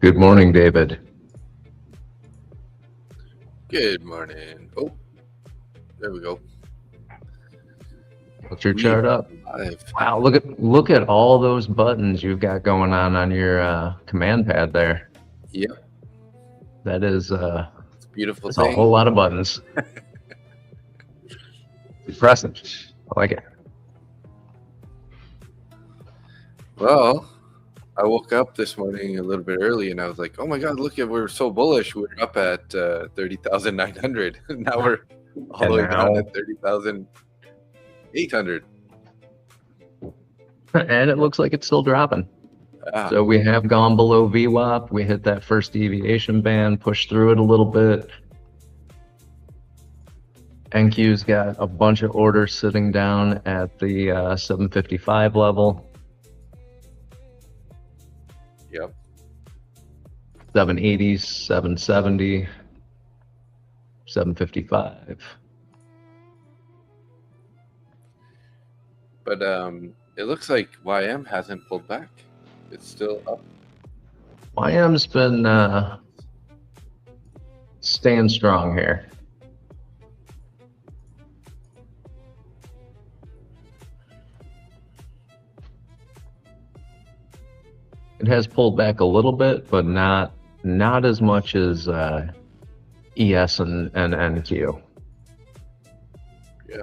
Good morning, David. Good morning. Oh, there we go. What's your chart up? Live. Wow, look at all those buttons you've got going on your command pad there. Yep. That is It's a beautiful that's thing. a whole lot of buttons. Impressive. I like it. Well, I woke up this morning a little bit early and I was like, oh my God, look at, we're so bullish. We're up at 30,900. Now we're all And the way down now- at 30,800. And it looks like it's still dropping. Ah, So we have gone below VWAP. We hit that first deviation band, pushed through it a little bit. NQ's got a bunch of orders sitting down at the 755 level. yep. 780, 770, 755. But it looks like YM hasn't pulled back. It's still up. YM's been staying strong here. It has pulled back a little bit, but not as much as ES and NQ. Yeah.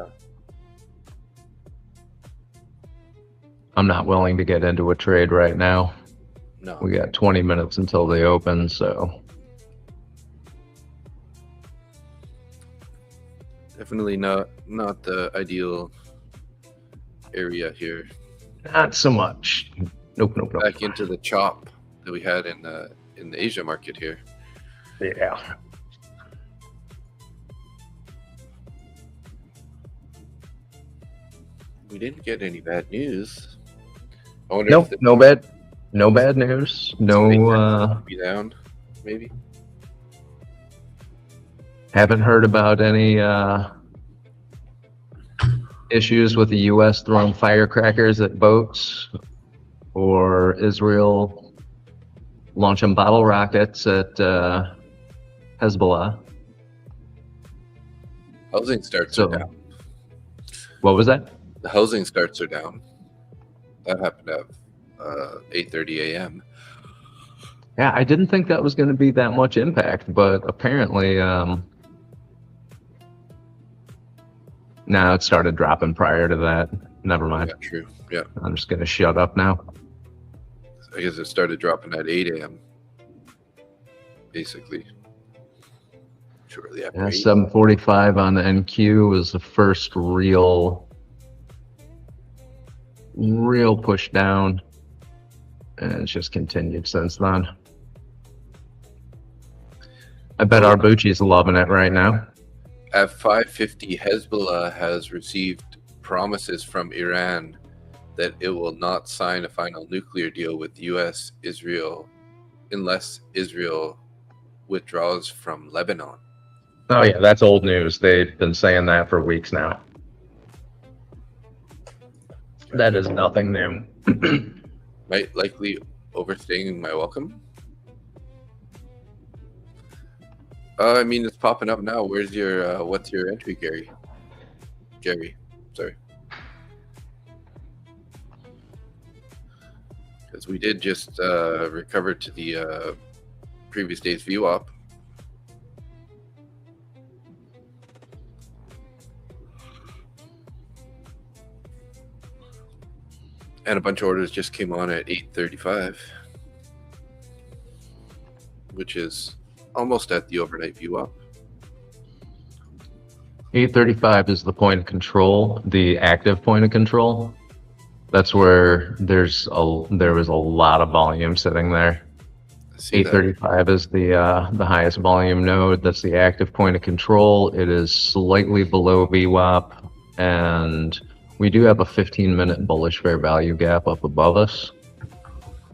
I'm not willing to get into a trade right now. No. We got 20 minutes until they open, so Definitely not the ideal area here. not so much. Nope. Back into the chop that we had in the Asia market here. Yeah. We didn't get any bad news. I wonder Nope, if no bad news. No, be down, maybe. haven't heard about any issues with the U.S. throwing firecrackers at boats or Israel launching bottle rockets at Hezbollah. Housing starts So, are down. what was that? The housing starts are down. That happened at 8:30 a.m. Yeah, I didn't think that was going to be that much impact, but apparently, no, it started dropping prior to that. Never mind. Yeah, true. Yeah, I'm just going to shut up now. I guess it started dropping at 8 a.m. Basically, shortly after Yeah, 8. 745 on the NQ was the first real push down, and it's just continued since then. I bet our Bucci's loving it right now. At 5:50, Hezbollah has received promises from Iran that it will not sign a final nuclear deal with U.S. Israel unless Israel withdraws from Lebanon. Oh yeah, that's old news. They've been saying that for weeks now. That is nothing new. Might likely overstaying my welcome. I mean, it's popping up now. Where's your what's your entry, Gary? Sorry. Because we did just recover to the previous day's VWAP. And a bunch of orders just came on at 8:35, which is almost at the overnight VWAP. 835 is the point of control, the active point of control. That's where there was a lot of volume sitting there. 835 is the highest volume node. That's the active point of control. It is slightly below VWAP, and we do have a 15-minute bullish fair value gap up above us,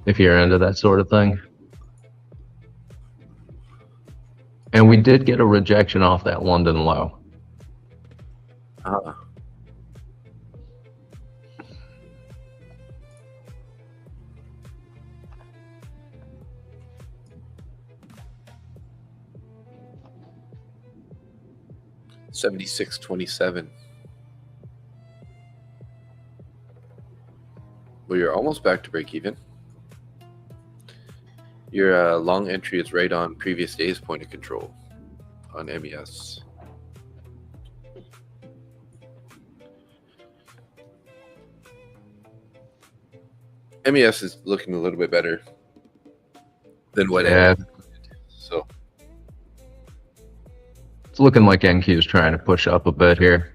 if you're into that sort of thing. And we did get a rejection off that London low. 76.27. Well, you're almost back to break even. Your long entry is right on previous day's point of control on MES. MES is looking a little bit better than what Yeah. NQ did. So It's looking like NQ is trying to push up a bit here.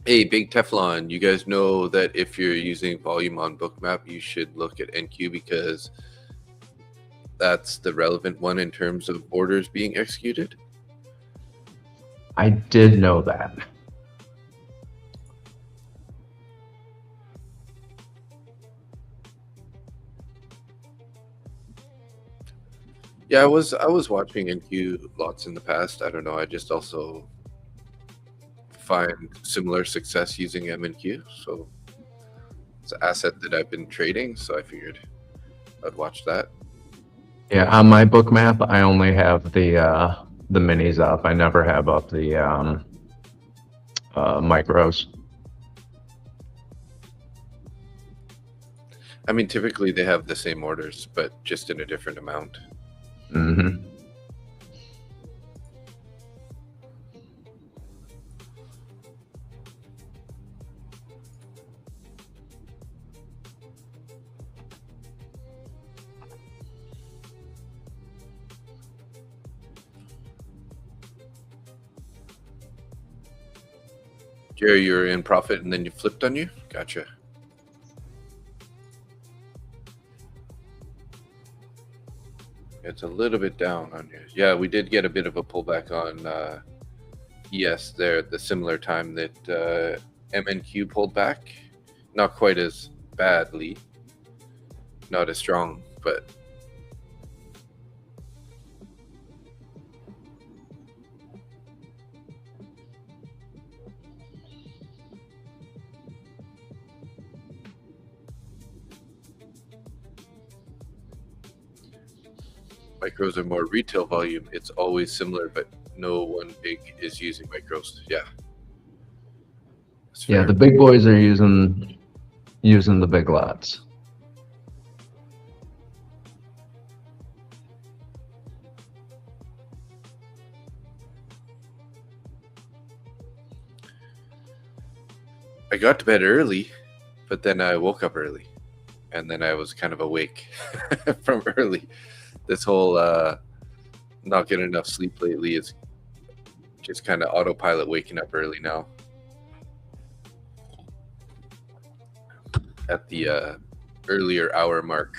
hey, Big Teflon, you guys know that if you're using volume on Bookmap, you should look at NQ because that's the relevant one in terms of orders being executed. I did know that. Yeah, I was watching NQ lots in the past. I don't know. I just also find similar success using MNQ. So it's an asset that I've been trading. So I figured I'd watch that. Yeah, on my book map, I only have the minis up. I never have up the micros. I mean, typically they have the same orders, but just in a different amount. Mm-hmm. Jerry, you're in profit and then you flipped on you? Gotcha. It's a little bit down on you. Yeah, we did get a bit of a pullback on ES there at the similar time that MNQ pulled back. Not quite as badly. Not as strong, but micros are more retail volume. It's always similar, but no one big is using micros. Yeah. That's Yeah, fair. the big boys are using the big lots. I got to bed early, but then I woke up early, and then I was kind of awake from early. This whole not getting enough sleep lately is just kind of autopilot waking up early now. At the earlier hour mark.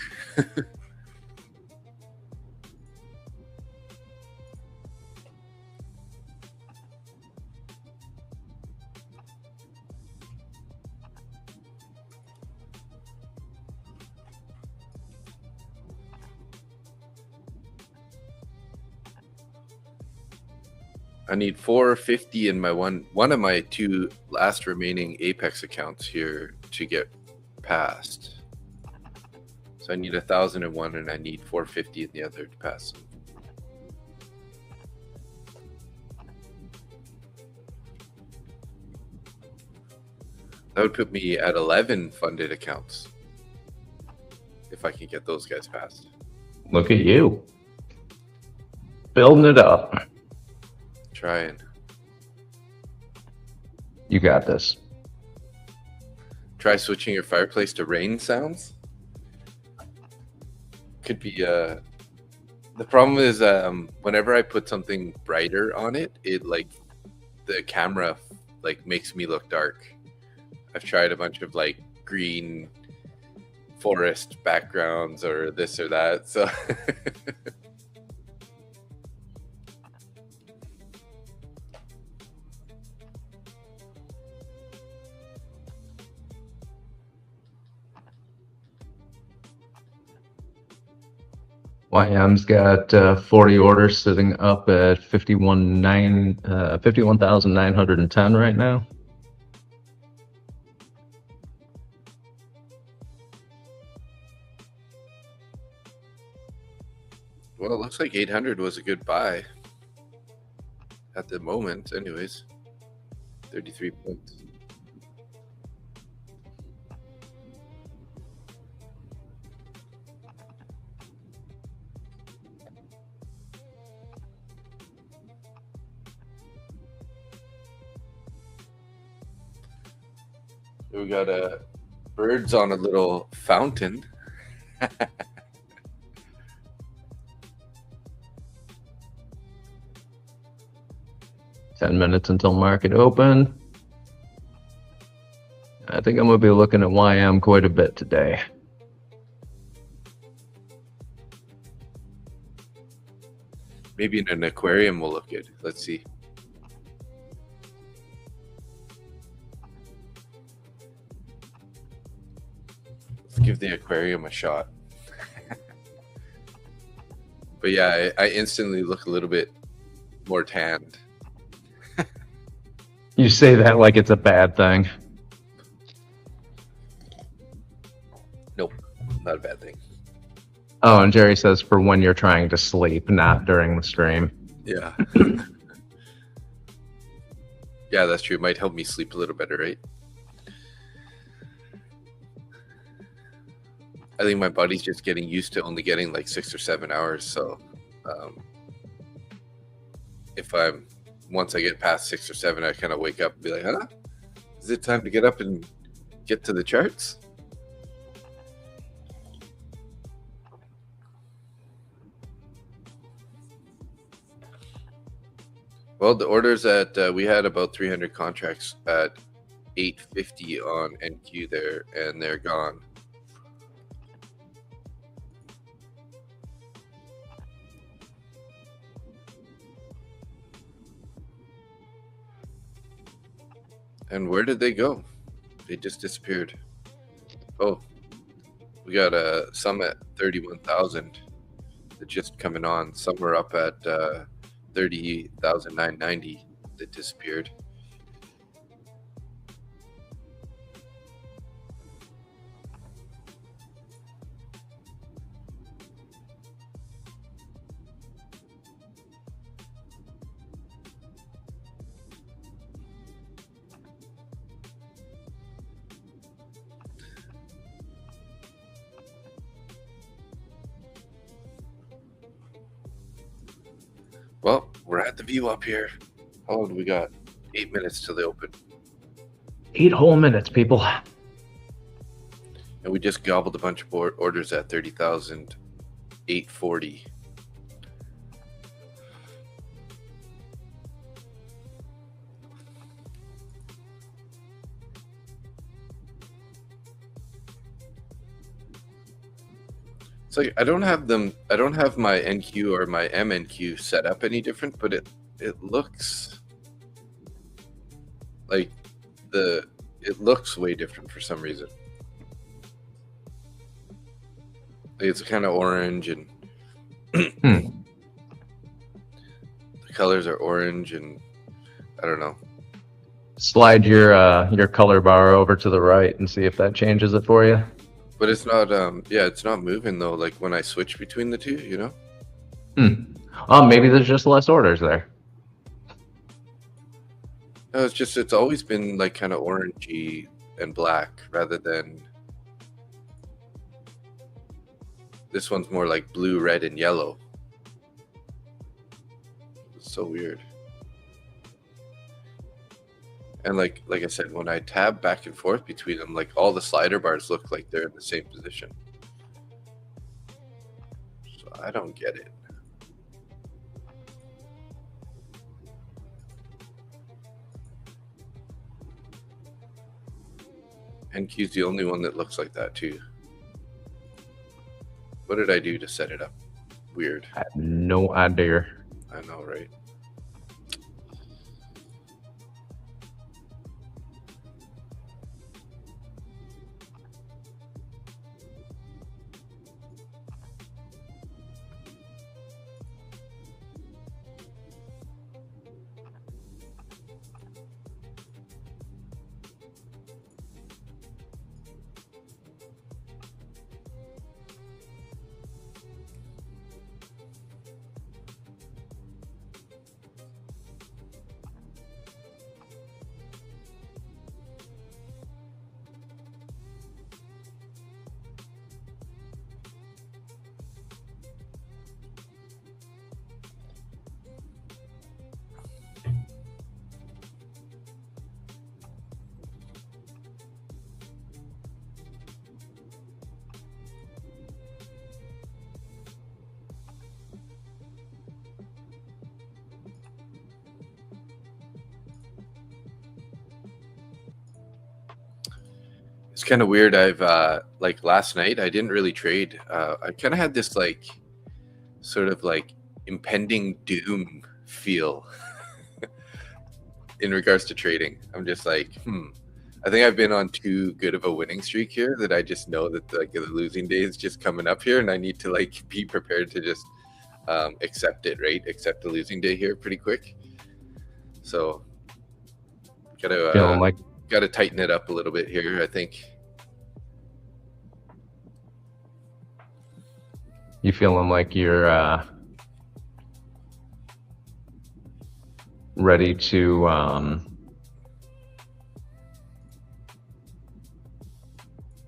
I need 450 in my one of my two last remaining Apex accounts here to get past. So I need 1,001 and I need 450 in the other to pass. That would put me at 11 funded accounts if I can get those guys passed. Look at you. Building it up. Trying. You got this. Try switching your fireplace to rain sounds. Could be the problem is whenever I put something brighter on it, like the camera like makes me look dark. I've tried a bunch of like green forest backgrounds or this or that, so YM's got 40 orders sitting up at 51,910 right now. Well, it looks like 800 was a good buy at the moment, anyways. 33 points. We got birds on a little fountain. 10 minutes until market open. I think I'm going to be looking at YM quite a bit today. Maybe in an aquarium will look good. Let's see. Let's give the aquarium a shot. But yeah, I instantly look a little bit more tanned. You say that like it's a bad thing. Nope, not a bad thing. Oh, and Jerry says for when you're trying to sleep, not during the stream. Yeah. Yeah, that's true. It might help me sleep a little better, right? I think my body's just getting used to only getting like 6 or 7 hours. So once I get past 6 or 7, I kind of wake up and be like, huh? Is it time to get up and get to the charts? Well, the orders at we had about 300 contracts at 850 on NQ there, and they're gone. And where did they go? They just disappeared. Oh, we got some at 31,000 that just coming on. Some were up at 30,990 that disappeared. Well, we're at the VWAP here. How long do we got? 8 minutes till they open. 8 whole minutes, people. And we just gobbled a bunch of orders at 30,840. It's like I don't have my NQ or my MNQ set up any different, but it looks like it looks way different for some reason. Like it's kind of orange and the colors are orange, and I don't know. Slide your color bar over to the right and see if that changes it for you. But it's not it's not moving though, like when I switch between the two, you know? Maybe there's just less orders there. No, it's always been like kind of orangey and black rather than this one's more like blue, red, and yellow. It's so weird. And like I said, when I tab back and forth between them, like all the slider bars look like they're in the same position. So I don't get it. NQ's the only one that looks like that too. What did I do to set it up? Weird. I have no idea. I know, right? It's kind of weird. I've like last night I didn't really trade. I kind of had this like sort of like impending doom feel in regards to trading. I'm just like, I think I've been on too good of a winning streak here that I just know that like the losing day is just coming up here, and I need to like be prepared to just accept it, right? Accept the losing day here pretty quick. So Feeling like gotta tighten it up a little bit here, I think. you feeling like you're ready to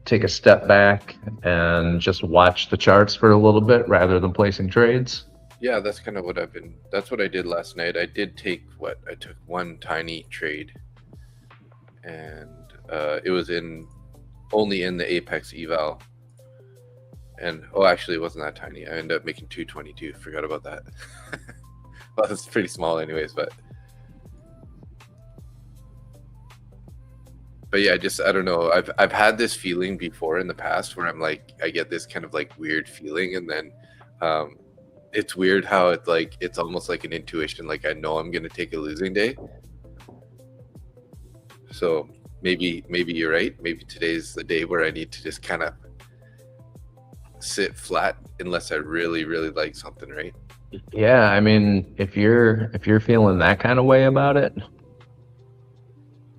take a step back and just watch the charts for a little bit rather than placing trades? Yeah, that's kind of what that's what I did last night. I did take I took one tiny trade, and it was only in the Apex eval. And actually it wasn't that tiny. I ended up making 222. Forgot about that. Well, it's pretty small anyways, but yeah, I don't know. I've had this feeling before in the past where I'm like, I get this kind of like weird feeling, and then it's weird how it's almost like an intuition. Like I know I'm gonna take a losing day. So maybe you're right. Maybe today's the day where I need to just kind of sit flat unless I really like something, right? Yeah, I mean, if you're feeling that kind of way about it,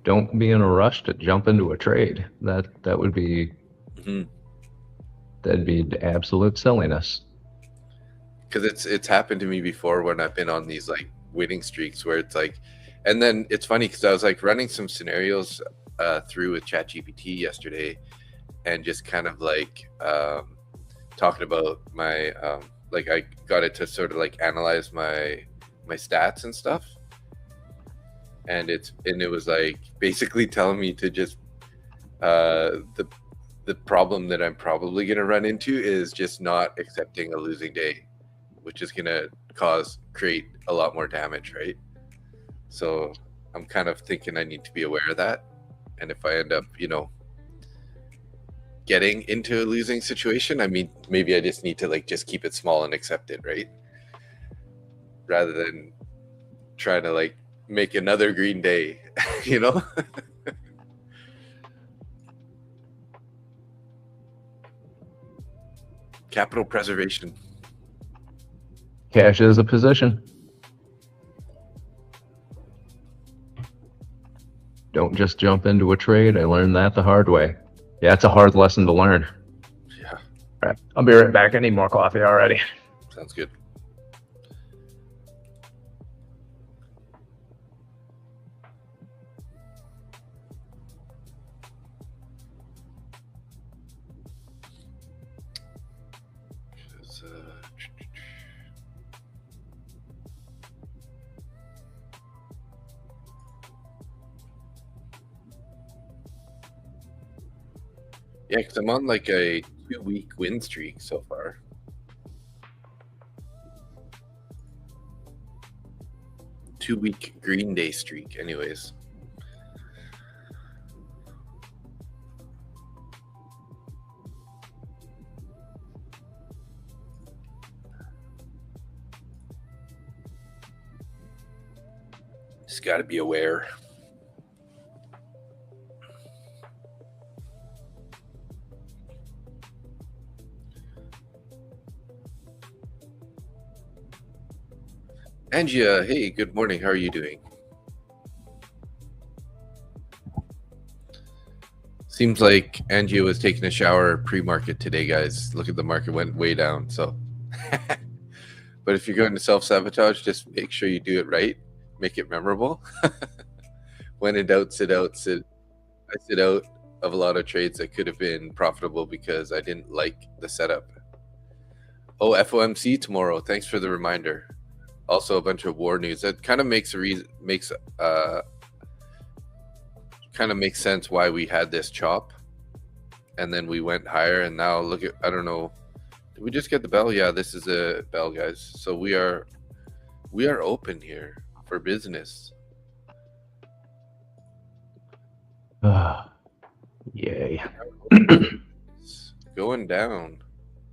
don't be in a rush to jump into a trade. That would be that'd be absolute silliness. Because it's happened to me before when I've been on these like winning streaks where it's like, and then it's funny because I was like running some scenarios through with ChatGPT yesterday, and just kind of like talking about my like I got it to sort of like analyze my stats and stuff, and it was like basically telling me to just the problem that I'm probably going to run into is just not accepting a losing day, which is going to create a lot more damage, right? So I'm kind of thinking I need to be aware of that, and if I end up getting into a losing situation, I mean, maybe I just need to like just keep it small and accept it, right? Rather than trying to like make another green day, Capital preservation. Cash is a position. Don't just jump into a trade. I learned that the hard way. Yeah, it's a hard lesson to learn. Yeah. All right, I'll be right back. I need more coffee already. Sounds good. Yeah, because I'm on like a 2-week win streak so far. Two-week green day streak, anyways. Just got to be aware. Angia, hey, good morning. How are you doing? Seems like Angia was taking a shower pre-market today, guys. Look at the market went way down. So, but if you're going to self-sabotage, just make sure you do it right. Make it memorable. When in doubt, sit out. I sit out of a lot of trades that could have been profitable because I didn't like the setup. Oh, FOMC tomorrow. Thanks for the reminder. Also a bunch of war news. That kind of makes sense why we had this chop, and then we went higher, and now look at, I don't know, did we just get the bell? Yeah, this is a bell, guys. So we are open here for business. Yay. It's going down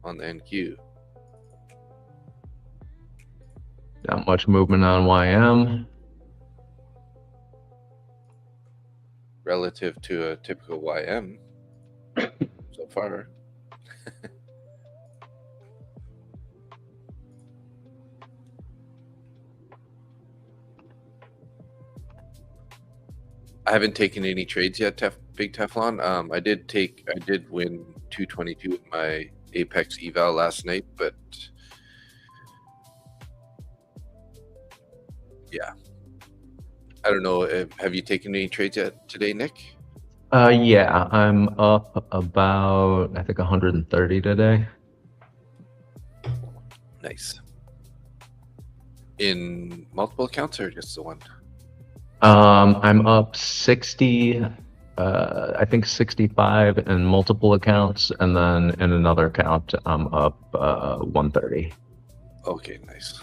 on the NQ. Not much movement on YM. Relative to a typical YM so far. I haven't taken any trades yet, Big Teflon. I did win 222 in my Apex eval last night, but yeah, I don't know. Have you taken any trades yet today, Nick? Yeah, I'm up about, I think, 130 today. Nice. In multiple accounts or just the one? I'm up 60, I think 65 in multiple accounts, and then in another account, I'm up 130. Okay, nice.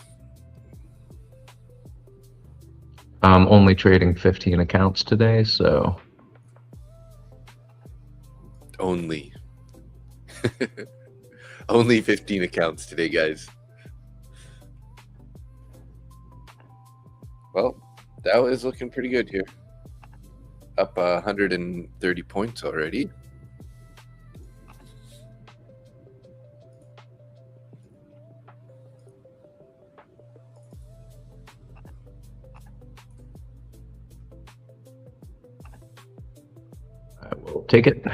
I'm only trading 15 accounts today, so. Only. Only 15 accounts today, guys. Well, that was looking pretty good here. Up 130 points already. I will take it.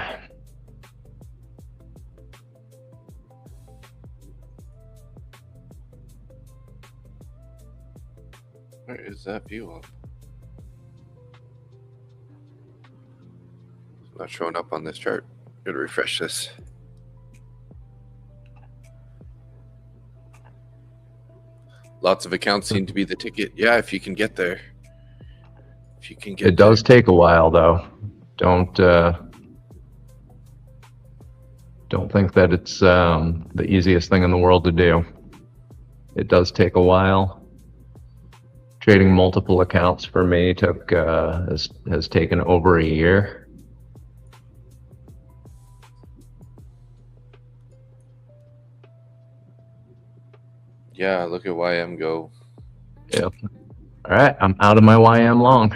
Where is that view on? It's not showing up on this chart. Gotta refresh this. Lots of accounts seem to be the ticket. Yeah, if you can get there. If you can get It does take a while, though. Don't think that it's the easiest thing in the world to do. It does take a while. Trading multiple accounts for me has taken over a year. Yeah, look at YM go. Yep. All right, I'm out of my YM long.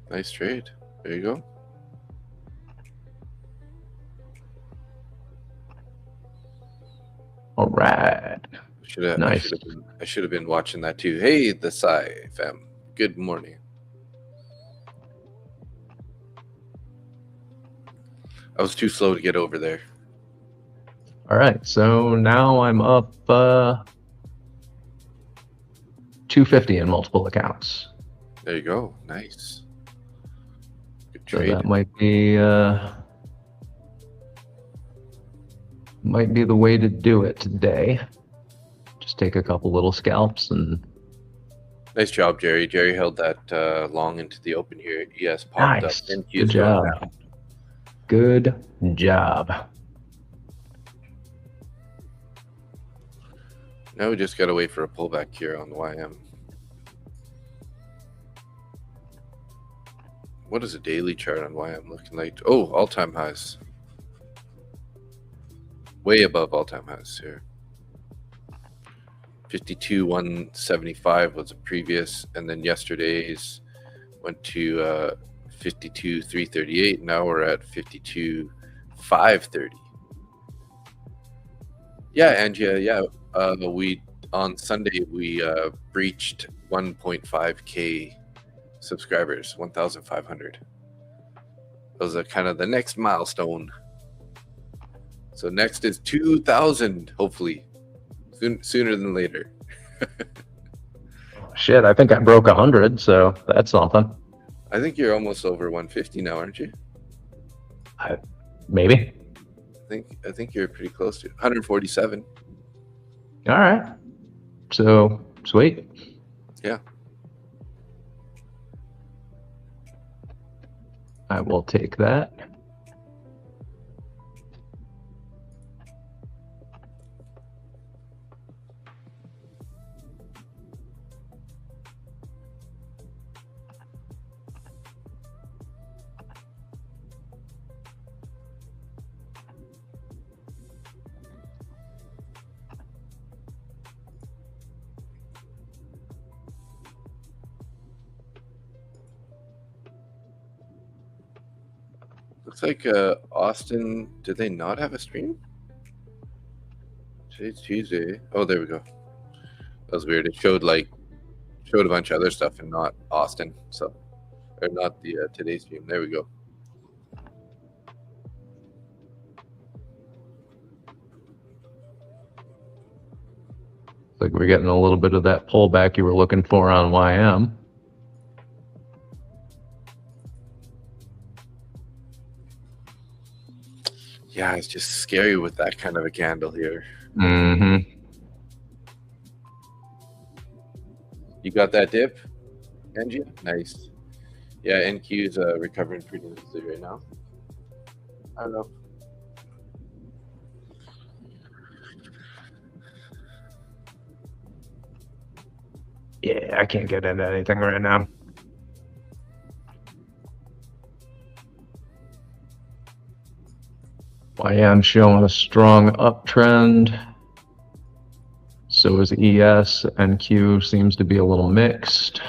Nice trade. There you go. All right. Nice. I should have been watching that too. Hey, the Psy fam. Good morning. I was too slow to get over there. All right, so now I'm up 250 in multiple accounts. There you go. Nice. Good So trade. that might be the way to do it today. Just take a couple little scalps and. Nice job, Jerry. Jerry held that long into the open here. ES popped Nice. up. NQ Good job. Good job. Now we just gotta wait for a pullback here on the YM. What is a daily chart on YM looking like? Oh, all-time highs. Way above all-time highs here. 52,175 was a previous, and then yesterday's went to 52,338. Now we're at 52,530. Yeah, Angia. Yeah, we on Sunday we breached 1.5K subscribers, 1,500. Those are kind of the next milestone. So next is 2,000, hopefully. Sooner than later. Shit, I think I broke 100, so that's something. I think you're almost over 150 now, aren't you? Maybe. I think you're pretty close to 147. All right. So sweet. Yeah. I will take that. Looks like Austin, did they not have a stream? Today's Tuesday. Oh, there we go. That was weird. It showed a bunch of other stuff and not Austin. So, or not the today's stream. There we go. Like we're getting a little bit of that pullback you were looking for on YM. Yeah, it's just scary with that kind of a candle here. Mm-hmm. You got that dip, Angie? Nice. Yeah, NQ's recovering pretty nicely right now. I don't know. Yeah, I can't get into anything right now. YM showing a strong uptrend. So is ES. NQ seems to be a little mixed.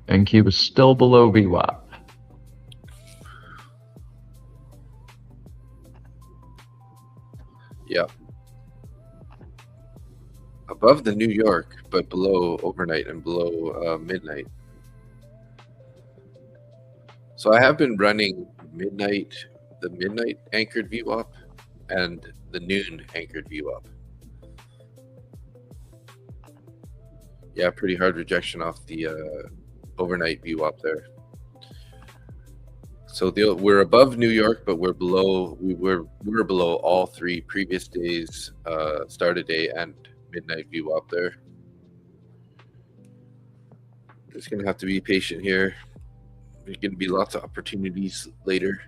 NQ is still below VWAP. Yeah. Above the New York, but below overnight and below midnight. So I have been running the midnight anchored VWAP and the noon anchored VWAP. Yeah, pretty hard rejection off the overnight VWAP there. So we're above New York, but we're below. We're below all three previous days, start of day and midnight VWAP there. Just gonna have to be patient here. There's gonna be lots of opportunities later.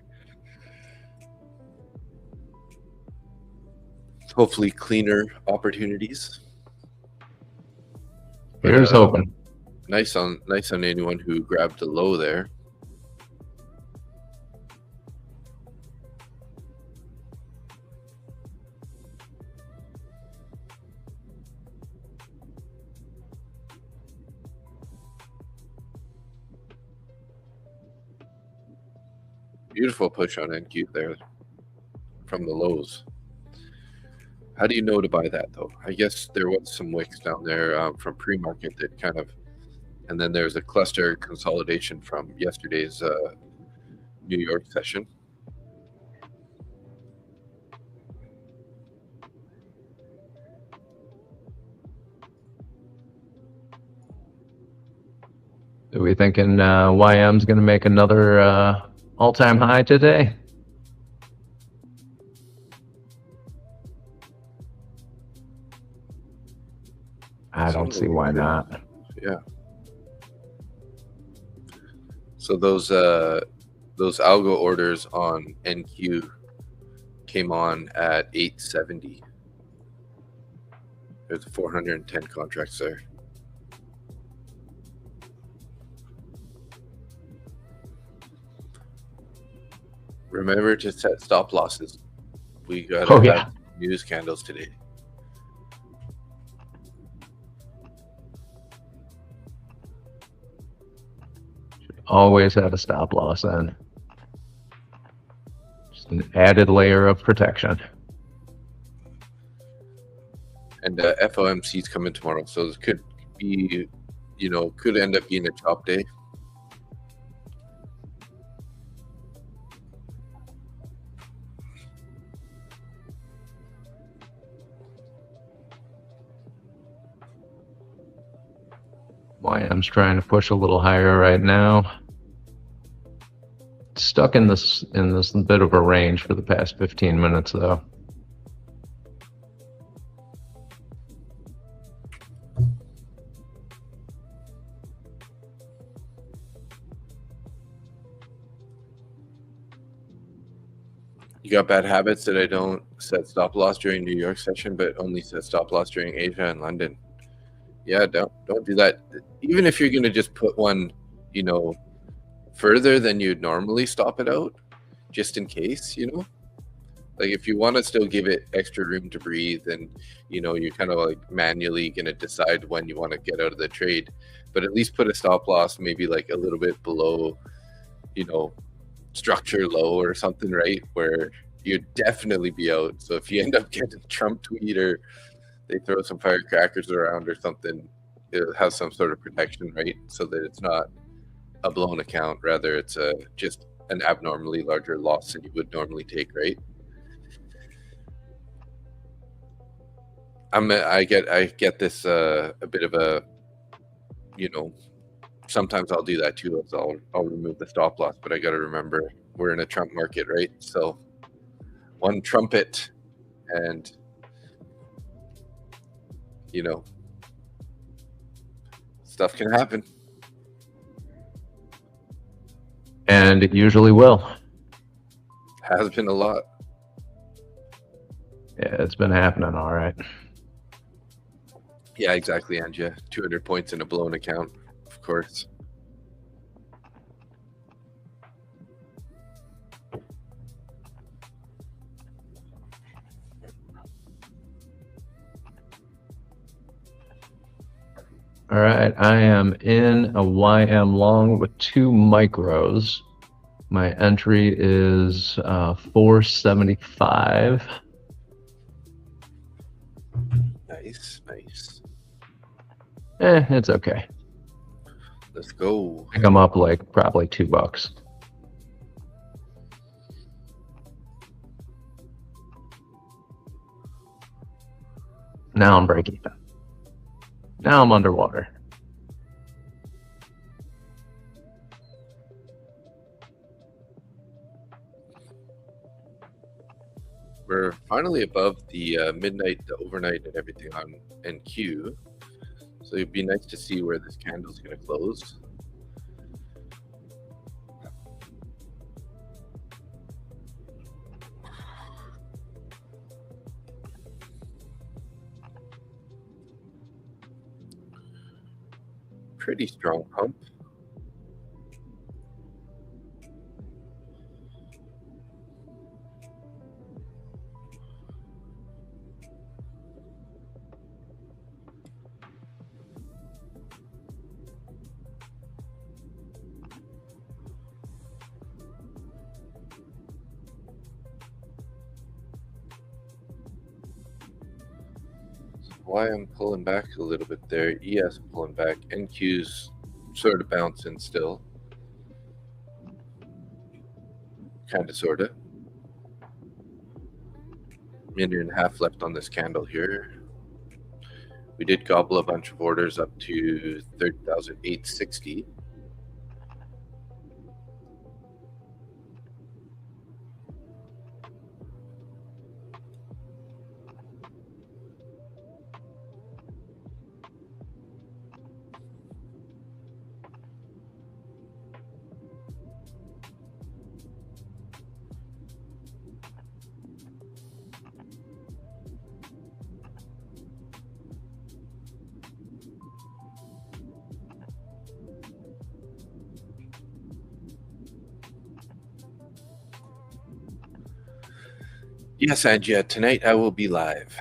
Hopefully, cleaner opportunities. Here's hoping. Nice on anyone who grabbed the low there. Beautiful push on NQ there from the lows. How do you know to buy that though? I guess there was some wicks down there from pre-market that kind of, and then there's a cluster consolidation from yesterday's New York session. Are we thinking YM's going to make another all-time high today? I don't see why not. Yeah. So those algo orders on NQ came on at 870. There's 410 contracts there. Remember to set stop losses. We got news candles today. Always have a stop loss in. Just an added layer of protection. And FOMC's coming tomorrow, so it could be, could end up being a chop day. YM's trying to push a little higher right now. Stuck in this bit of a range for the past 15 minutes though. You got bad habits that I don't set stop loss during New York session, but only set stop loss during Asia and London. Yeah, don't do that. Even if you're gonna just put one, further than you'd normally stop it out, just in case, Like if you want to still give it extra room to breathe, and you're kind of like manually going to decide when you want to get out of the trade, but at least put a stop loss maybe like a little bit below, structure low or something, right? Where you'd definitely be out. So if you end up getting a Trump tweet or they throw some firecrackers around or something, it has some sort of protection, right? So that it's not a blown account, rather it's just an abnormally larger loss than you would normally take, right? I get this a bit of a, sometimes I'll do that too. I'll remove the stop loss, but I got to remember we're in a Trump market, right? So one trumpet, and stuff can happen. And it usually will. Has been a lot. Yeah, it's been happening, all right. Yeah, exactly, Anja. 200 points in a blown account, of course. All right, I am in a YM long with 2 micros. My entry is 475. Nice, nice. It's okay. Let's go. I think I'm up like probably $2. Now I'm breaking even. Now I'm underwater. We're finally above the midnight, the overnight, and everything on NQ. So it'd be nice to see where this candle's going to close. Pretty strong pump. Why I'm pulling back a little bit there. ES pulling back. NQ's sort of bouncing still. Kind of, sort of. Minute and a half left on this candle here. We did gobble a bunch of orders up to 30,860. Yes, Anja, tonight I will be live.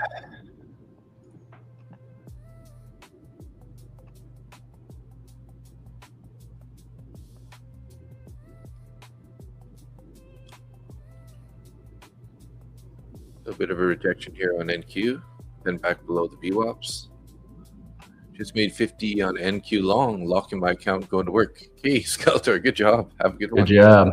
A bit of a rejection here on NQ, then back below the VWAPs. Just made 50 on NQ long, locking my account, going to work. Hey, Skeletor, good job. Have a good one. Good job.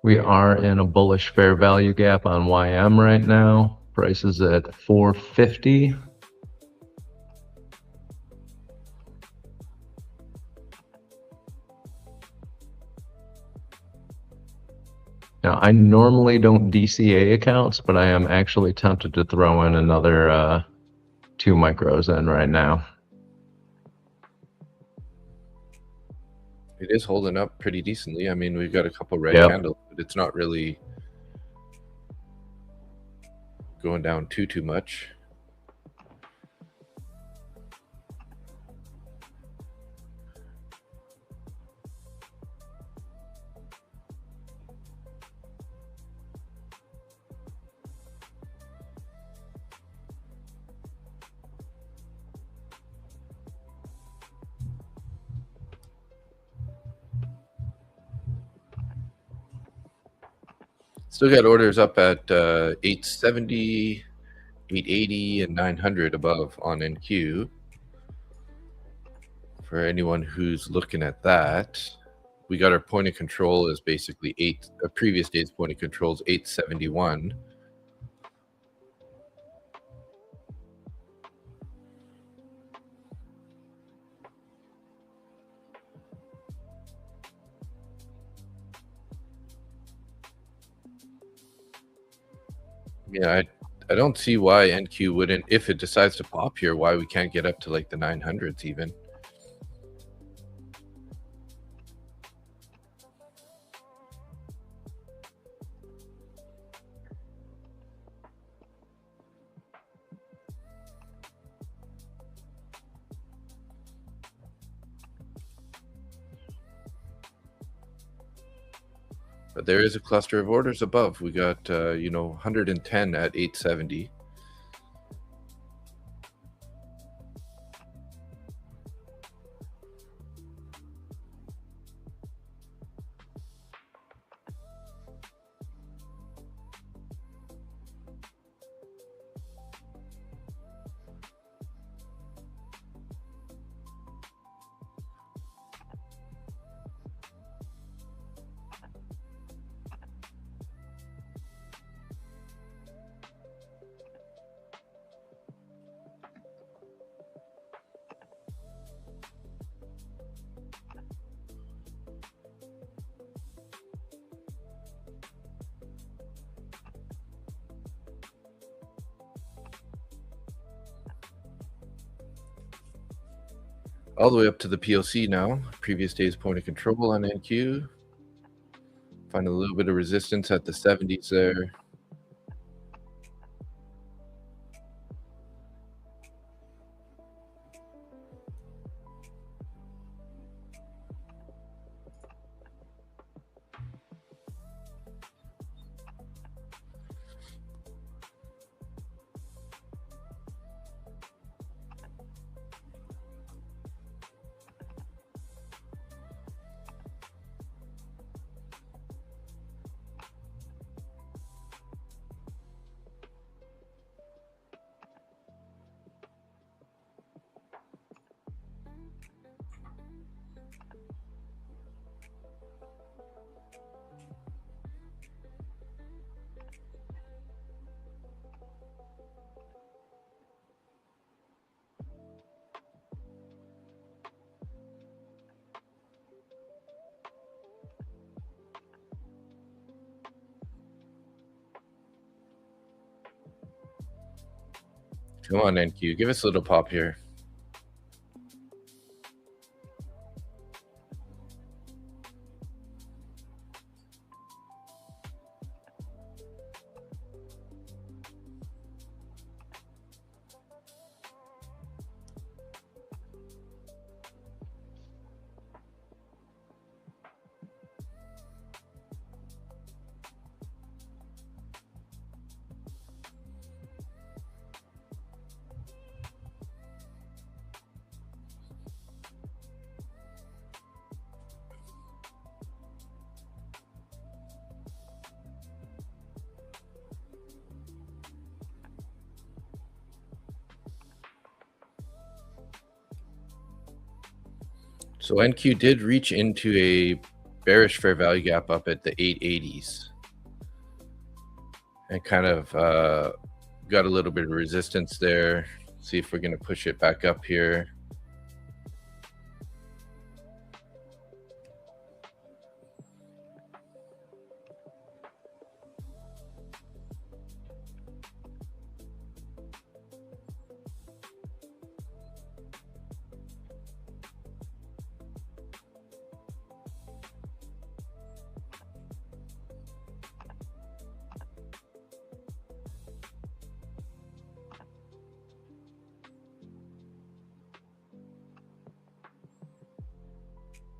We are in a bullish fair value gap on YM right now. Price is at 450. Now, I normally don't DCA accounts, but I am actually tempted to throw in another 2 micros in right now. It is holding up pretty decently. I mean, we've got a couple red Yep. candles, but it's not really going down too much. Still got orders up at 870, 880, and 900 above on NQ. For anyone who's looking at that, we got our point of control is basically a previous day's point of control is 871. Yeah, I don't see why NQ wouldn't, if it decides to pop here, why we can't get up to like the 900s even. But there is a cluster of orders above. We got, 110 at 870. All the way up to the POC now. Previous day's point of control on NQ. Find a little bit of resistance at the 70s there. Come on, NQ. Give us a little pop here. So NQ did reach into a bearish fair value gap up at the 880s and kind of got a little bit of resistance there. See if we're going to push it back up here.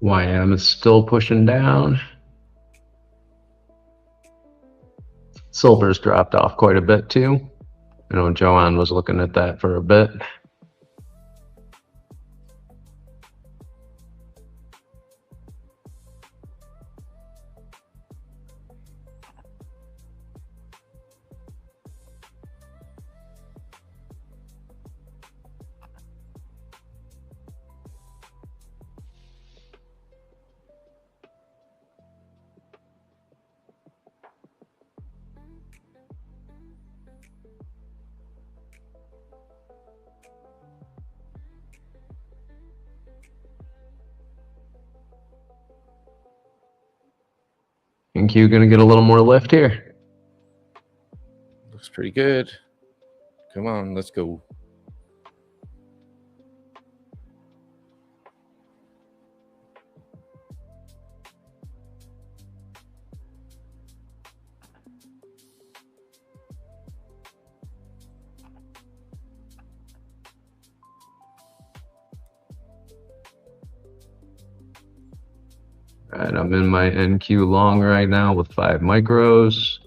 YM is still pushing down. Silver's dropped off quite a bit too. I know Joanne was looking at that for a bit. NQ gonna get a little more lift here. Looks pretty good. Come on, let's go. All right, I'm in my NQ long right now with 5 micros.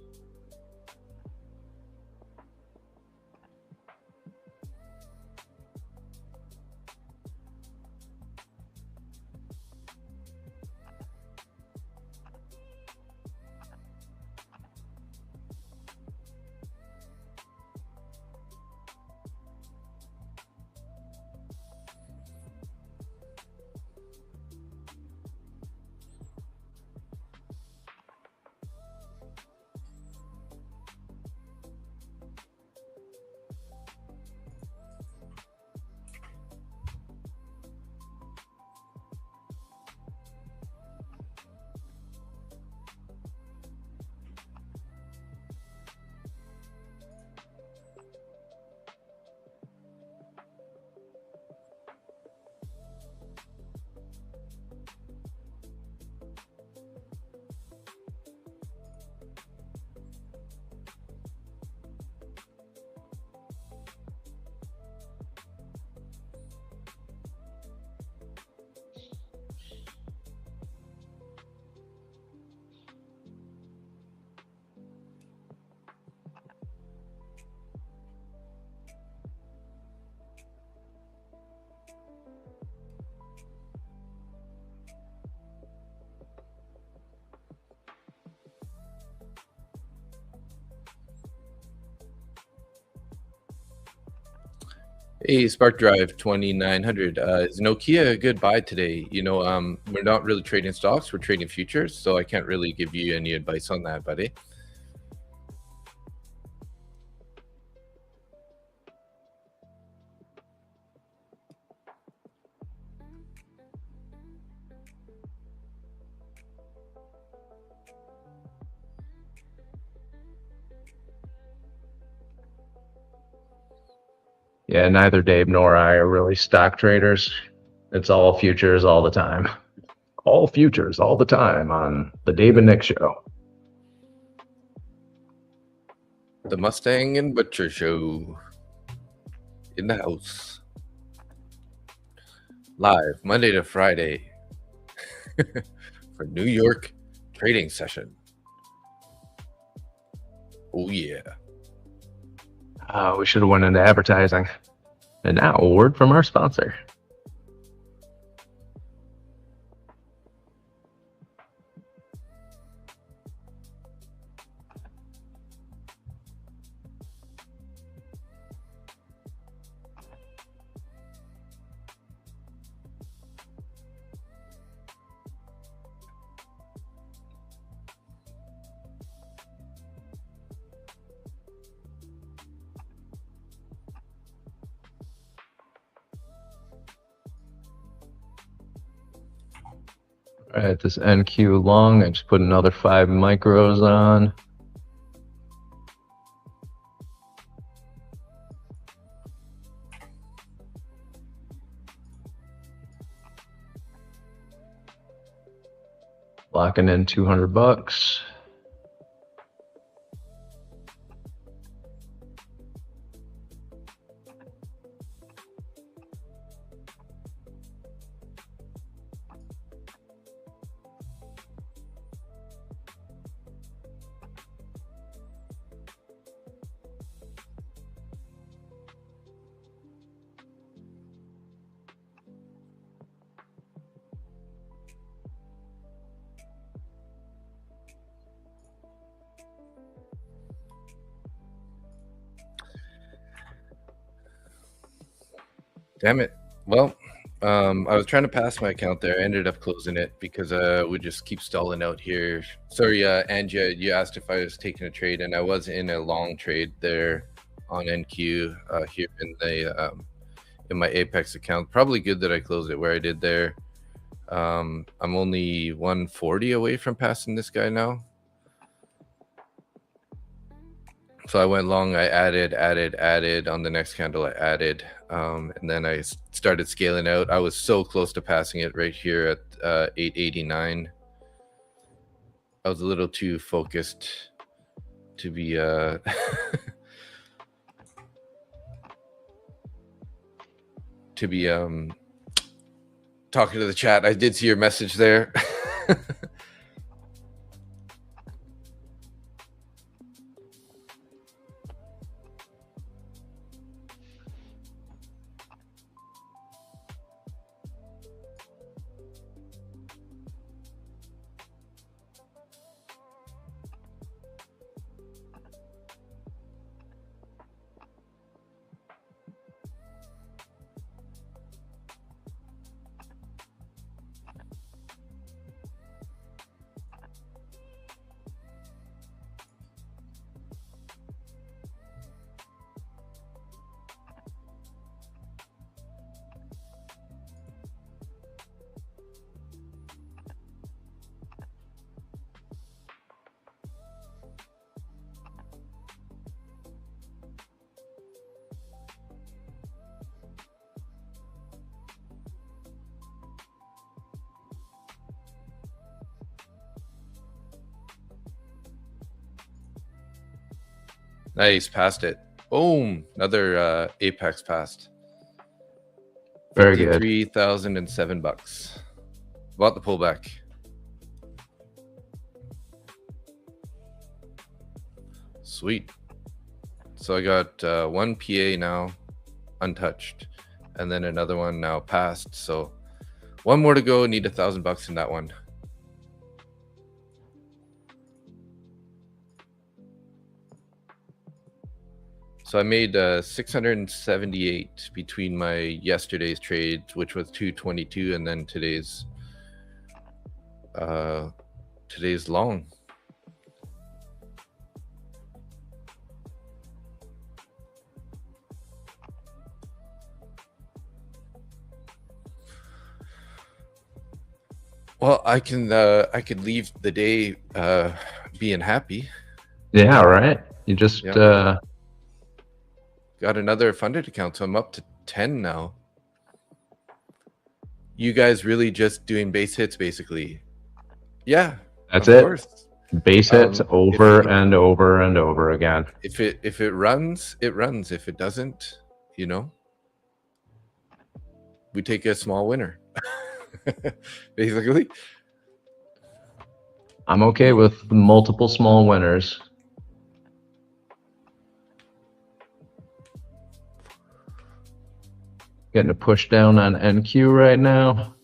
Hey, Spark Drive 2900. Is Nokia a good buy today? You know, we're not really trading stocks, we're trading futures, so I can't really give you any advice on that, buddy. Yeah, neither Dave nor I are really stock traders. It's all futures all the time. All futures all the time on the Dave and Nick show. The Mustang and Butcher Show in the house. Live Monday to Friday for New York trading session. Oh, yeah. We should have went into advertising. And now a word from our sponsor. All right, this NQ long, I just put another 5 micros on. Locking in $200. Damn it. Well, I was trying to pass my account there. I ended up closing it because we just keep stalling out here. Sorry, Angie, you asked if I was taking a trade, and I was in a long trade there on NQ here in my Apex account. Probably good that I closed it where I did there. I'm only 140 away from passing this guy now. So I went long, I added on the next candle. I added, and then I started scaling out. I was so close to passing it right here at 889. I was a little too focused to be talking to the chat. I did see your message there. Nice, passed it. Boom, another Apex passed. Very good. $53,007. Bought the pullback. Sweet. So I got one PA now untouched, and then another one now passed. So one more to go. Need $1,000 in that one. So I made 678 between my yesterday's trade, which was 222, and then today's long. Well, I could leave the day being happy. Yeah, right. You just got another funded account, so I'm up to 10 now. You guys really just doing base hits, basically? Yeah, that's it. Course. Base hits over and over and over again. If it runs, it runs. If it doesn't, we take a small winner. Basically, I'm okay with multiple small winners. Getting a push down on NQ right now.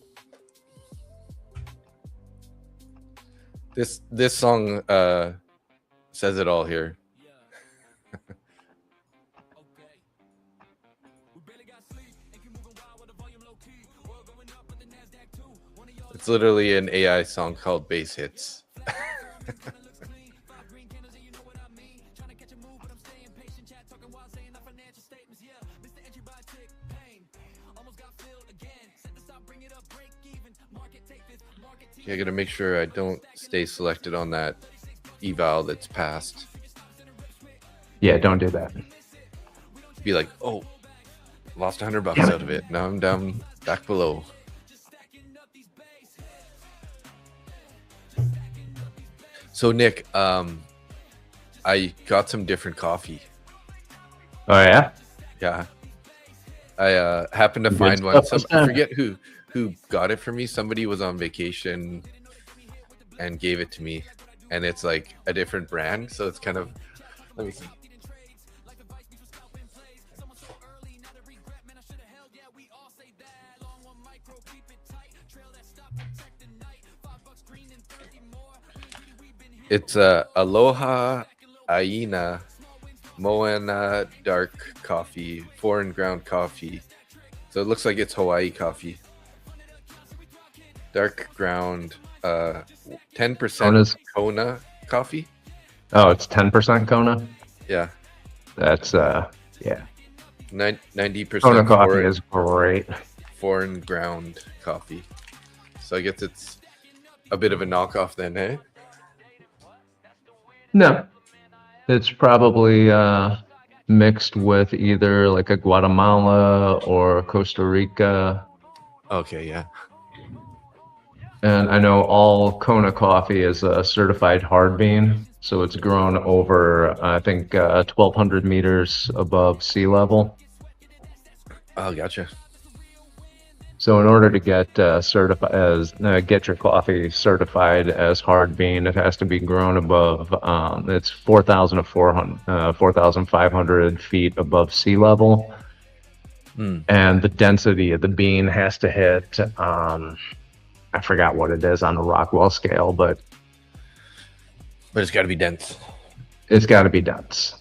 This song says it all here. It's literally an AI song called Bass Hits. Okay, I gotta make sure I don't stay selected on that eval that's passed. Yeah, don't do that. Be like, oh, lost $100 out of it. Now I'm down back below. So Nick, I got some different coffee. Oh yeah? Yeah. I happened to find one. I forget who got it for me. Somebody was on vacation and gave it to me, and it's like a different brand, so it's kind of, let me see. It's Aloha Aina Moana dark coffee, foreign ground coffee. So it looks like it's Hawaii coffee. Dark ground, 10% Kona coffee. Oh, it's 10% Kona? Yeah. That's, yeah. 90% Kona coffee is great. Foreign ground coffee. So I guess it's a bit of a knockoff then, eh? No. It's probably mixed with either like a Guatemala or Costa Rica. Okay, yeah. And I know all Kona coffee is a certified hard bean. So it's grown over, I think, 1,200 meters above sea level. Oh, gotcha. So in order to get get your coffee certified as hard bean, it has to be grown above it's 4,500 feet above sea level, and the density of the bean has to hit I forgot what it is on the Rockwell scale, but it's got to be dense. It's got to be dense.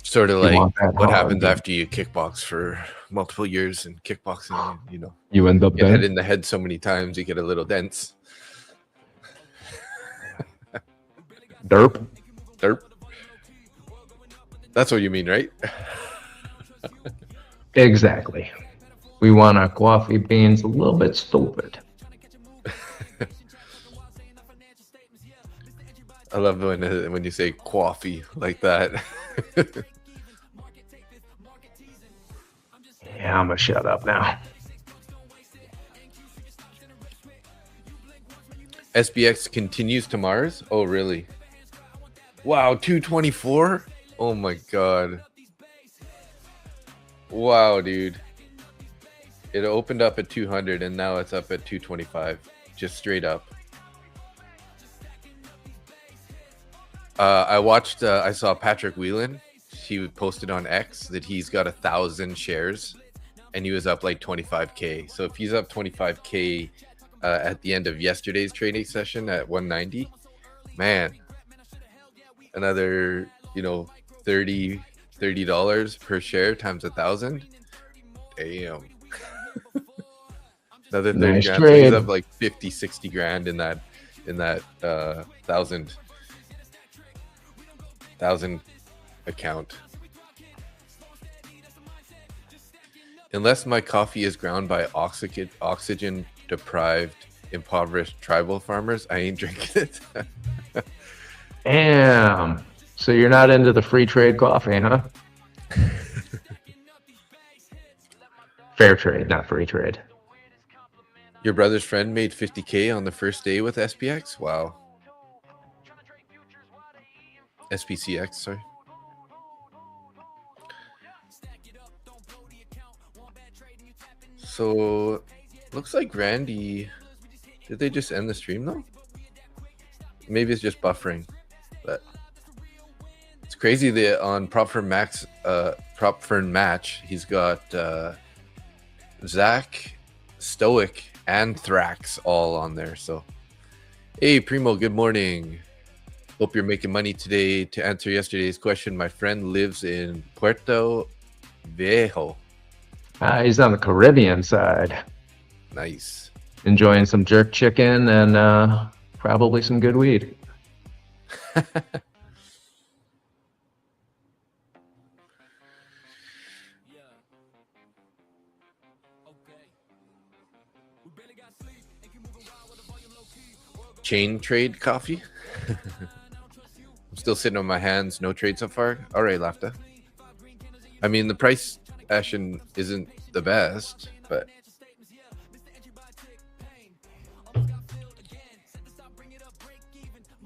Sort of like what happens after you kickbox for multiple years in kickboxing, you know. You end up get hit in the head so many times, you get a little dense. Derp. That's what you mean, right? Exactly. We want our coffee beans a little bit stupid. I love when you say coffee like that. Yeah, I'm gonna shut up now. SBX continues to Mars? Oh, really? Wow, 224? Oh my god. Wow, dude. It opened up at 200 and now it's up at 225. Just straight up. I saw Patrick Whelan. He posted on X that he's got 1,000 shares and he was up like 25K. So if he's up 25K at the end of yesterday's trading session at 190, man, another, $30 per share times 1,000. Damn. Another 30 nice grand. Trade. So he's up like 50, 60 grand in that 1,000 account. Unless my coffee is ground by oxygen deprived, impoverished tribal farmers, I ain't drinking it. Damn. So you're not into the free trade coffee, huh? Fair trade, not free trade. Your brother's friend made 50K on the first day with SPX? Wow. SPCX, sorry. So, looks like Randy... Did they just end the stream, though? Maybe it's just buffering. But it's crazy that on Prop Firm Match, he's got Zach, Stoic, and Thrax all on there. So, hey, Primo, good morning. Hope you're making money today. To answer yesterday's question, my friend lives in Puerto Viejo. He's on the Caribbean side. Nice. Enjoying some jerk chicken and probably some good weed. Chain trade coffee. I'm still sitting on my hands. No trade so far. All right, Lafta. I mean, the price action isn't the best, but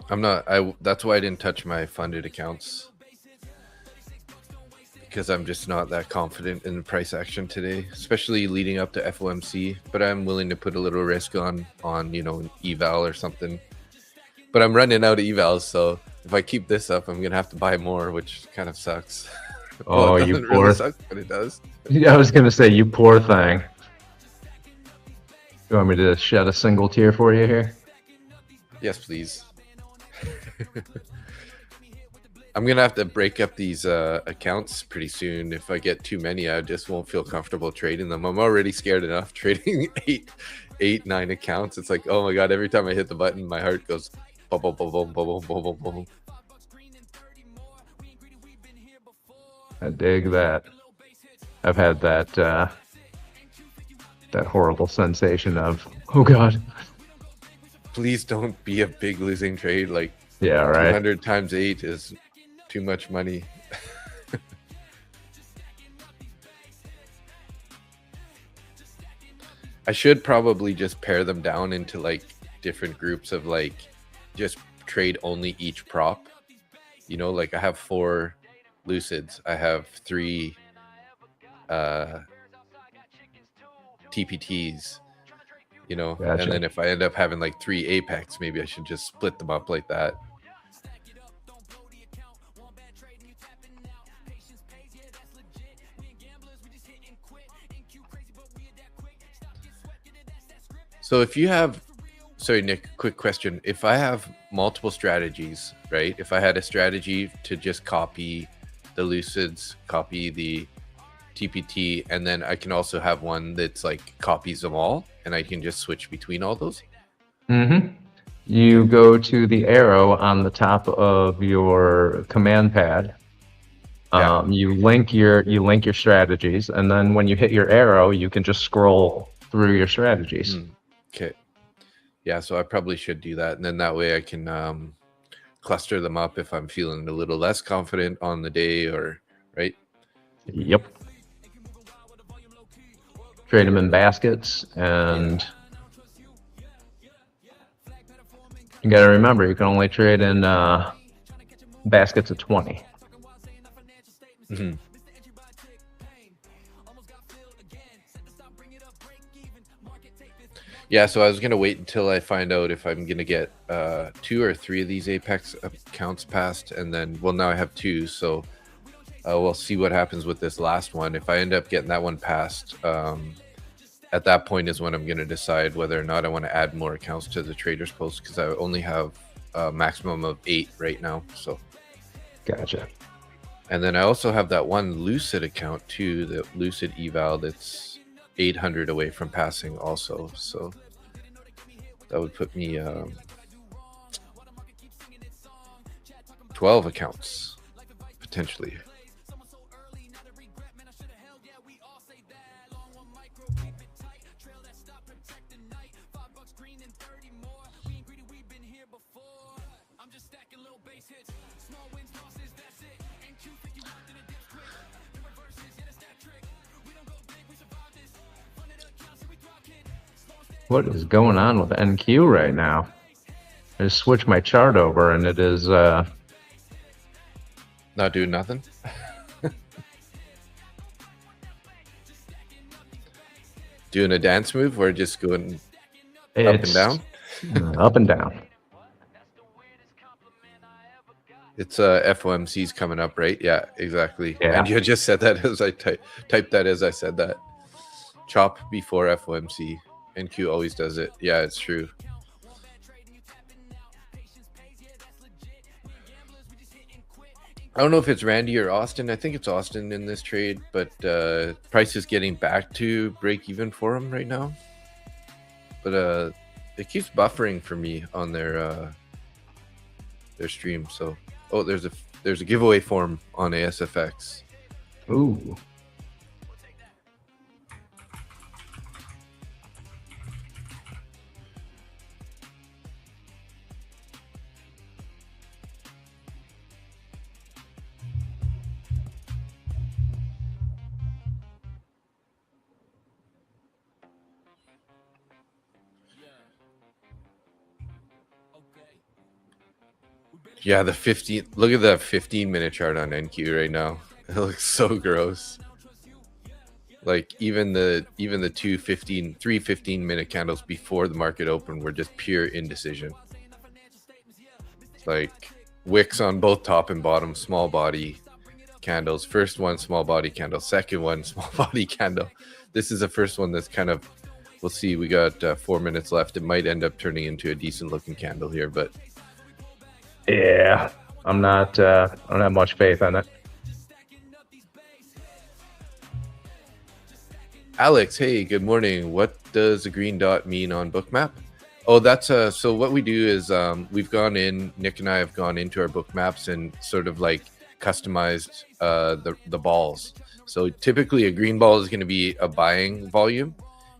I'm not. That's why I didn't touch my funded accounts, because I'm just not that confident in the price action today, especially leading up to FOMC. But I'm willing to put a little risk on an eval or something. But I'm running out of evals, so if I keep this up, I'm gonna have to buy more, which kind of sucks. Oh, well, it you doesn't poor. really suck, but it does. Yeah, I was gonna say, you poor thing. You want me to shed a single tear for you here? Yes, please. I'm gonna have to break up these accounts pretty soon. If I get too many, I just won't feel comfortable trading them. I'm already scared enough trading eight, 9 accounts. It's like, oh my god, every time I hit the button, my heart goes boom, boom, boom, boom, boom, boom, boom, boom. I dig that. I've had that that horrible sensation of, oh god. Please don't be a big losing trade. Like, yeah, right. 200 times 8 is too much money. I should probably just pare them down into like different groups of like just trade only each prop. You know, like I have 4 Lucids, I have 3 TPTs, you know, Gotcha. and then if I end up having like 3 Apex, maybe I should just split them up like that. So if you have, sorry, Nick, quick question. If I have multiple strategies, right? If I had a strategy to just copy the Lucids, copy the TPT, and then I can also have one that's like copies them all, and I can just switch between all those. You go to the arrow on the top of your command pad. You link your strategies, and then when you hit your arrow, you can just scroll through your strategies. Okay. Yeah, so I probably should do that, and then that way I can cluster them up if I'm feeling a little less confident on the day, or right? Yep. Trade them in baskets, and you got to remember you can only trade in baskets of 20. Yeah, so I was gonna wait until I find out if I'm gonna get 2 or 3 of these Apex accounts passed, and then, well, now I have 2, so we'll see what happens with this last one. If I end up getting that one passed, at that point is when I'm gonna decide whether or not I want to add more accounts to the traders post, because I only have a maximum of 8 right now. So gotcha. And then I also have that one Lucid account too, the Lucid eval, that's 800 away from passing also. So that would put me 12 accounts potentially. What is going on with NQ right now? I just switched my chart over and it is not doing nothing. Doing a dance move or just going up and down? Up and down. It's FOMC's coming up, right? Yeah, exactly. Yeah. And you just said that as I typed that as I said that. Chop before FOMC. NQ always does it. Yeah, it's true. I don't know if it's Randy or Austin. I think it's Austin in this trade, but price is getting back to break even for him right now. But it keeps buffering for me on their stream. So, oh, there's a giveaway form on ASFX. Ooh. Yeah, the 15. Look at that 15-minute chart on NQ right now. It looks so gross. Like even the 3 15-minute candles before the market opened were just pure indecision. Like wicks on both top and bottom, small body candles. First one, small body candle. Second one, small body candle. This is the first one that's kind of, we'll see. We got 4 minutes left. It might end up turning into a decent looking candle here, but yeah, I'm not. I don't have much faith in it. Alex, hey, good morning. What does the green dot mean on Bookmap? Oh, that's so what we do is we've gone in, Nick and I have gone into our book maps and sort of like customized the balls. So typically a green ball is going to be a buying volume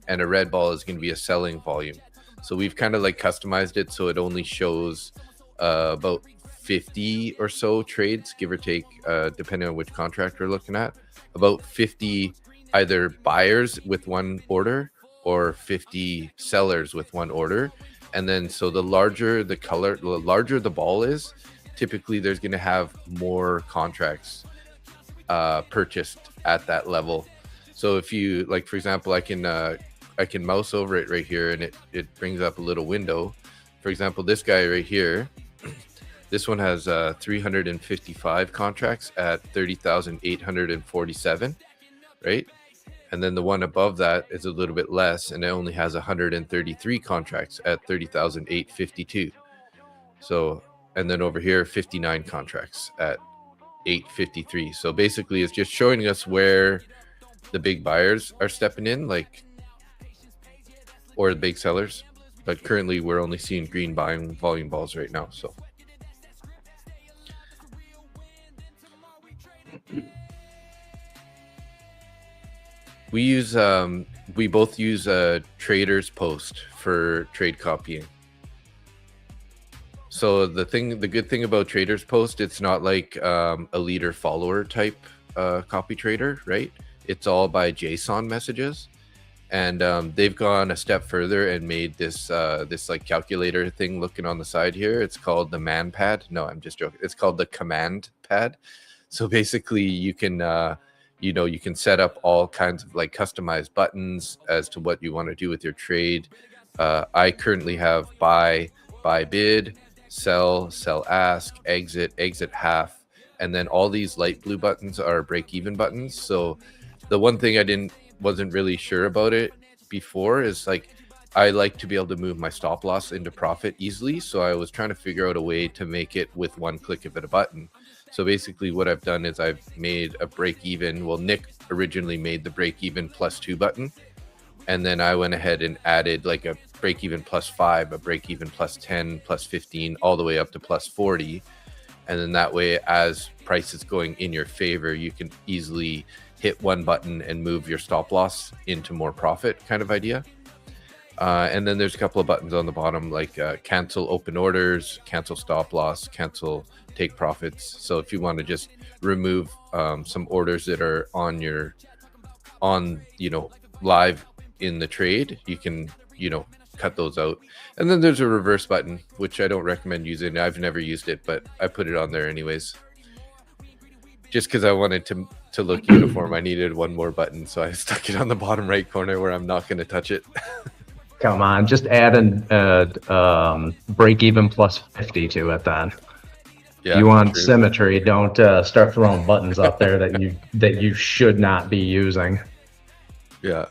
and a red ball is going to be a selling volume. So we've kind of like customized it so it only shows about 50 or so trades, give or take, depending on which contract we're looking at. About 50 either buyers with one order or 50 sellers with one order. And then so the larger the color, the larger the ball is, typically there's going to have more contracts purchased at that level. So if you like, for example, I can mouse over it right here and it brings up a little window. For example, this guy right here, this one has 355 contracts at 30,847, right? And then the one above that is a little bit less, and it only has 133 contracts at 30,852. So, and then over here, 59 contracts at 853. So basically, it's just showing us where the big buyers are stepping in, like, or the big sellers. But currently, we're only seeing green buying volume balls right now. So. We both use a trader's post for trade copying. So the good thing about trader's post, it's not like a leader follower type copy trader, right? It's all by JSON messages, and they've gone a step further and made this this like calculator thing looking on the side here. It's called the man pad. No, I'm just joking. It's called the command pad. So basically, you can you can set up all kinds of like customized buttons as to what you want to do with your trade. I currently have buy bid, sell ask, exit half, and then all these light blue buttons are break even buttons. So the one thing I wasn't really sure about it before is like I like to be able to move my stop loss into profit easily. So I was trying to figure out a way to make it with one click of a button. So basically what I've done is I've made a break even. Well, Nick originally made the break even +2 button. And then I went ahead and added like a break even +5, a break even +10, +15, all the way up to +40. And then that way, as price is going in your favor, you can easily hit one button and move your stop loss into more profit kind of idea. And then there's a couple of buttons on the bottom, like cancel open orders, cancel stop loss, cancel take profits. So if you want to just remove some orders that are on live in the trade, you can cut those out. And then there's a reverse button, which I don't recommend using. I've never used it, but I put it on there anyways, just because I wanted to look uniform. I needed one more button, so I stuck it on the bottom right corner where I'm not going to touch it. Come on, just add an break even +50 to it then. Yeah, you want symmetry. Don't start throwing buttons up there that you should not be using. Yeah.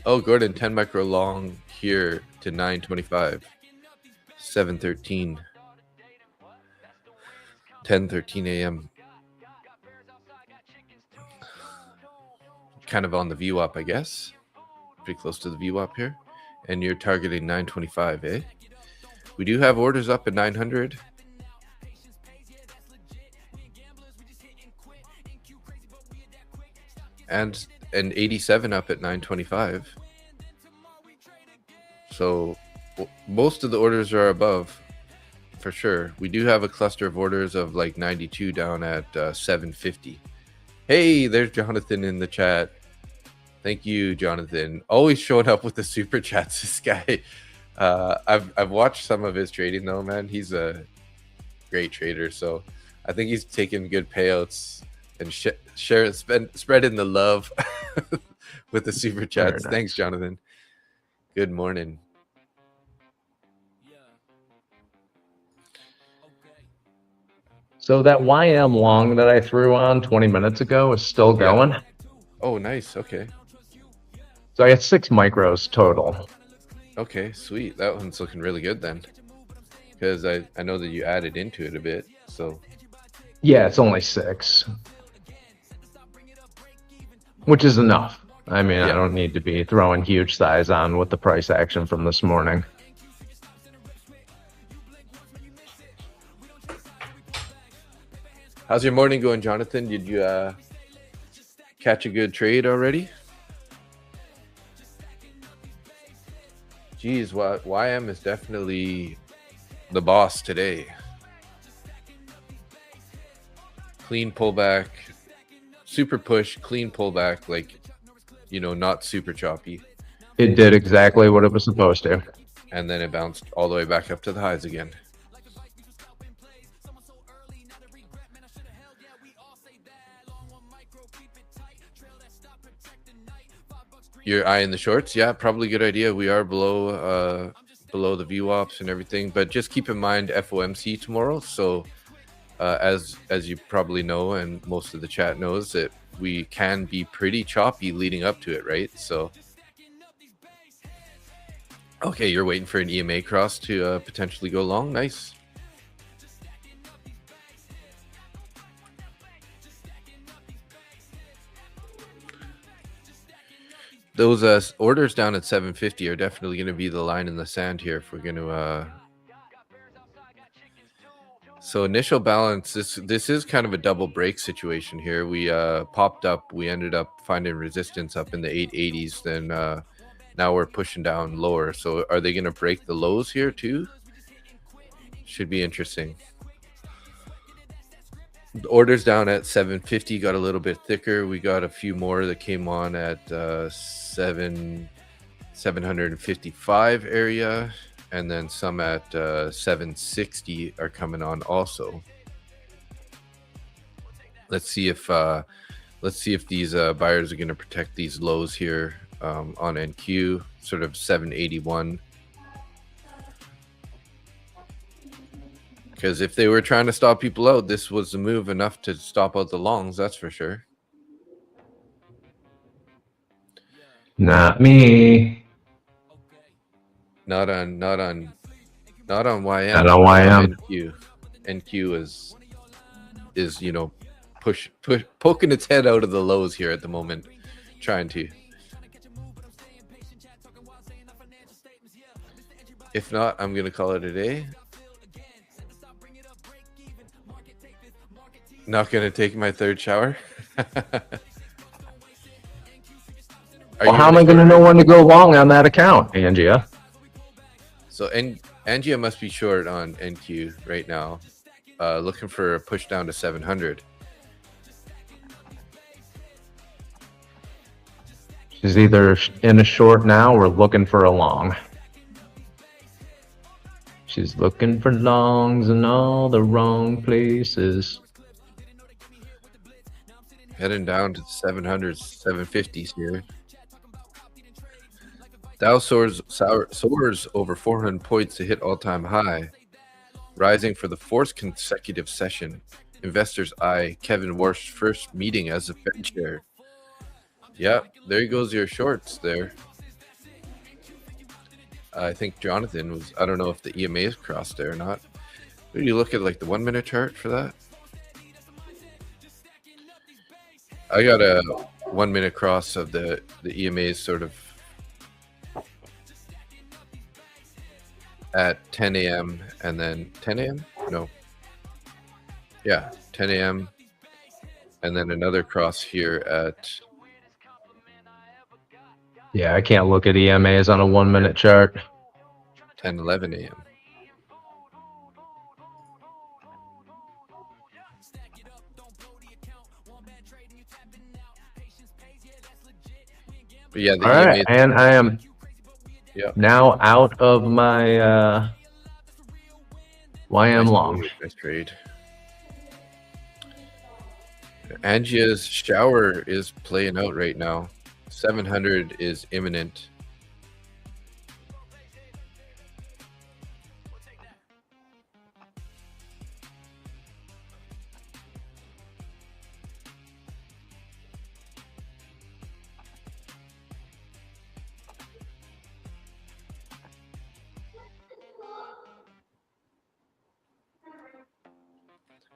Oh, Gordon, 10 micro long here to 925, 713, 10:13 a.m. Kind of on the VWAP, I guess. Pretty close to the VWAP here. And you're targeting 925, eh? We do have orders up at 900. And 87 up at 925. So most of the orders are above, for sure. We do have a cluster of orders of like 92 down at 750. Hey, there's Jonathan in the chat. Thank you, Jonathan. Always showing up with the super chats. This guy, I've watched some of his trading though, man. He's a great trader, so I think he's taking good payouts and spreading the love with the super chats. Nice. Thanks, Jonathan. Good morning. So that YM long that I threw on 20 minutes ago is still going. Oh, nice. Okay. So I got 6 micros total. Okay, sweet. That one's looking really good then. Because I know that you added into it a bit, so. Yeah, it's only 6. Which is enough. I mean, I don't need to be throwing huge size on with the price action from this morning. How's your morning going, Jonathan? Did you catch a good trade already? Geez, YM is definitely the boss today. Clean pullback, super push, clean pullback, like, you know, not super choppy. It did exactly what it was supposed to. And then it bounced all the way back up to the highs again. You're eyeing the shorts? Yeah, probably a good idea. We are below the VWAPs and everything, but just keep in mind FOMC tomorrow. So as you probably know, and most of the chat knows, that we can be pretty choppy leading up to it, right? So okay, you're waiting for an EMA cross to potentially go long. Nice. Those orders down at 750 are definitely going to be the line in the sand here if we're going to so initial balance, this is kind of a double break situation here. We popped up, we ended up finding resistance up in the 880s, then now we're pushing down lower. So are they going to break the lows here too? Should be interesting. The orders down at 750 got a little bit thicker. We got a few more that came on at 755 area, and then some at 760 are coming on also. Let's see if these buyers are going to protect these lows here on NQ, sort of 781. Because if they were trying to stop people out, this was the move enough to stop out the longs, that's for sure. Not me. Not on YM. Not on YM. NQ is you know, push poking its head out of the lows here at the moment, trying to. If not, I'm gonna call it a day. Not gonna take my third shower. Well, how am I gonna know when to go long on that account, Angia? So Angia must be short on NQ right now, looking for a push down to 700. She's either in a short now or looking for a long. She's looking for longs in all the wrong places. Heading down to the 700s, 750s here. Dow soars over 400 points to hit all-time high, rising for the 4th consecutive session. Investors eye Kevin Warsh's first meeting as a Fed chair. Yeah, there goes your shorts there. I think Jonathan was, I don't know if the EMA is crossed there or not. Maybe you look at like the 1-minute chart for that. I got a 1-minute cross of the EMAs sort of at 10 a.m. and then 10 a.m. No. Yeah, 10 a.m. and then another cross here at. Yeah, I can't look at EMAs on a 1-minute chart. 10:11 a.m. But yeah, the all right, and I am now out of my YM long. Nice trade. Angia's shower is playing out right now. 700 is imminent.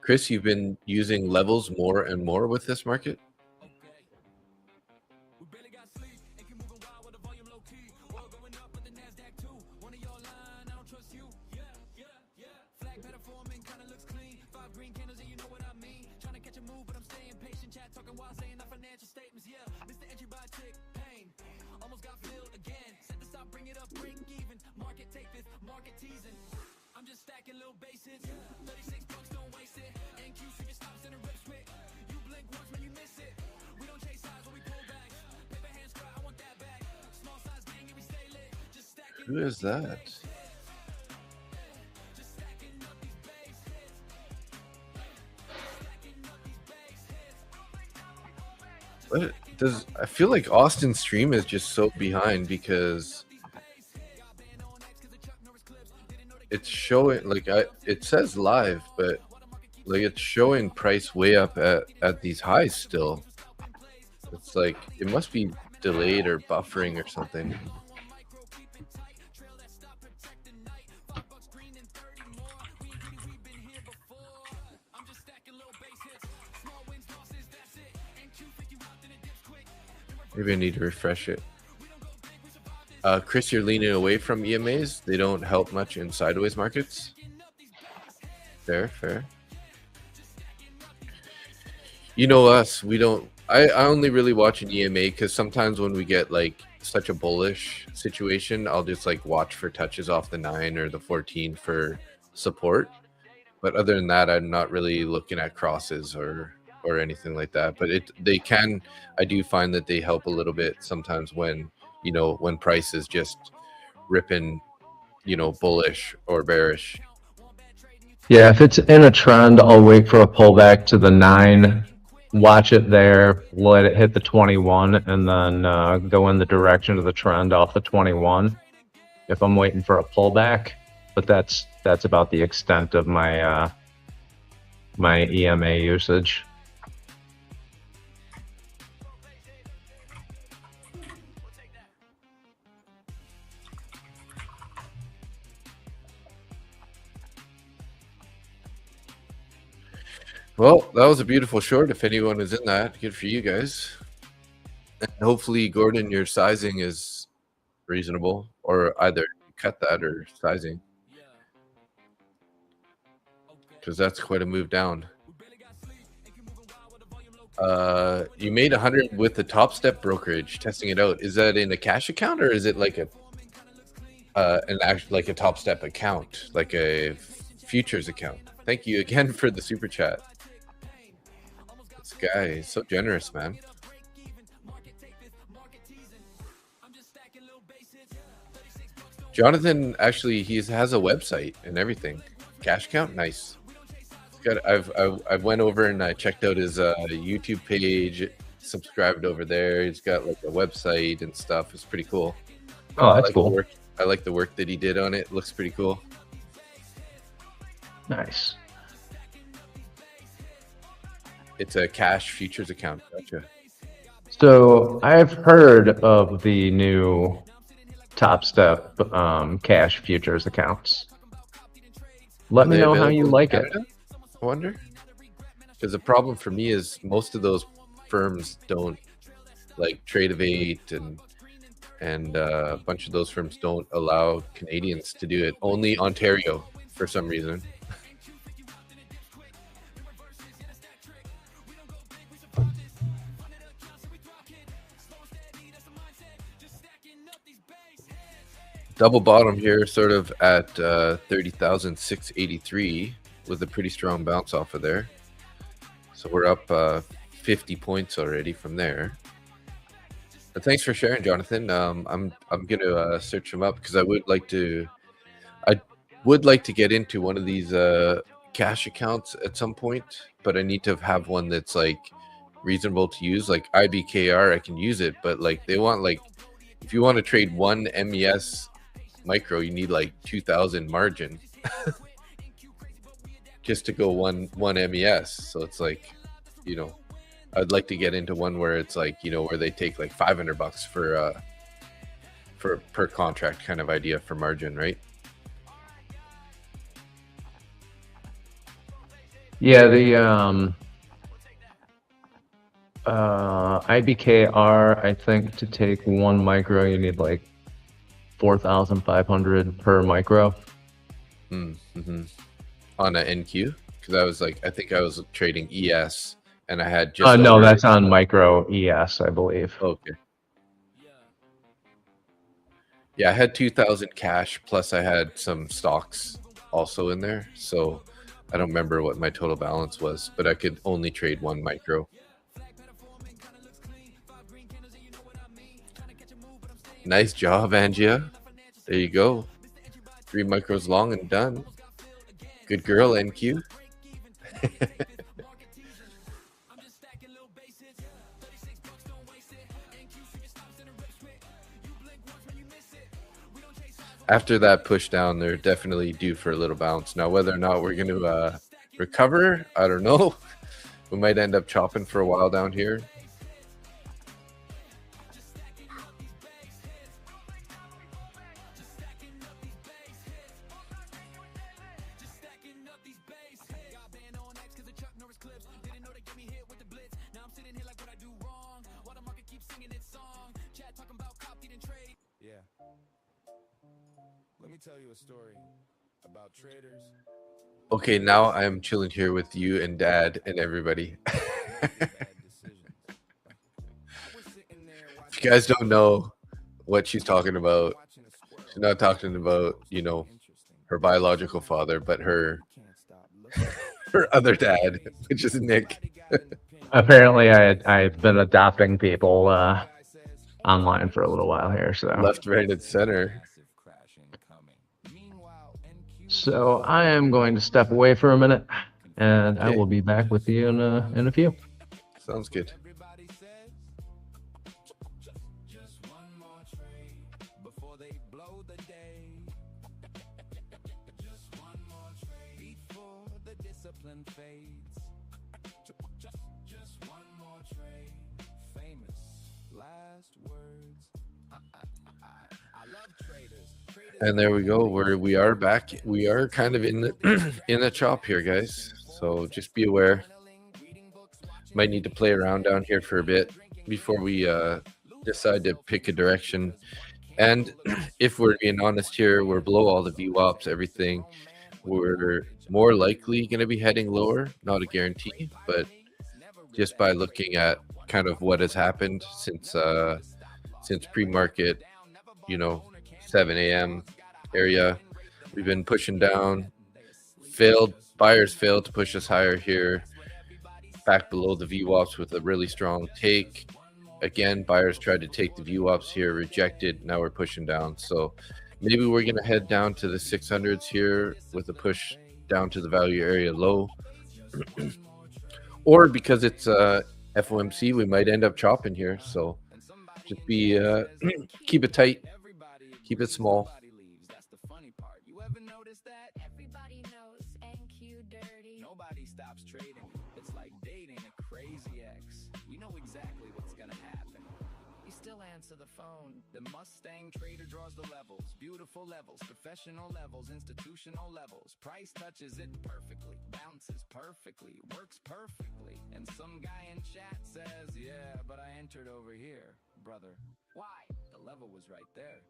Chris, you've been using levels more and more with this market? I'm just stacking little bases. 36 bucks, don't waste it. NQ stops in a rip switch. You blink once, man, you miss it. We don't chase sides when we pull back. Paper hands cry, I want that back. Small size gang and we stay lit. Just stacking. Who is that? Just stacking up these base hits. Stacking up these base hits. What does I feel like Austin's stream is just so behind because it's showing like it says live, but like it's showing price way up at these highs still. It's like it must be delayed or buffering or something. Maybe I need to refresh it. Chris, you're leaning away from EMAs. They don't help much in sideways markets. Fair, fair. You know us, we don't. I only really watch an EMA because sometimes when we get like such a bullish situation, I'll just like watch for touches off the 9 or the 14 for support. But other than that, I'm not really looking at crosses or anything like that. But I do find that they help a little bit sometimes when, you know, when price is just ripping, you know, bullish or bearish. Yeah, if it's in a trend, I'll wait for a pullback to the 9, watch it there, let it hit the 21, and then go in the direction of the trend off the 21 if I'm waiting for a pullback. But that's about the extent of my my EMA usage. Well, that was a beautiful short. If anyone is in that, good for you guys. And hopefully, Gordon, your sizing is reasonable, or either cut that or sizing, because that's quite a move down. You made 100 with the Top Step brokerage, testing it out. Is that in a cash account or is it like a like a Top Step account, like a futures account? Thank you again for the super chat. This guy is so generous, man. Jonathan actually has a website and everything. Cash account, nice. I've went over and I checked out his YouTube page, subscribed over there. He's got like a website and stuff. It's pretty cool. Oh, that's cool. I like the work that he did on it. Looks pretty cool. Nice. It's a cash futures account. Gotcha. So I've heard of the new Top Step cash futures accounts. Let me know how you like it. I wonder, because the problem for me is most of those firms don't like Trade-Evate and a bunch of those firms don't allow Canadians to do it. Only Ontario for some reason. Double bottom here, sort of at 30,683 with a pretty strong bounce off of there. So we're up 50 points already from there. But thanks for sharing, Jonathan. I'm gonna search them up because I would like to get into one of these cash accounts at some point, but I need to have one that's like reasonable to use. Like IBKR, I can use it, but like they want like if you want to trade one MES micro, you need like 2,000 margin just to go one MES. So it's like, you know, I'd like to get into one where it's like, you know, where they take like $500 for per contract kind of idea for margin, right? Yeah, the IBKR, I think to take 1 micro, you need like 4,500 per micro. Mm-hmm. On an NQ, because I think I was trading ES, and I had just No, over. that's on micro ES, I believe. Okay. Yeah, I had 2,000 cash, plus I had some stocks also in there. So I don't remember what my total balance was, but I could only trade 1 micro. Nice job, Angia. There you go. 3 micros long and done. Good girl, NQ. After that push down, they're definitely due for a little bounce. Now, whether or not we're going to recover, I don't know. We might end up chopping for a while down here. Let me tell you a story about traders. Okay, now I'm chilling here with you and Dad and everybody. If you guys don't know what she's talking about, she's not talking about, her biological father, but her other dad, which is Nick. Apparently, I've been adopting people online for a little while here, so. Left, right, and center. So I am going to step away for a minute, and I Okay. will be back with you in a few. Sounds good. And there we go. We are back. We are kind of in the in the chop here, guys. So just be aware. Might need to play around down here for a bit before we decide to pick a direction. And if we're being honest here, we're below all the VWAPs, everything. We're more likely going to be heading lower. Not a guarantee, but just by looking at kind of what has happened since pre-market, 7 a.m. area, we've been pushing down. Buyers failed to push us higher here. Back below the VWAPs with a really strong take. Again, buyers tried to take the VWAPs here, rejected. Now we're pushing down. So maybe we're going to head down to the 600s here with a push down to the value area low. Or because it's FOMC, we might end up chopping here. So just be keep it tight, keep it small. Everybody knows NQ dirty. Nobody stops trading. It's like dating a crazy ex. You know exactly what's gonna happen. You still answer the phone. The Mustang trader draws the levels. Beautiful levels, professional levels, institutional levels. Price touches it perfectly, bounces perfectly, works perfectly. And some guy in chat says, yeah, but I entered over here, brother. Why? The level was right there.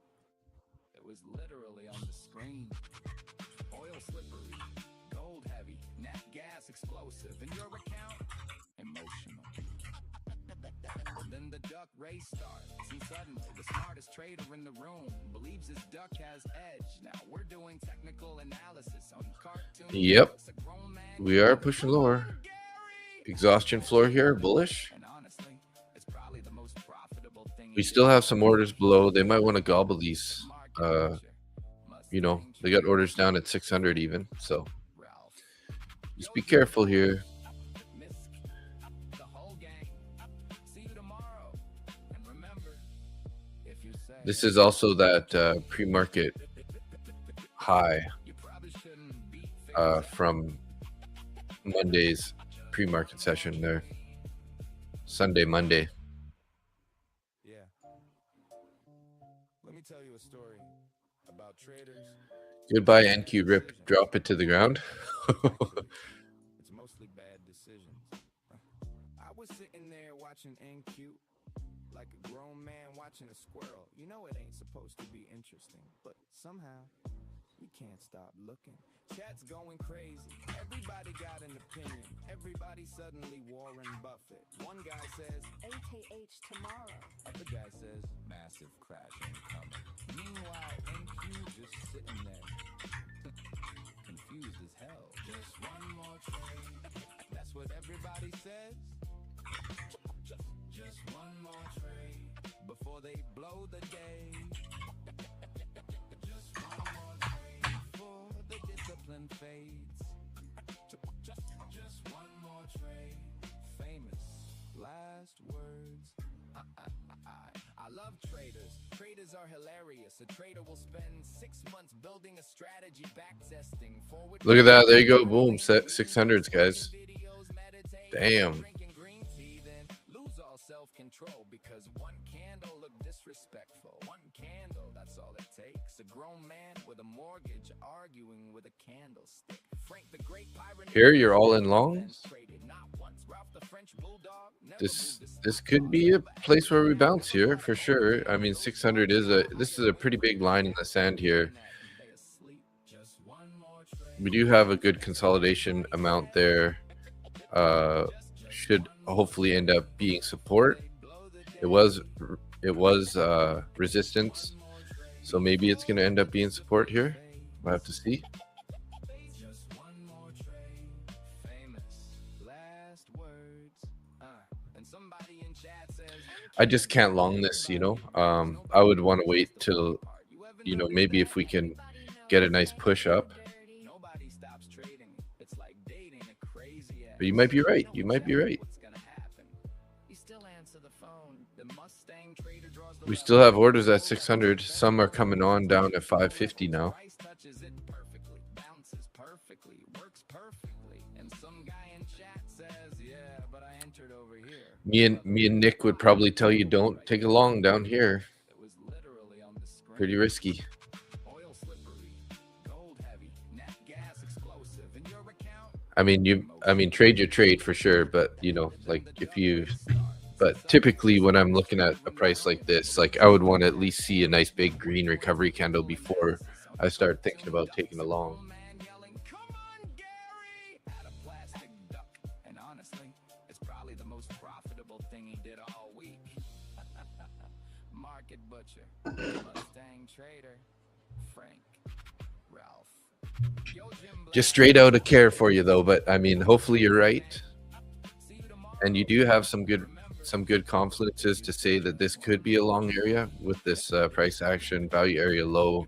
It was literally on the screen. Oil slippery, gold heavy, nat gas explosive, and your account emotional. Then the duck race starts, and suddenly the smartest trader in the room believes his duck has edge. Now we're doing technical analysis on cartoon. Yep, we are pushing lower. Exhaustion floor here, bullish. We still have some orders below. They might want to gobble these. They got orders down at 600 even. So just be careful here. This is also that pre-market high from Monday's pre-market session there. Monday. Yeah. Let me tell you a story about traders. Goodbye, NQ rip. Drop it to the ground. decisions. I was sitting there watching NQ like a grown man watching a squirrel. You know it ain't supposed to be interesting, but somehow you can't stop looking. Chat's going crazy. Everybody got an opinion. Everybody suddenly Warren Buffett. One guy says, AKH tomorrow. other guy says, massive crash incoming. Meanwhile, NQ just sitting there, confused as hell. Just one more trade. That's what everybody says. Just one more trade before they blow the day. Just one more trade before the discipline fades. Just one more trade. Famous last words. I love traders. Traders are hilarious. A trader will spend 6 months building a strategy, back testing, forward. Look at that. There you go. Boom. 600s, guys. Damn. Lose all self-control because one candle looked disrespectful. One candle, that's all it takes. A grown man with a mortgage arguing with a candlestick. Frank the Great Pirate. Here, you're all in longs. This could be a place where we bounce here for sure. I mean, 600 is this is a pretty big line in the sand here. We do have a good consolidation amount there. Should hopefully end up being support. It was resistance, so maybe it's going to end up being support here. We'll have to see. I just can't long this, you know. I would want to wait till, you know, maybe if we can get a nice push up. But you might be right. You might be right. We still have orders at 600. Some are coming on down at 550 now. Me and Nick would probably tell you don't take a long down here. Pretty risky. I mean, trade your trade for sure, but you know, like but typically when I'm looking at a price like this, like I would want to at least see a nice big green recovery candle before I start thinking about taking a long. Just straight out of care for you though, but I mean, hopefully you're right, and you do have some good confidences to say that this could be a long area with this price action value area low.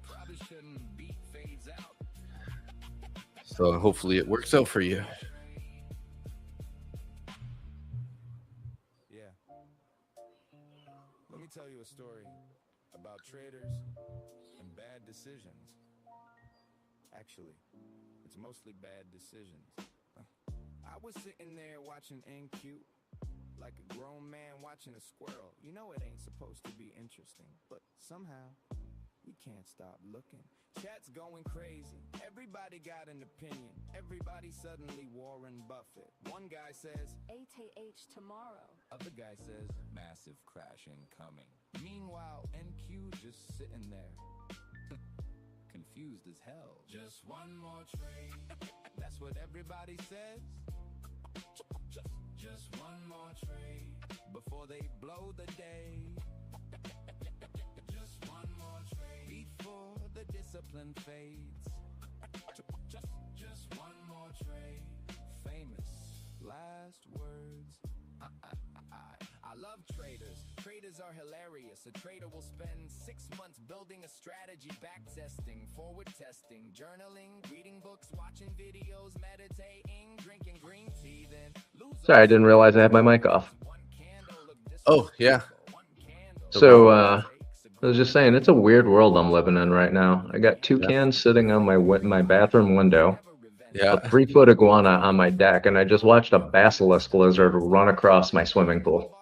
So hopefully it works out for you. Yeah. Let me tell you a story about traders and bad decisions. Actually, it's mostly bad decisions. I was sitting there watching NQ like a grown man watching a squirrel. You know it ain't supposed to be interesting, but somehow you can't stop looking. Chat's going crazy. Everybody got an opinion. Everybody suddenly Warren Buffett. One guy says, AKH tomorrow. other guy says, massive crash incoming. Meanwhile, NQ just sitting there, confused as hell. Just one more trade. That's what everybody says. Just one more trade before they blow the day. Just one more trade before the discipline fades. Just one more trade. Famous last words. I love traders. Traders are hilarious. A trader will spend 6 months building a strategy, back testing, forward testing, journaling, reading books, watching videos, meditating, drinking green tea, then Sorry, I didn't realize I had my mic off. Oh yeah. So I was just saying, it's a weird world I'm living in right now. I got two cans sitting on my bathroom window, Yeah. a 3-foot iguana on my deck, and I just watched a basilisk lizard run across my swimming pool.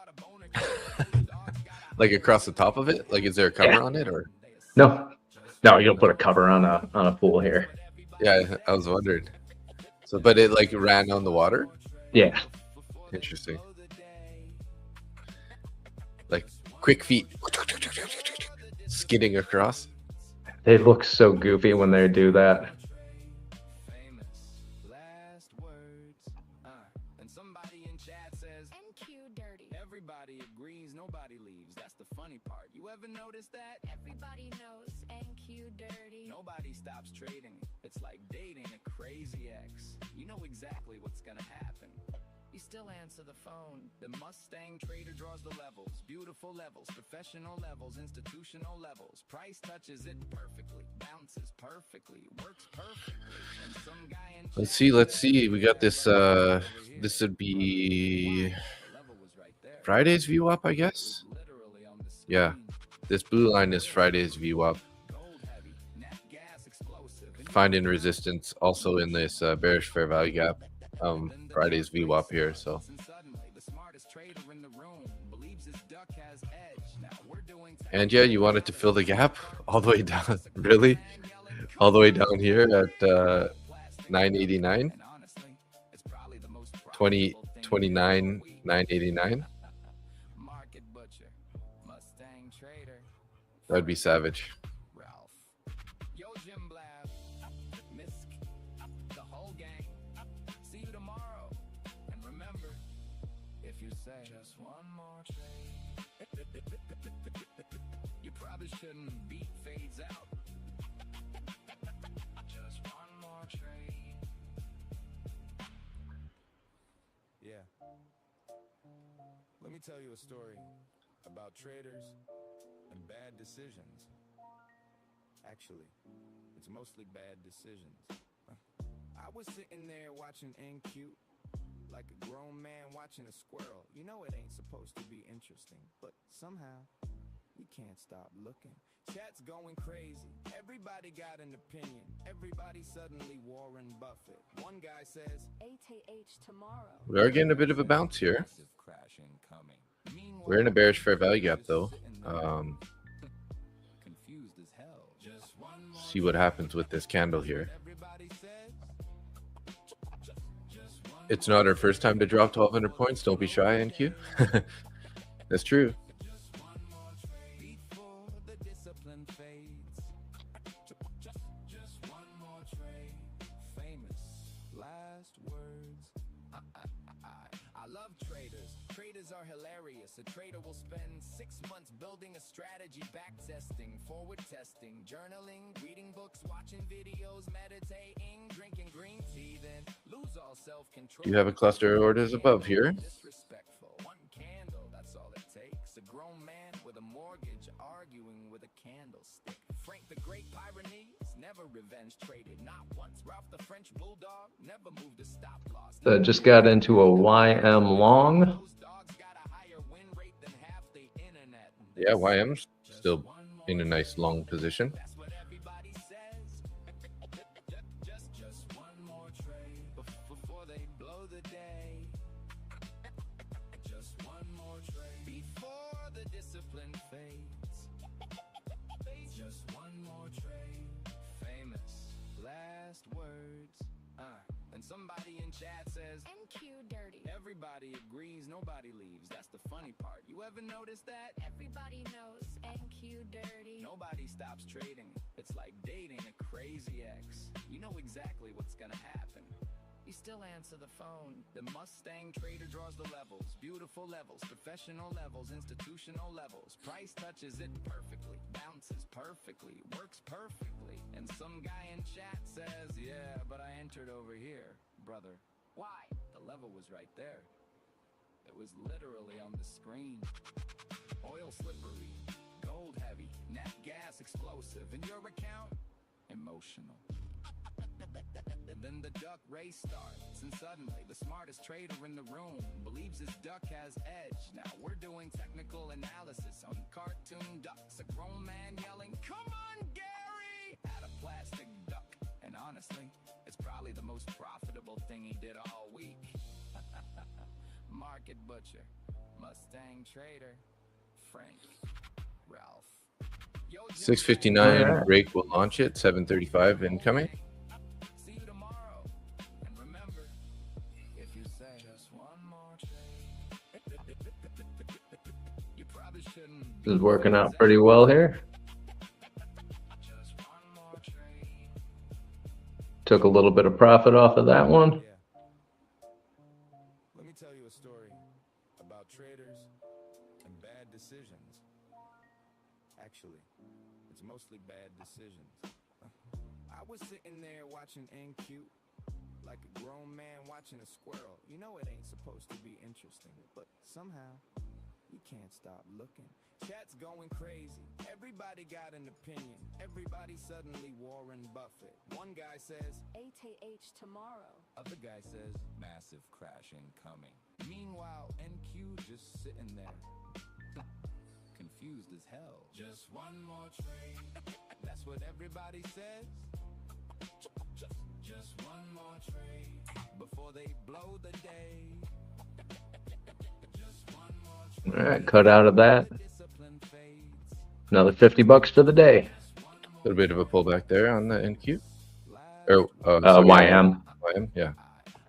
Like across the top of it? Like is there a cover on it or? No, you don't put a cover on a pool here. Yeah, I was wondering. So, but it like ran on the water? Yeah. Interesting. Like quick feet skidding across. They look so goofy when they do that. Famous last words. And somebody in chat says NQ dirty. everybody agrees, nobody leaves. That's the funny part. You ever notice that? Everybody knows NQ dirty. Nobody stops trading. It's like dating a crazy ex. You know exactly what's gonna happen. You still answer the phone. The Mustang trader draws the levels. Beautiful levels, professional levels, institutional levels. Price touches it perfectly, bounces perfectly, works perfectly. And some guy in Let's chat see. says, We got this. This would be the level was right there. Friday's VWAP, I guess. Literally on the Yeah. screen. This blue line is Friday's VWAP. Gold heavy, nat gas explosive. And Finding resistance also in this bearish fair value gap. Friday's VWAP here. So and suddenly the smartest trader in the room believes his duck has edge. Now we're doing and yeah, you wanted to fill the gap all the way down. Really, all the way down here at 989, and honestly, it's probably the most 29, 989. Market butcher, Mustang trader, That'd be savage. Ralph. Yo, Jim Blab, Misk, the whole gang. See you tomorrow. And remember, if you say just one more trade, you probably shouldn't beat fades out. Just one more trade. Yeah. Let me tell you a story about traders and bad decisions. Actually, it's mostly bad decisions. I was sitting there watching NQ like a grown man watching a squirrel. You know it ain't supposed to be interesting, but somehow you can't stop looking. Chat's going crazy. Everybody got an opinion. Everybody suddenly Warren Buffett. One guy says, ATH tomorrow. We are getting a bit of a bounce here. massive crash incoming. Meanwhile, We're in a bearish fair value gap though. sitting there, confused as hell. Just one more See what happens with this candle here. everybody says. Just one It's not our first time to drop 1,200 points. Don't be shy, NQ. That's true. before the discipline fades. Just one more trade. Famous last words. I love traders. Traders are hilarious. A trader will spend 6 months building a strategy, back testing, forward testing, journaling, reading books, watching videos, meditating, drinking green tea, then lose all self-control. You have a cluster of orders above here. Disrespectful. One candle, that's all it takes. A grown man with a mortgage arguing with a candlestick. Frank the Great Pyrenees never revenge traded, not once. Ralph the French Bulldog never moved a stop loss. Just got into a YM long. Those dogs got a higher win rate than half the internet. Yeah, YM's still in a nice long position. That's what everybody says. Just one more trade before they blow the day. Just one more trade before the discipline fades. Just one more trade. Famous last words. And somebody in chat says NQ dirty. everybody agrees, nobody leaves. That's the funny part. You ever notice that? Everybody knows NQ dirty. Nobody stops trading. It's like dating a crazy ex. You know exactly what's gonna happen. You still answer the phone. The Mustang trader draws the levels. Beautiful levels, professional levels, institutional levels. Price touches it perfectly, bounces perfectly, works perfectly. And some guy in chat says, yeah, but I entered over here, brother. Why? The level was right there. It was literally on the screen. Oil slippery, gold heavy, nat gas explosive. In your account, emotional. And then the duck race starts, and suddenly the smartest trader in the room believes his duck has edge. Now we're doing technical analysis on cartoon ducks. A grown man yelling, "Come on, Gary!" at a plastic duck. And honestly, it's probably the most profitable thing he did all week. Market butcher, Mustang trader, Frank, Ralph. Yo, Jim 659 Alright. break will launch it. 735 incoming. See you tomorrow. And remember, if you say just is working out pretty well here. Took a little bit of profit off of that one. Yeah. Let me tell you a story about traders and bad decisions. Actually, it's mostly bad decisions. I was sitting there watching NQ like a grown man watching a squirrel. You know it ain't supposed to be interesting, but somehow you can't stop looking. Chat's going crazy. Everybody got an opinion. Everybody suddenly Warren Buffett. One guy says, ATH tomorrow. other guy says, massive crash incoming. Meanwhile, NQ just sitting there, confused as hell. Just one more trade. That's what everybody says. Just one more trade before they blow the day. Just one more trade. All right, cut out of that. Discipline fades. Another $50 for the day. A little bit of a pullback there on the NQ. Last Or YM. YM, yeah.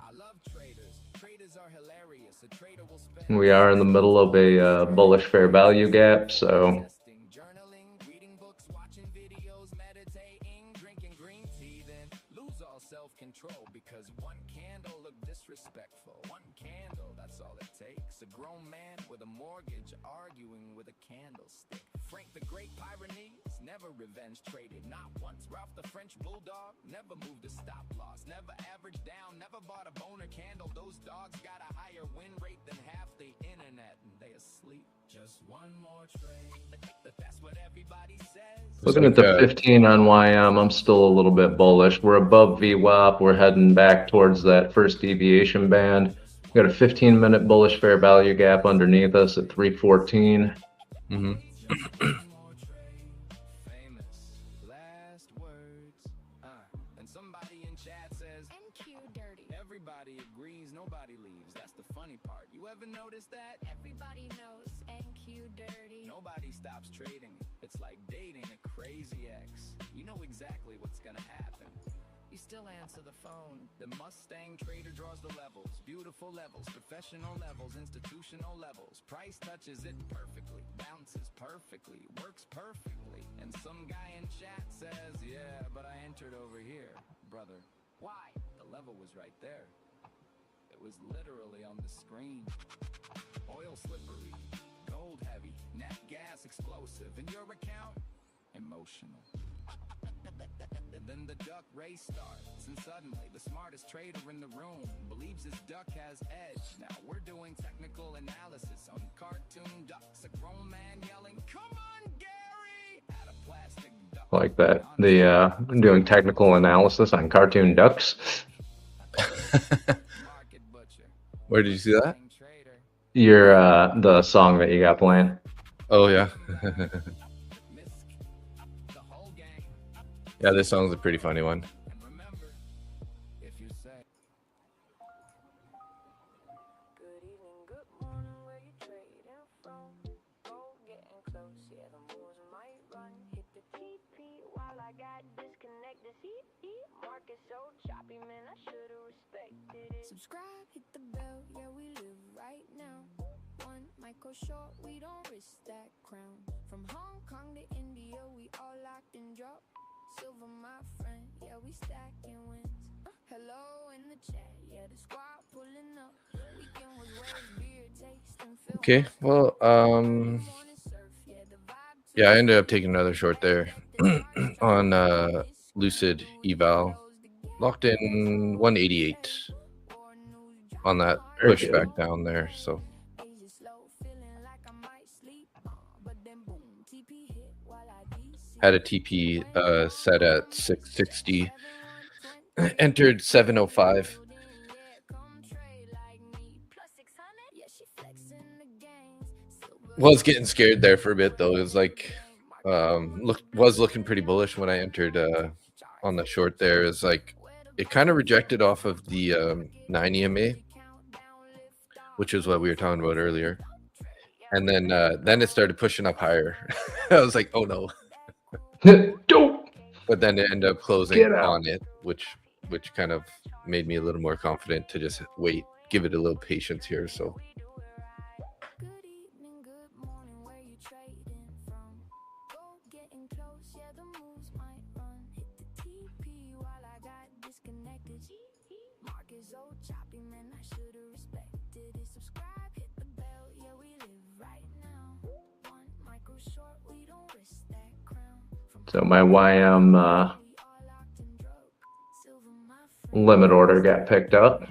I love traders. Traders are hilarious. A trader will spend We are in the middle of a bullish fair value gap, so testing, journaling, reading books, watching videos, meditating, drinking green tea, then lose all self-control because one candle looked disrespectful. One candle, that's all it takes. A grown man with a mortgage arguing with a candlestick. Frank the Great Pyrenees never revenge traded. Not once. Ralph the French Bulldog never moved a stop loss. Never averaged down. Never bought a boner candle. Those dogs got a higher win rate than half the internet, and they asleep. Just one more trade. That's what everybody says. looking at the 15 on YM, I'm still a little bit bullish. We're above VWAP. We're heading back towards that first deviation band. We got a 15-minute bullish fair value gap underneath us at 314. Mm-hmm. Famous last words. And somebody in chat says, NQ dirty. everybody agrees, nobody leaves. That's the funny part. You ever notice that? Everybody knows NQ dirty. Nobody stops trading. It's like dating a crazy ex. You know exactly what's gonna happen. You still answer the phone. The Mustang trader draws the levels. Beautiful levels, professional levels, institutional levels. Price touches it perfectly, bounces perfectly, works perfectly. And some guy in chat says, yeah, but I entered over here. Brother, why? The level was right there. It was literally on the screen. Oil slippery, gold heavy, net gas explosive. In your account, emotional. Then the duck race starts, and suddenly the smartest trader in the room believes his duck has edge. Now we're doing technical analysis on cartoon ducks. A grown man yelling, "Come on, Gary!" at a plastic duck. Like that. I'm doing technical analysis on cartoon ducks. Market butcher. Where did you see that? Trader. Your the song that you got playing. Oh, yeah. Misk. The whole gang. Yeah, this song's a pretty funny one. And remember, if you say Good evening, good morning, where you trading from? Gold getting close, yeah, the moves might run. Hit the TP while I got disconnected. CE market so choppy, man, I should've respected it. Subscribe, hit the bell, yeah, we live right now. One Michael short, we don't risk that crown. From Hong Kong to India, we all locked and dropped. Silver, my friend, yeah, we stacking wins. Hello in the chat, yeah, the squad pulling up. Weekend was waves, beer tasting, film. Okay, well, yeah, I ended up taking another short there on Lucid eval. Locked in 188 on that Very push good. back down there. So had a TP set at 660. Entered 705. Was getting scared there for a bit though. It was like was looking pretty bullish when I entered on the short there. Is like it kind of rejected off of the 9 EMA, which is what we were talking about earlier. And then it started pushing up higher. I was like, oh no. Don't. But then it ended up closing Get out. on it, which kind of made me a little more confident to just wait, give it a little patience here. So yeah, the moves might run. Hit the TP while I got disconnected. Market so choppy, man, I should've respected it. Subscribe, hit the bell, yeah, we live right now. One micro short, we don't risk that crown. So my YM We all locked in drug. Silver, my friend. limit order got picked up.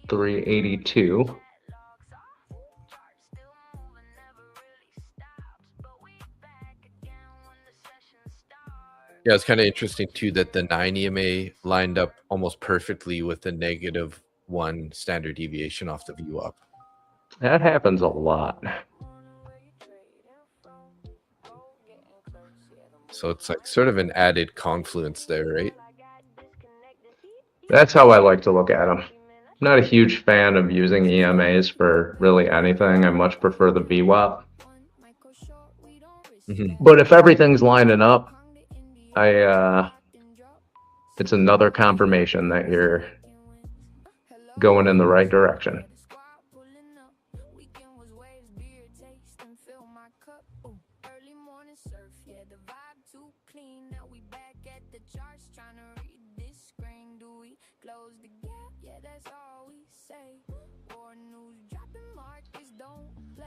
382. Locks off. Chart still moving, never really stops. But we back again when the session starts. Yeah, it's kind of interesting too that the 9 EMA lined up almost perfectly with the -1 standard deviation off the VWAP. That happens a lot. So it's like sort of an added confluence there, right? That's how I like to look at them. I'm not a huge fan of using EMAs for really anything. I much prefer the VWAP. But if everything's lining up, it's another confirmation that you're going in the right direction. Close the gap, yeah, that's all we say. War news dropping, markets don't play.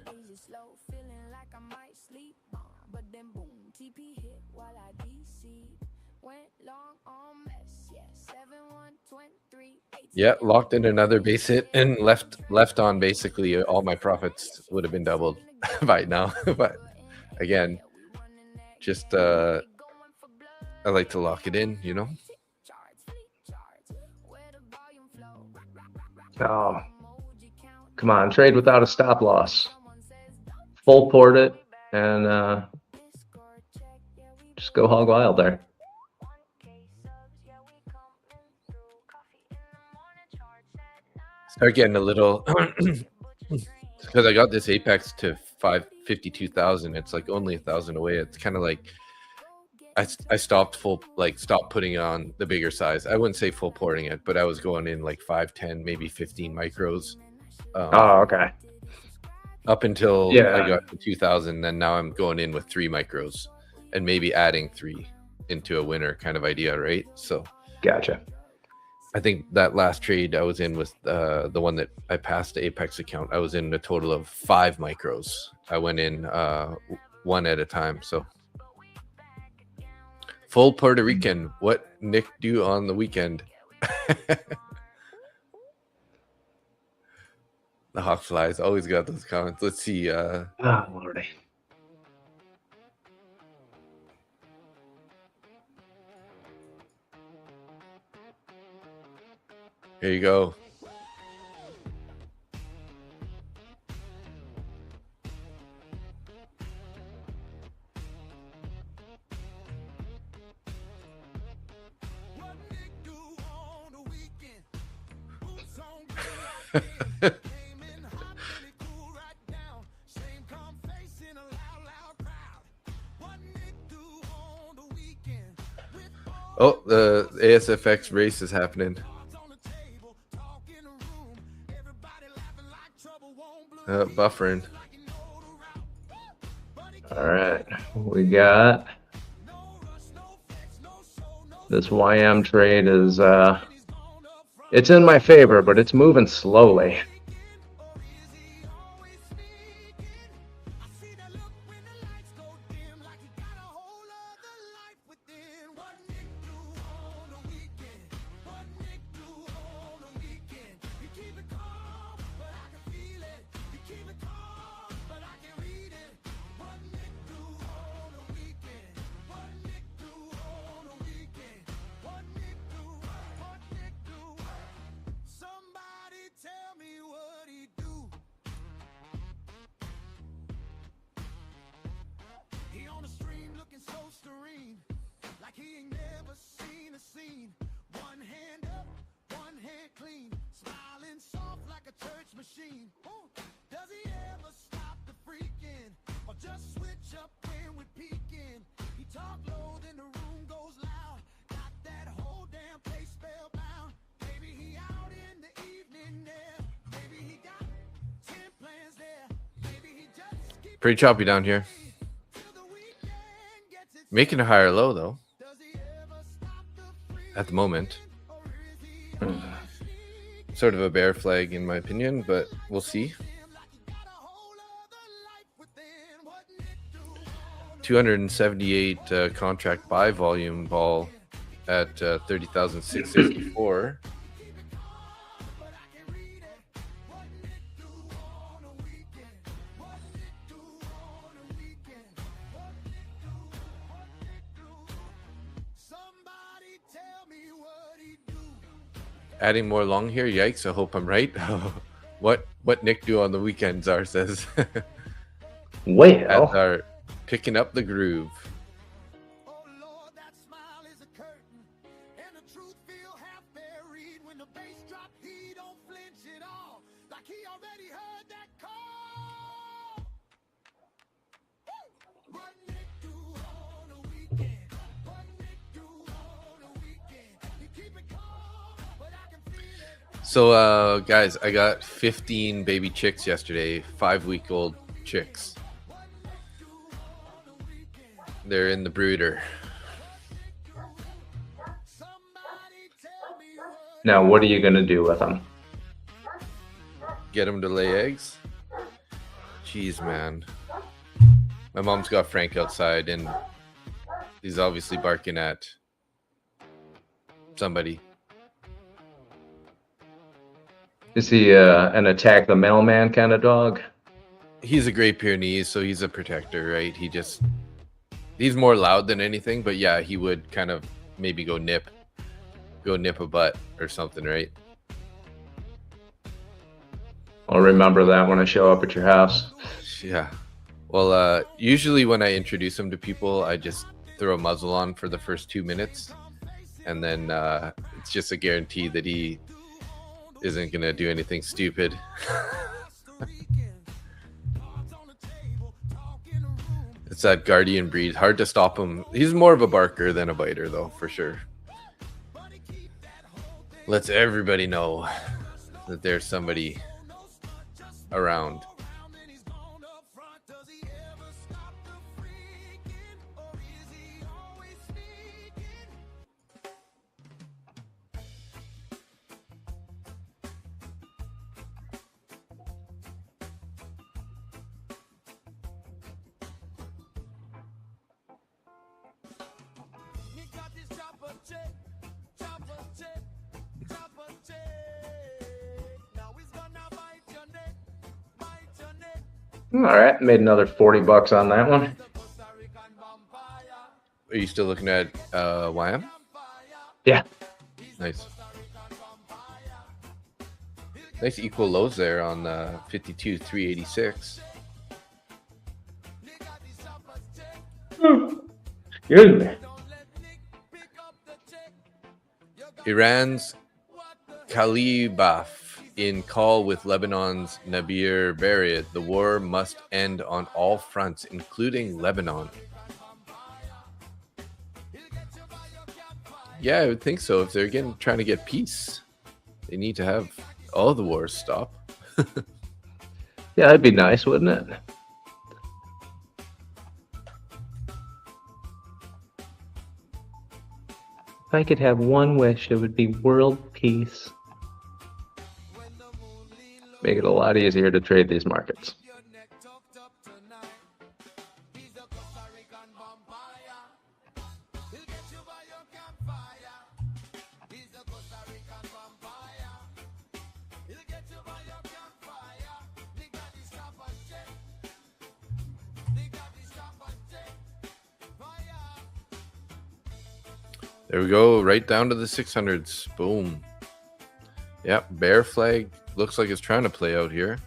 Asia slow, feeling like I might sleep. But then boom, TP hit while I DC. Went long on MES, yeah, 7123. Yeah, locked in another base hit and left on basically all my profits would have been doubled by now. But again, just I like to lock it in, you know. Oh, come on, trade without a stop loss. Full port it and just go hog wild there. Start getting a little because I got this apex to 52,000. It's like only 1,000 away. It's kind of like I stopped putting on the bigger size. I wouldn't say full porting it, but I was going in like 5, 10, maybe 15 micros. Oh, okay. Up until I got to 2,000, then now I'm going in with 3 micros and maybe adding 3 into a winner kind of idea, right? So gotcha. I think that last trade I was in with the one that I passed the Apex account, I was in a total of 5 micros. I went in one at a time. So full Puerto Rican. What Nick do on the weekend? The hawk flies always got those comments. Let's see. Oh, Lordy. Here you go. Oh, the ASFX race is happening. Buffering. All right, we got this YM trade is it's in my favor, but it's moving slowly. Pretty choppy down here. Making a higher low though. At the moment. Sort of a bear flag in my opinion, but we'll see. 278 contract buy volume ball at 30,664. Adding more long here, yikes! I hope I'm right. what Nick do on the weekends? Are says. Well, As are picking up the groove. So, guys, I got 15 baby chicks yesterday, 5-week-old chicks. They're in the brooder. now what are you going to do with them? Get them to lay eggs. Jeez, man. My mom's got Frank outside, and he's obviously barking at somebody. Is he an attack the mailman kind of dog? He's a Great Pyrenees, so he's a protector, right? He's more loud than anything, but yeah, he would kind of maybe go nip a butt or something, right? I'll remember that when I show up at your house. Yeah. Well, usually when I introduce him to people, I just throw a muzzle on for the first 2 minutes, and then it's just a guarantee that he isn't gonna do anything stupid. It's that guardian breed. Hard to stop him. He's more of a barker than a biter, though, for sure. Lets everybody know that there's somebody around. All right, made another $40 on that one. Are you still looking at YM? Yeah. Nice. Nice equal lows there on 52, 386. Excuse me. Iran's Kalibaf in call with Lebanon's Nabir Berriad. The war must end on all fronts, including Lebanon. Yeah, I would think so. If they're trying to get peace, they need to have all the wars stop. Yeah, that'd be nice, wouldn't it? If I could have one wish, it would be world peace. Make it a lot easier to trade these markets. There we go, right down to the 600s. Boom. Yep, bear flag looks like it's trying to play out here.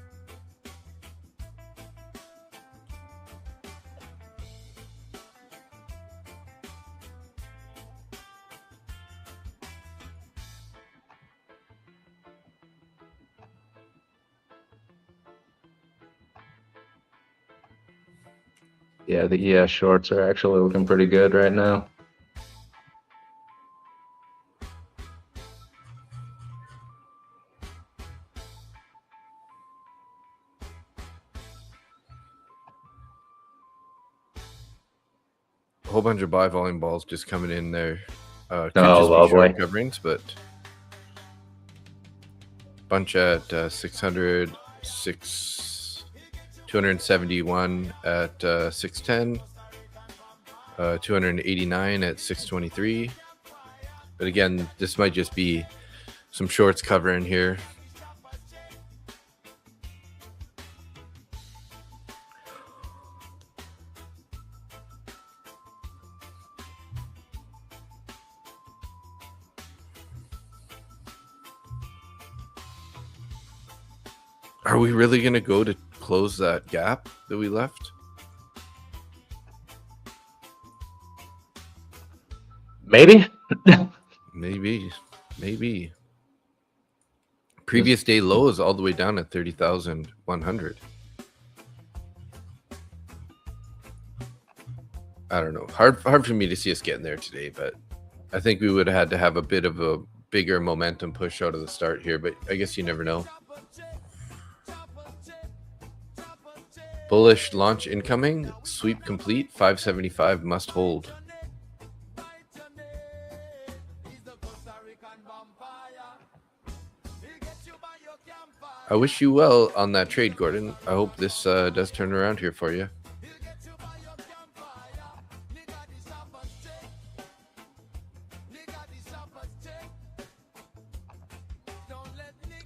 Yeah, the ES shorts are actually looking pretty good right now. whole bunch of buy volume balls just coming in there. Could Oh, just be lovely. short coverings, but bunch at 600, 271 at 610, 289 at 623. But again, this might just be some shorts covering here. Are we really going to go to close that gap that we left? Maybe. Maybe. Previous day low is all the way down at 30,100. I don't know. Hard for me to see us getting there today, but I think we would have had to have a bit of a bigger momentum push out of the start here, but I guess you never know. Bullish launch incoming, sweep complete, 575 must hold. I wish you well on that trade, Gordon. I hope this does turn around here for you.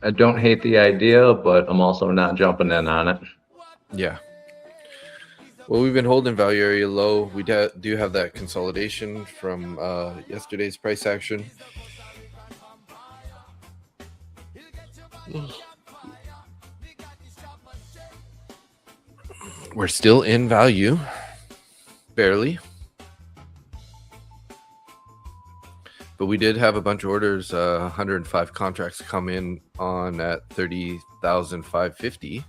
I don't hate the idea, but I'm also not jumping in on it. Yeah. Well, we've been holding value area low. We do have that consolidation from yesterday's price action. We're still in value, barely. But we did have a bunch of orders, 105 contracts come in on at 30,550.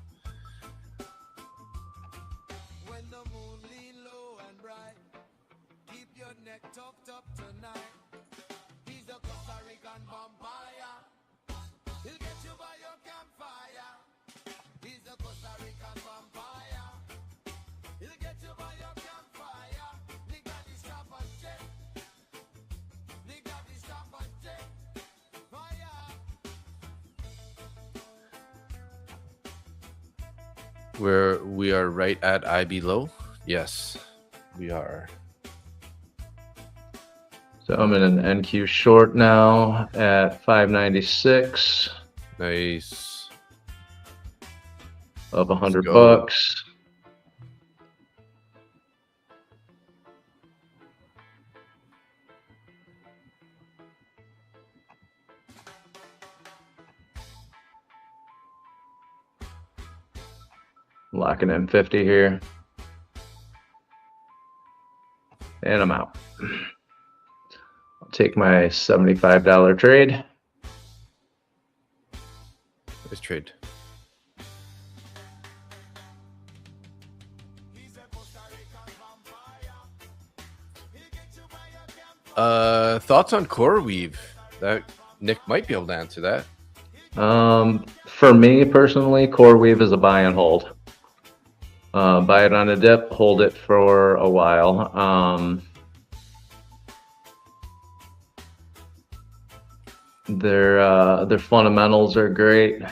We are right at IB low. Yes, we are. So I'm in an NQ short now at 596 Nice. of 100 go. bucks. Locking in 50 here. And I'm out. I'll take my $75 trade. Nice trade. Thoughts on CoreWeave? That Nick might be able to answer that. For me personally, CoreWeave is a buy and hold. Buy it on a dip, hold it for a while. Their fundamentals are great.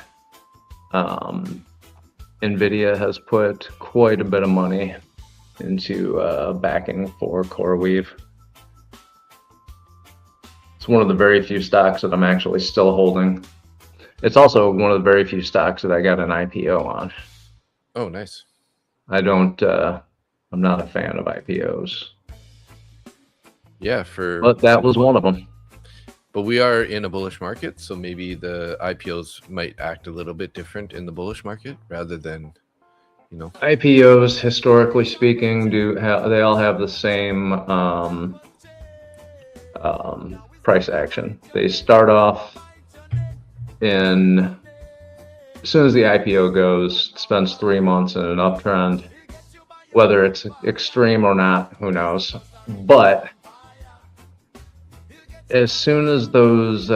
NVIDIA has put quite a bit of money into backing for CoreWeave. It's one of the very few stocks that I'm actually still holding. It's also one of the very few stocks that I got an IPO on. Oh, nice. I'm not a fan of IPOs. Yeah, but that was one of them. But we are in a bullish market, so maybe the IPOs might act a little bit different in the bullish market rather than, you know. IPOs, historically speaking, they all have the same price action. They start off as soon as the IPO goes, spends 3 months in an uptrend. Whether it's extreme or not, who knows? But as soon as those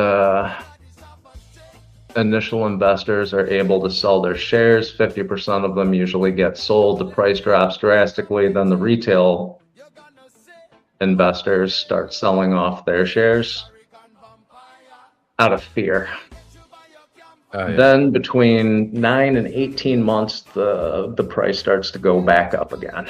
initial investors are able to sell their shares, 50% of them usually get sold. The price drops drastically. Then the retail investors start selling off their shares out of fear. Oh, yeah. Then between 9 and 18 months, the price starts to go back up again.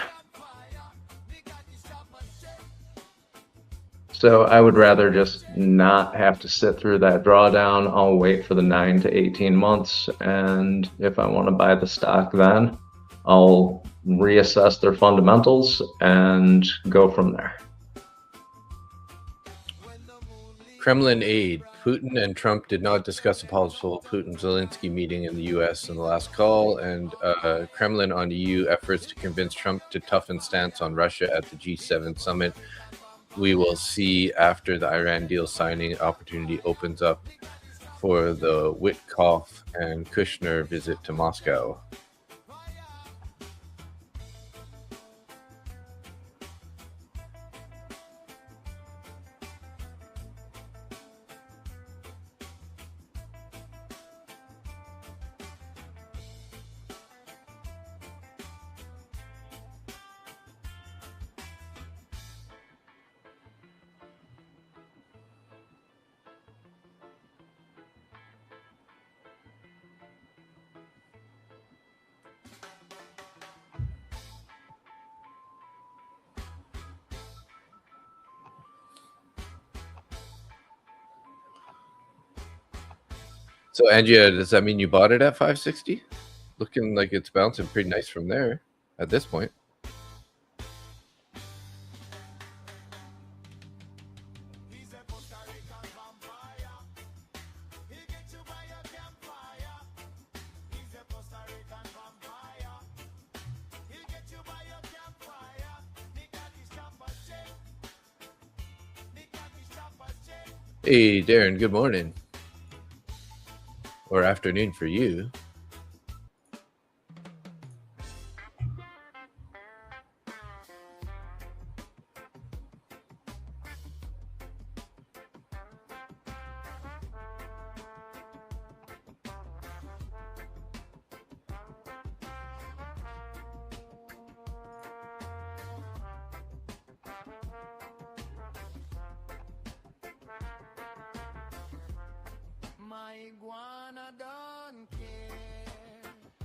So I would rather just not have to sit through that drawdown. I'll wait for the 9 to 18 months, and if I want to buy the stock then, I'll reassess their fundamentals and go from there. Kremlin aide. Putin and Trump did not discuss a possible Putin-Zelensky meeting in the U.S. in the last call, and Kremlin on EU efforts to convince Trump to toughen stance on Russia at the G7 summit. We will see after the Iran deal signing opportunity opens up for the Witkoff and Kushner visit to Moscow. So, Angia, does that mean you bought it at 560? Looking like it's bouncing pretty nice from there at this point. Hey, Darren, good morning. Or afternoon for you.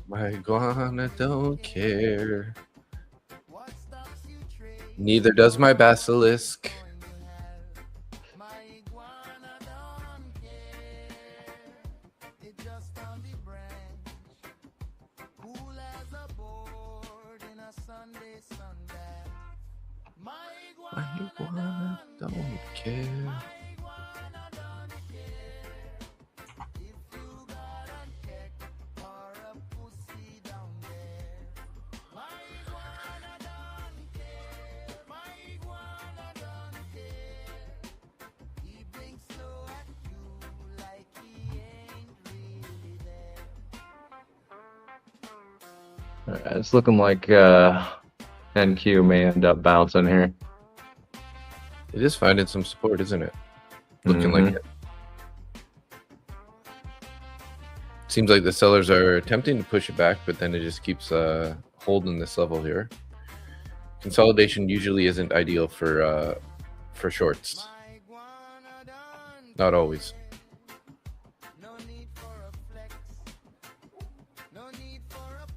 My iguana don't care. Neither does my basilisk. My iguana don't care. It's looking like NQ may end up bouncing here. It is finding some support, isn't it? Looking like it. Seems like the sellers are attempting to push it back, but then it just keeps holding this level here. Consolidation usually isn't ideal for shorts. Not always.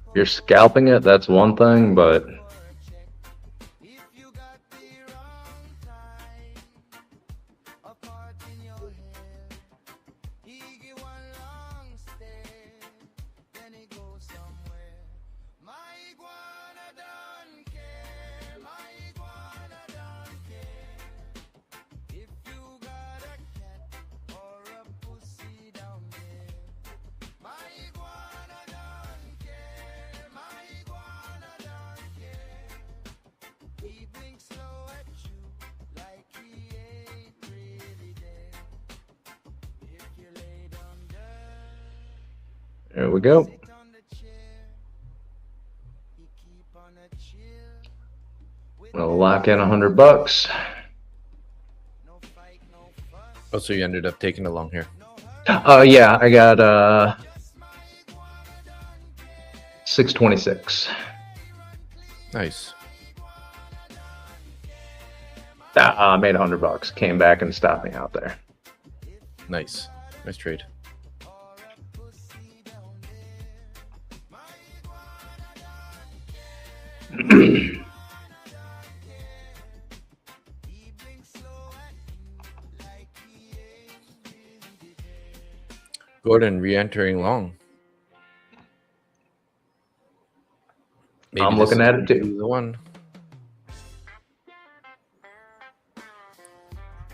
If you're scalping it, that's one thing, but there we go. We'll lock in $100. Oh, so you ended up taking it long here. Yeah, I got 626. Nice. I made $100. Came back and stopped me out there. Nice. Nice trade. Gordon re-entering long. Maybe I'm this looking is at it too. the one.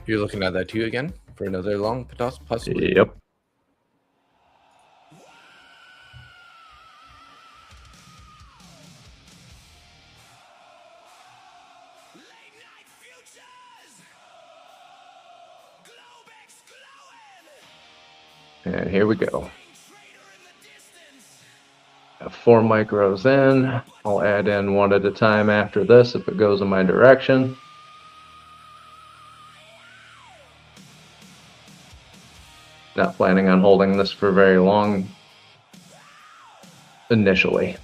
You're looking at that too again for another long possibly? Yep. Late night futures. Globex glowing. And here we go. Trader in the distance. Got 4 micros in. I'll add in one at a time after this if it goes in my direction. Not planning on holding this for very long initially.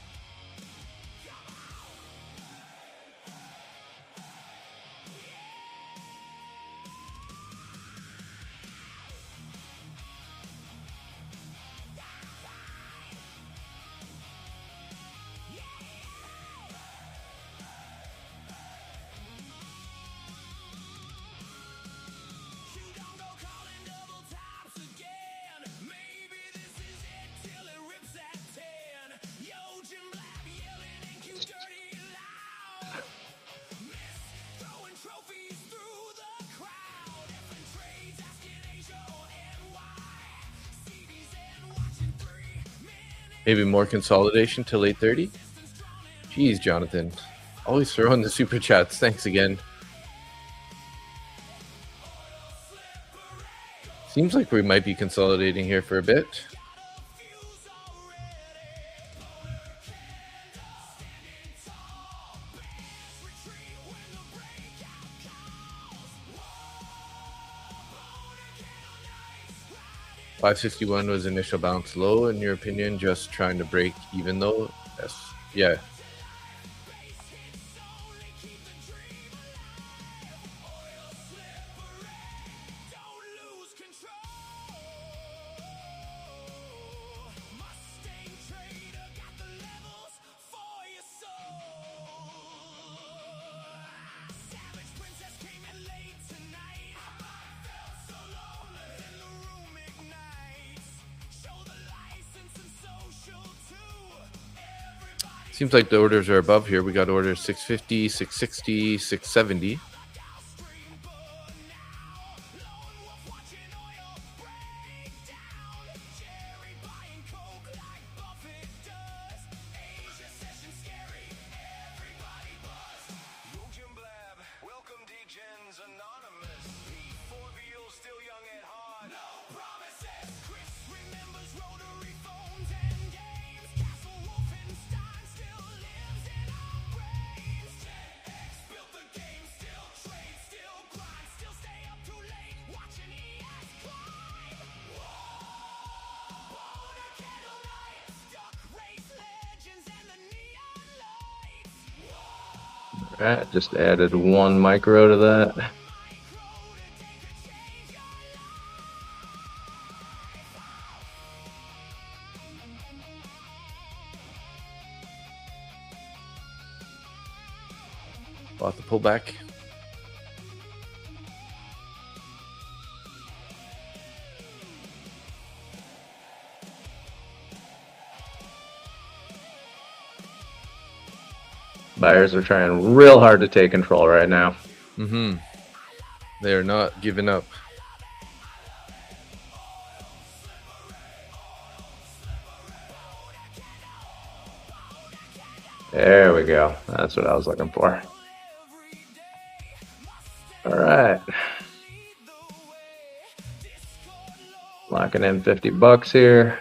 You don't go calling double tops again. Maybe this is it till it rips at 10. Yo, Jim Blab yelling NQ dirty loud. Miss throwing trophies through the crowd. Different trades asking Asia or NY. CDs and watching 3 minutes. Maybe more consolidation till 8:30. Jeez, Jonathan. Always throwing the super chats. Thanks again. Seems like we might be consolidating here for a bit. Fuse already. 561 was initial bounce low, in your opinion, just trying to break even though? Yes. Yeah. Don't lose control. Mustang trader got the levels for your soul. Savage princess came in late tonight. Felt so lonely in the room ignites. Show the license and social too. Everybody Seems like the orders are above here. We got orders 650, 660, 670. stream burn now. Lone wolf watching oil break down. Jerry buying coke like Buffett does. Asia session scary. Everybody buzz. Yo, Jim Blab, welcome D-Gens Anonymous. P4VO still young at heart. No promises. Chris remembers rotary phones and games. Castle Wolfenstein still lives in our brains. Gen X built the game, still trade, still grind, still stay up too late, watching ES climb. Boner candlelight, duck race legends and the neon lights. Alright, just added 1 micro to that. Bought the pullback. Buyers are trying real hard to take control right now. They are not giving up. There we go. That's what I was looking for. All right. Locking in $50 here.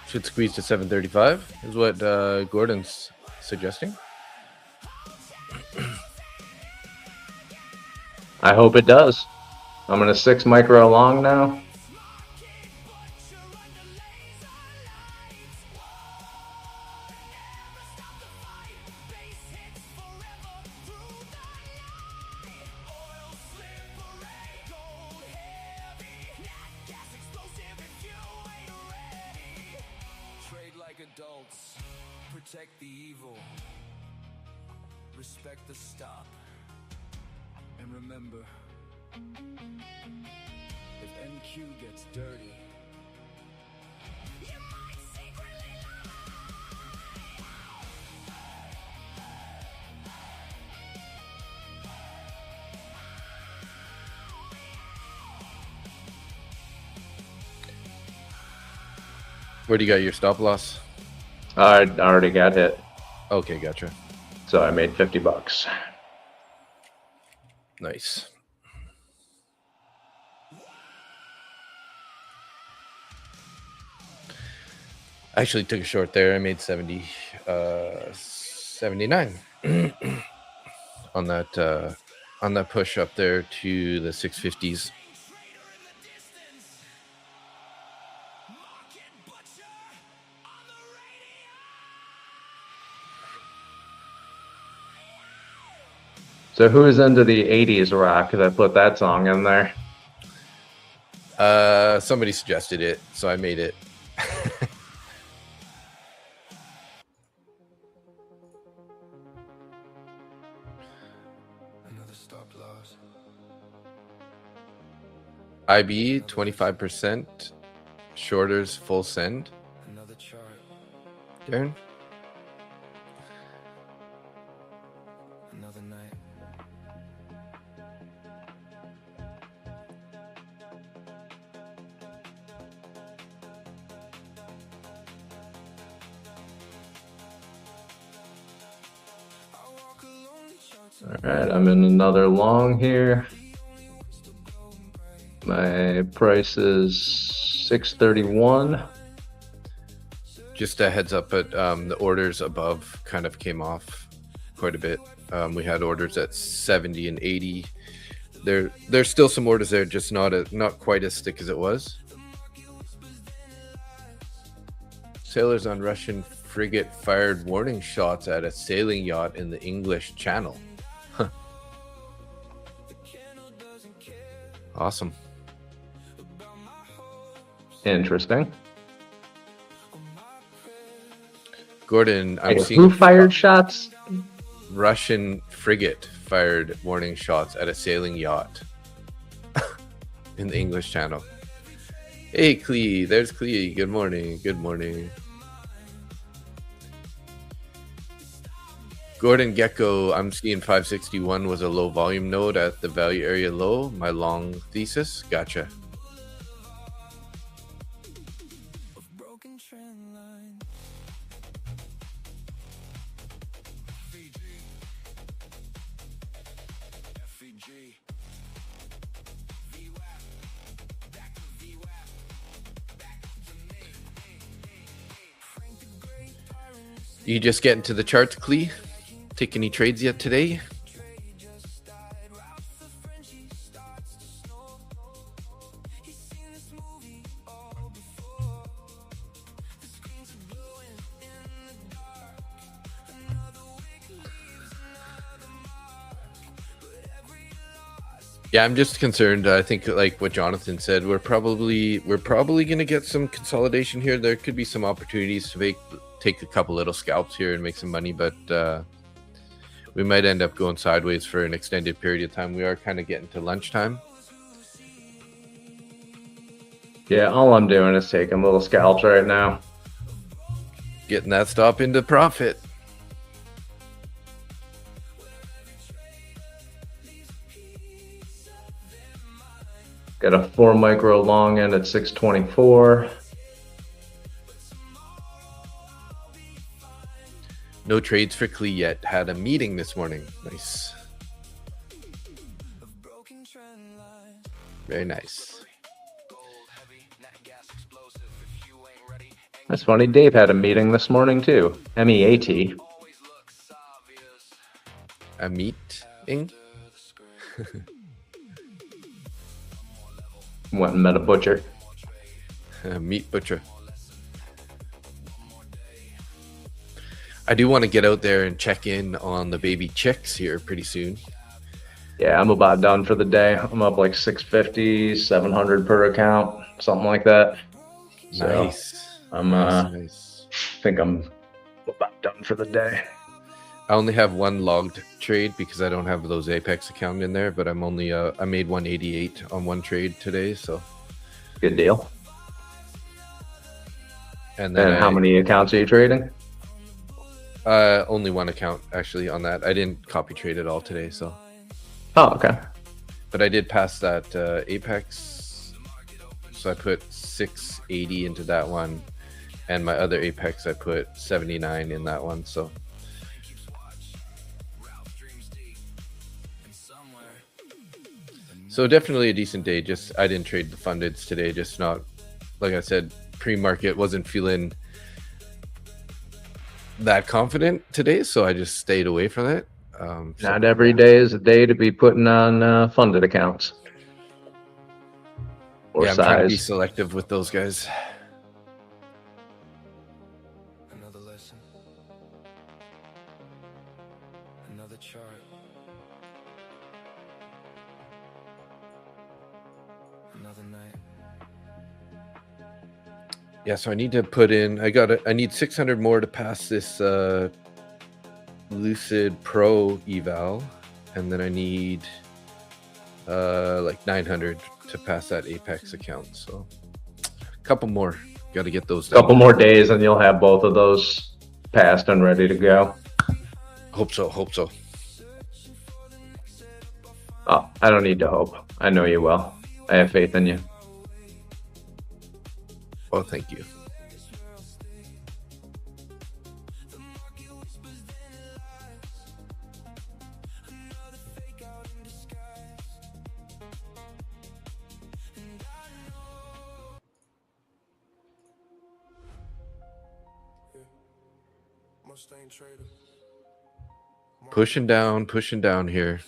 Should squeeze to 735 is what Gordon's suggesting. I hope it does. I'm gonna 6 micro long now. Trade like adults, protect the evil, respect the stop, and remember, if NQ gets dirty, Where do you got your stop loss? I already got hit, Okay, gotcha. so I made $50. Nice. I actually took a short there. I made 79 on that push up there to the 650s. So who is into the 80s rock that put that song in there? Somebody suggested it, so I made it. another stop loss. IB 25%, shorters full send. Another chart. Darren, Another night. All right, I'm in another long here. My price is 631. just a heads up, but the orders above kind of came off quite a bit. We had orders at 70 and 80. There's still some orders there, just not quite as thick as it was. Sailors on Russian frigate fired warning shots at a sailing yacht in the English Channel. Huh. Awesome. Interesting. Gordon, I'm Wait, seeing who fired shots? Russian frigate fired warning shots at a sailing yacht in the English Channel. Hey, Clee, there's Clee. Good morning. Good morning. Gordon Gecko, I'm seeing 561 was a low volume node at the value area low. My long thesis. Gotcha. Broken trend line. FEG. VWAP. Back to VWAP. Back to me. Frank the Great Pirates. You just getting to the charts, Clee? Take any trades yet today? Trade just died. Ralph the Frenchie starts to snow. He's seen this movie all before. The screens are glowing in the dark. Another wick leaves another mark. But every loss. Yeah, I'm just concerned. I think like what Jonathan said, we're probably gonna get some consolidation here. There could be some opportunities to take a couple little scalps here and make some money, but we might end up going sideways for an extended period of time. We are kind of getting to lunchtime. Yeah, all I'm doing is taking little scalps right now. Getting that stop into profit. Got a 4 micro long end at 624. No trades for Clee yet. Had a meeting this morning. Nice. Broken trend line. Very nice. Gold heavy. Nat gas explosive. If you ain't ready. That's funny. Dave had a meeting this morning too. MEAT. Always looks obvious. A meeting? The screen. went and met a butcher. Meat butcher. I do want to get out there and check in on the baby chicks here pretty soon. Yeah, I'm about done for the day. I'm up like 650, 700 per account, something like that. So Nice. I'm Nice. think I'm about done for the day. I only have one logged trade because I don't have those Apex account in there, but I'm only I made 188 on one trade today, so Good deal. and then And how many accounts are you trading? only one account actually on that. I didn't copy trade it all today, so Oh, okay. but I did pass that Apex, so I put 680 into that one, and my other Apex I put 79 in that one, so definitely a decent day. Just I didn't trade the fundeds today, just not, like I said, pre-market wasn't feeling that confident today, so I just stayed away from it. So Not every day is a day to be putting on funded accounts. Or yeah, I'm trying to be size. selective with those guys. Another lesson. Another chart. Another night. Yeah, so I need to put in. I need 600 more to pass this Lucid Pro eval, and then I need like 900 to pass that Apex account. So a couple more. Got to get those done. Couple more days and you'll have both of those passed and ready to go. Hope so. Oh, I don't need to hope. I know you will. I have faith in you. Oh, thank you. Mustang trader. Pushing down here.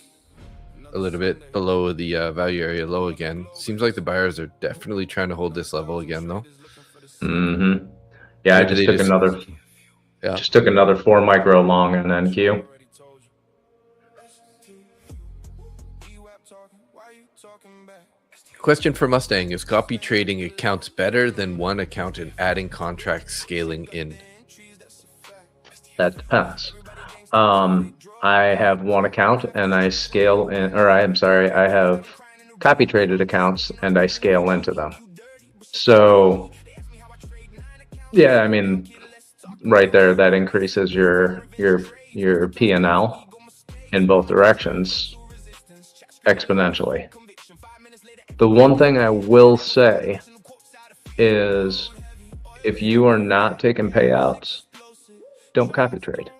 A little bit below the value area low again. Seems like the buyers are definitely trying to hold this level again, though. Mm-hmm. Yeah, I Maybe just they took another. Yeah. Just took another 4 micro long on NQ. Already told you. VWAP talking. Why you talking back? Question for Mustang: is copy trading accounts better than one account and adding contracts scaling in? That depends. I have one account and I scale in, or I'm sorry, I have copy traded accounts and I scale into them. So, yeah, I mean, right there, that increases your P&L in both directions exponentially. The one thing I will say is if you are not taking payouts, don't copy trade.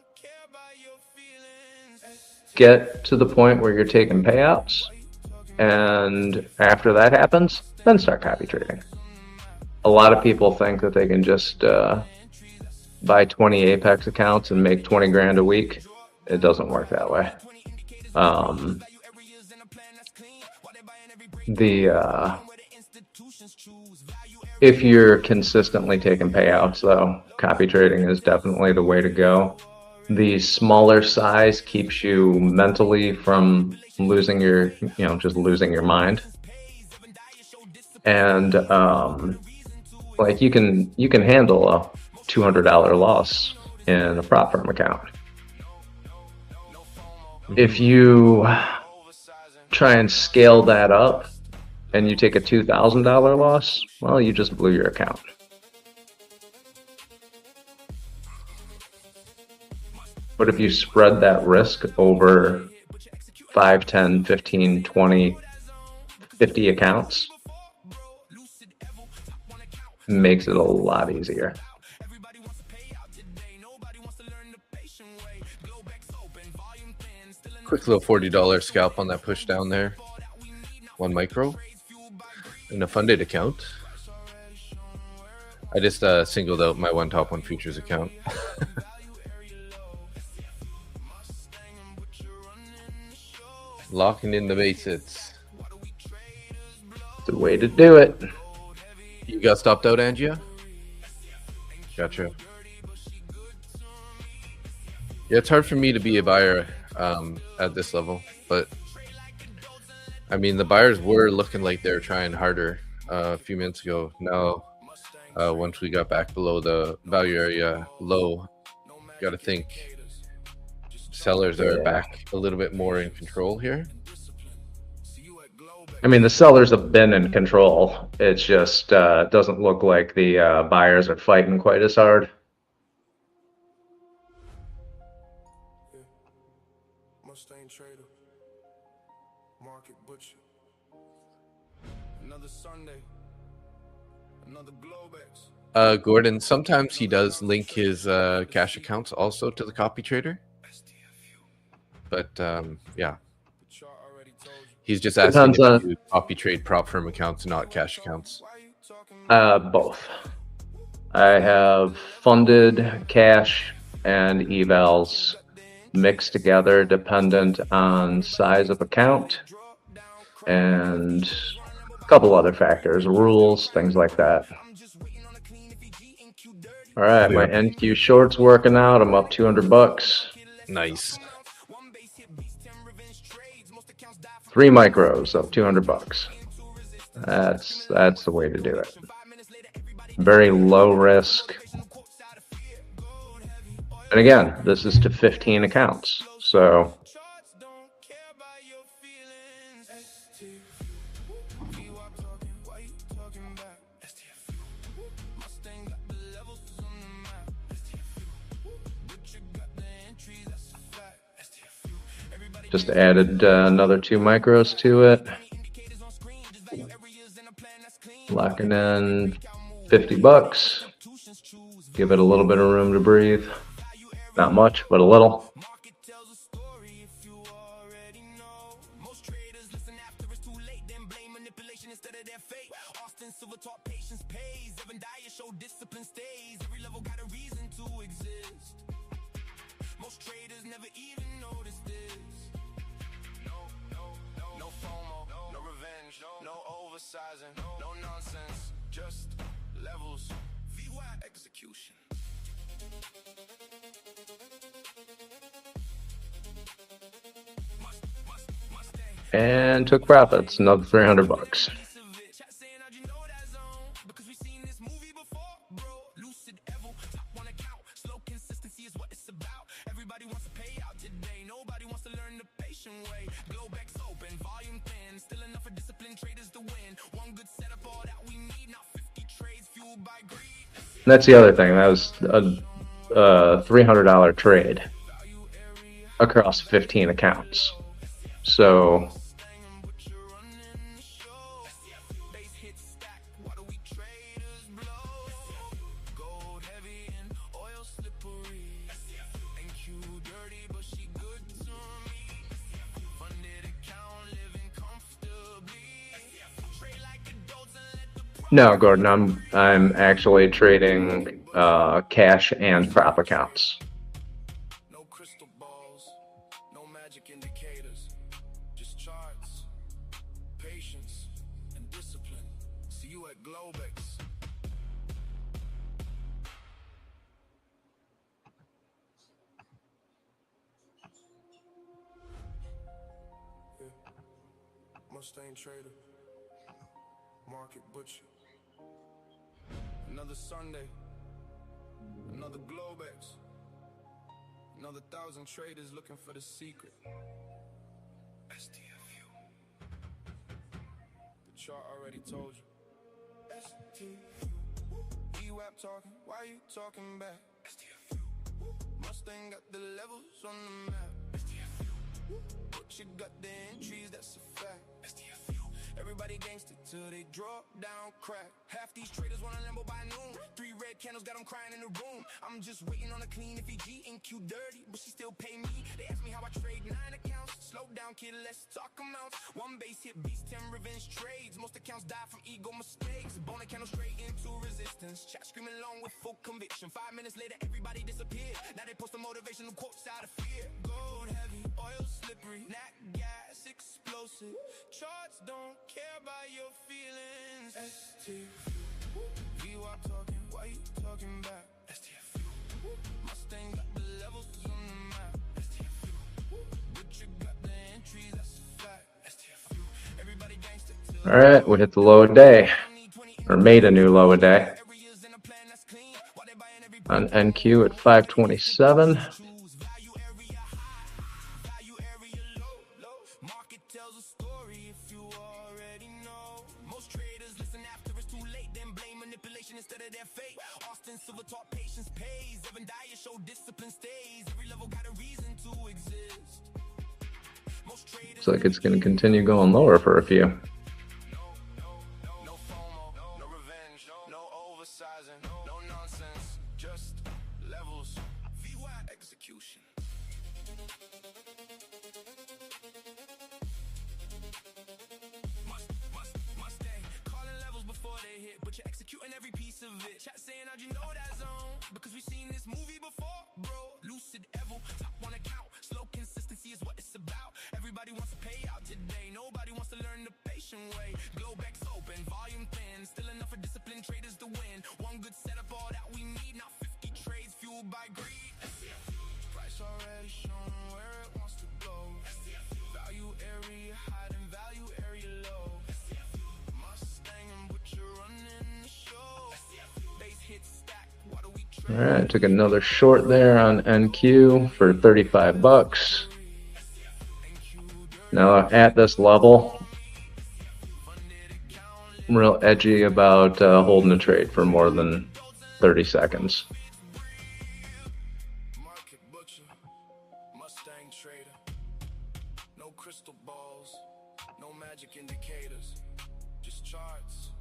Get to the point where you're taking payouts, and after that happens, then start copy trading. A lot of people think that they can just buy 20 Apex accounts and make 20 grand a week. It doesn't work that way. If you're consistently taking payouts, though, copy trading is definitely the way to go. The smaller size keeps you mentally from losing your, just losing your mind. And like you can handle a $200 loss in a prop firm account. If you try and scale that up and you take a $2,000 loss, well, you just blew your account. But if you spread that risk over 5, 10, 15, 20, 50 accounts, makes it a lot easier. Quick little $40 scalp on that push down there. 1 micro in a funded account. I just singled out my one top one futures account. Locking in the basics. The way to do it. You got stopped out, Angia? Gotcha. Yeah, it's hard for me to be a buyer at this level, but I mean, the buyers were looking like they were trying harder a few minutes ago. Now, once we got back below the value area low, got to think sellers are back a little bit more in control here. I mean, the sellers have been in control. It's just doesn't look like the buyers are fighting quite as hard. Mustang trader, market butcher. Another Sunday, another Globex. Gordon, sometimes he does link his cash accounts also to the copy trader. But yeah, he's just asking if you copy trade prop firm accounts, not cash accounts. Both. I have funded cash and evals mixed together dependent on size of account and a couple other factors, rules, things like that. All right, my NQ short's working out. I'm up $200. Nice. 3 micros up $200. That's the way to do it. Very low risk. And again, this is to 15 accounts. So just added another 2 micros to it. Locking in $50. Give it a little bit of room to breathe. Not much, but a little. No nonsense, just levels. VWAP execution. And took profits, another $300. And that's the other thing. That was a $300 trade across 15 accounts. So no, Gordon, I'm actually trading cash and prop accounts. No crystal balls, no magic indicators, just charts, patience, and discipline. See you at Globex. Yeah. Mustang trader, market butcher. Another Sunday, another Globex, another 1,000 traders looking for the secret. STFU. The chart already told you. STFU. VWAP talking, why you talking back? STFU. Mustang got the levels on the map. STFU. But you got the entries, that's a fact. STFU. Everybody gangster till they drop down crack. Half these traders want a Lambo by noon. 3 red candles got them crying in the room. I'm just waiting on a clean VG, NQ dirty, but she still pay me. They ask me how I trade 9 accounts. Slow down, kid, let's talk amounts. 1 base hit beats 10 revenge trades. Most accounts die from ego mistakes. Bone candle straight into resistance. Chat screaming along with full conviction. 5 minutes later, everybody disappeared. Now they post the motivational quotes out of fear. Gold heavy, oil slippery, nat gas explosive. Lucid. Charts don't care about your feelings. STF. VWAP talking, why you talking back? STF. Mustang got the levels on the map. STF. But you got the entries, that's a fact. STF. Everybody gangsta till All right, we hit the low of day, or made a new low of day every year's in a plan that's clean. Why they buying every on NQ at 527. choose value area high, value area low. Market tells a story if you already know. Most traders listen after it's too late, then blame manipulation instead of their fate. Austin Silver taught patience pays. Evan Dyer showed discipline stays. Every level got a reason to exist. Most traders Looks like it's going to continue going lower for a few. no FOMO, no revenge, no oversizing, no nonsense, just levels. VWAP execution. Mustang, calling levels before they hit, but you're executing every piece of it. Chat saying, how'd you know that zone? Because we've seen this movie before, bro. Lucid, Evo, top one account. Slow consistency is what it's about. Everybody wants to pay out today. Nobody wants to learn the patient way. Globex open, volume thin. Still enough for disciplined traders to win. One good setup, all that we need. Not 50 trades fueled by greed. Price already shown where it wants to go. Value area high and value area low. Mustang and Butcher running the show. Base hit stack. What do we All right, took another short there on NQ for 35 bucks. Now at this level, I'm real edgy about holding a trade for more than 30 seconds. Market butcher, Mustang trader. No crystal balls, no magic indicators. Just charts,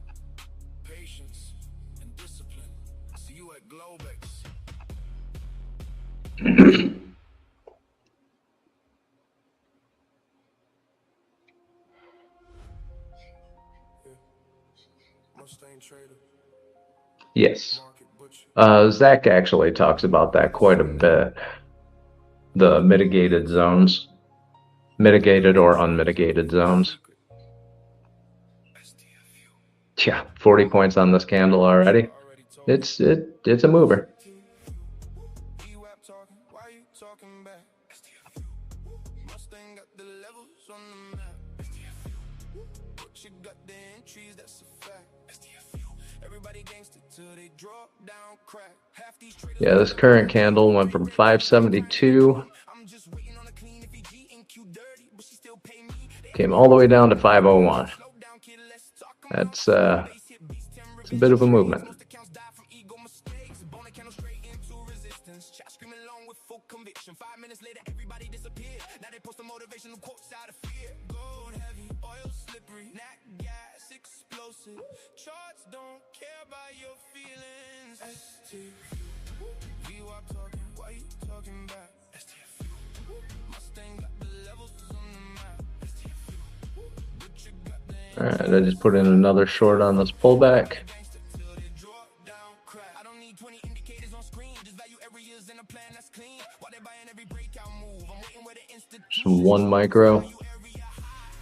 patience, and discipline. See you at Globex. Mustang trader, Yes. market butcher. Zach actually talks about that quite a bit. The mitigated zones, mitigated or unmitigated zones. Yeah, 40 points on this candle already. It's a mover. VWAP talking, why you talking back? Mustang got the levels on the map. But you got the entries, that's a fact. Everybody gangsta till they drop down crack. Half these traders Yeah, this current candle went from 572, I'm just waiting on a clean FEG NQ dirty, but she still pay me. came all the way down to 501. Slow down, kid, let's talk. That's it's a bit of a movement. Most accounts die from ego mistakes. Bone candle straight into resistance. Chat screaming along with full conviction. 5 minutes later, everybody disappeared. Now they post the motivational quotes out of fear. Gold heavy, oil slippery, nat gas explosive. Charts don't care about your feelings. STF. VWAP talking, why you talking back? STF. Mustang got the levels on the map. STF. But you got the All right, I just put in another short on this pullback. gangsta till they drop down crack. I don't need 20 indicators on screen. Just value areas in a plan that's clean. Why they buying every breakout move? I'm waiting where the institution Some 1 micro. area high,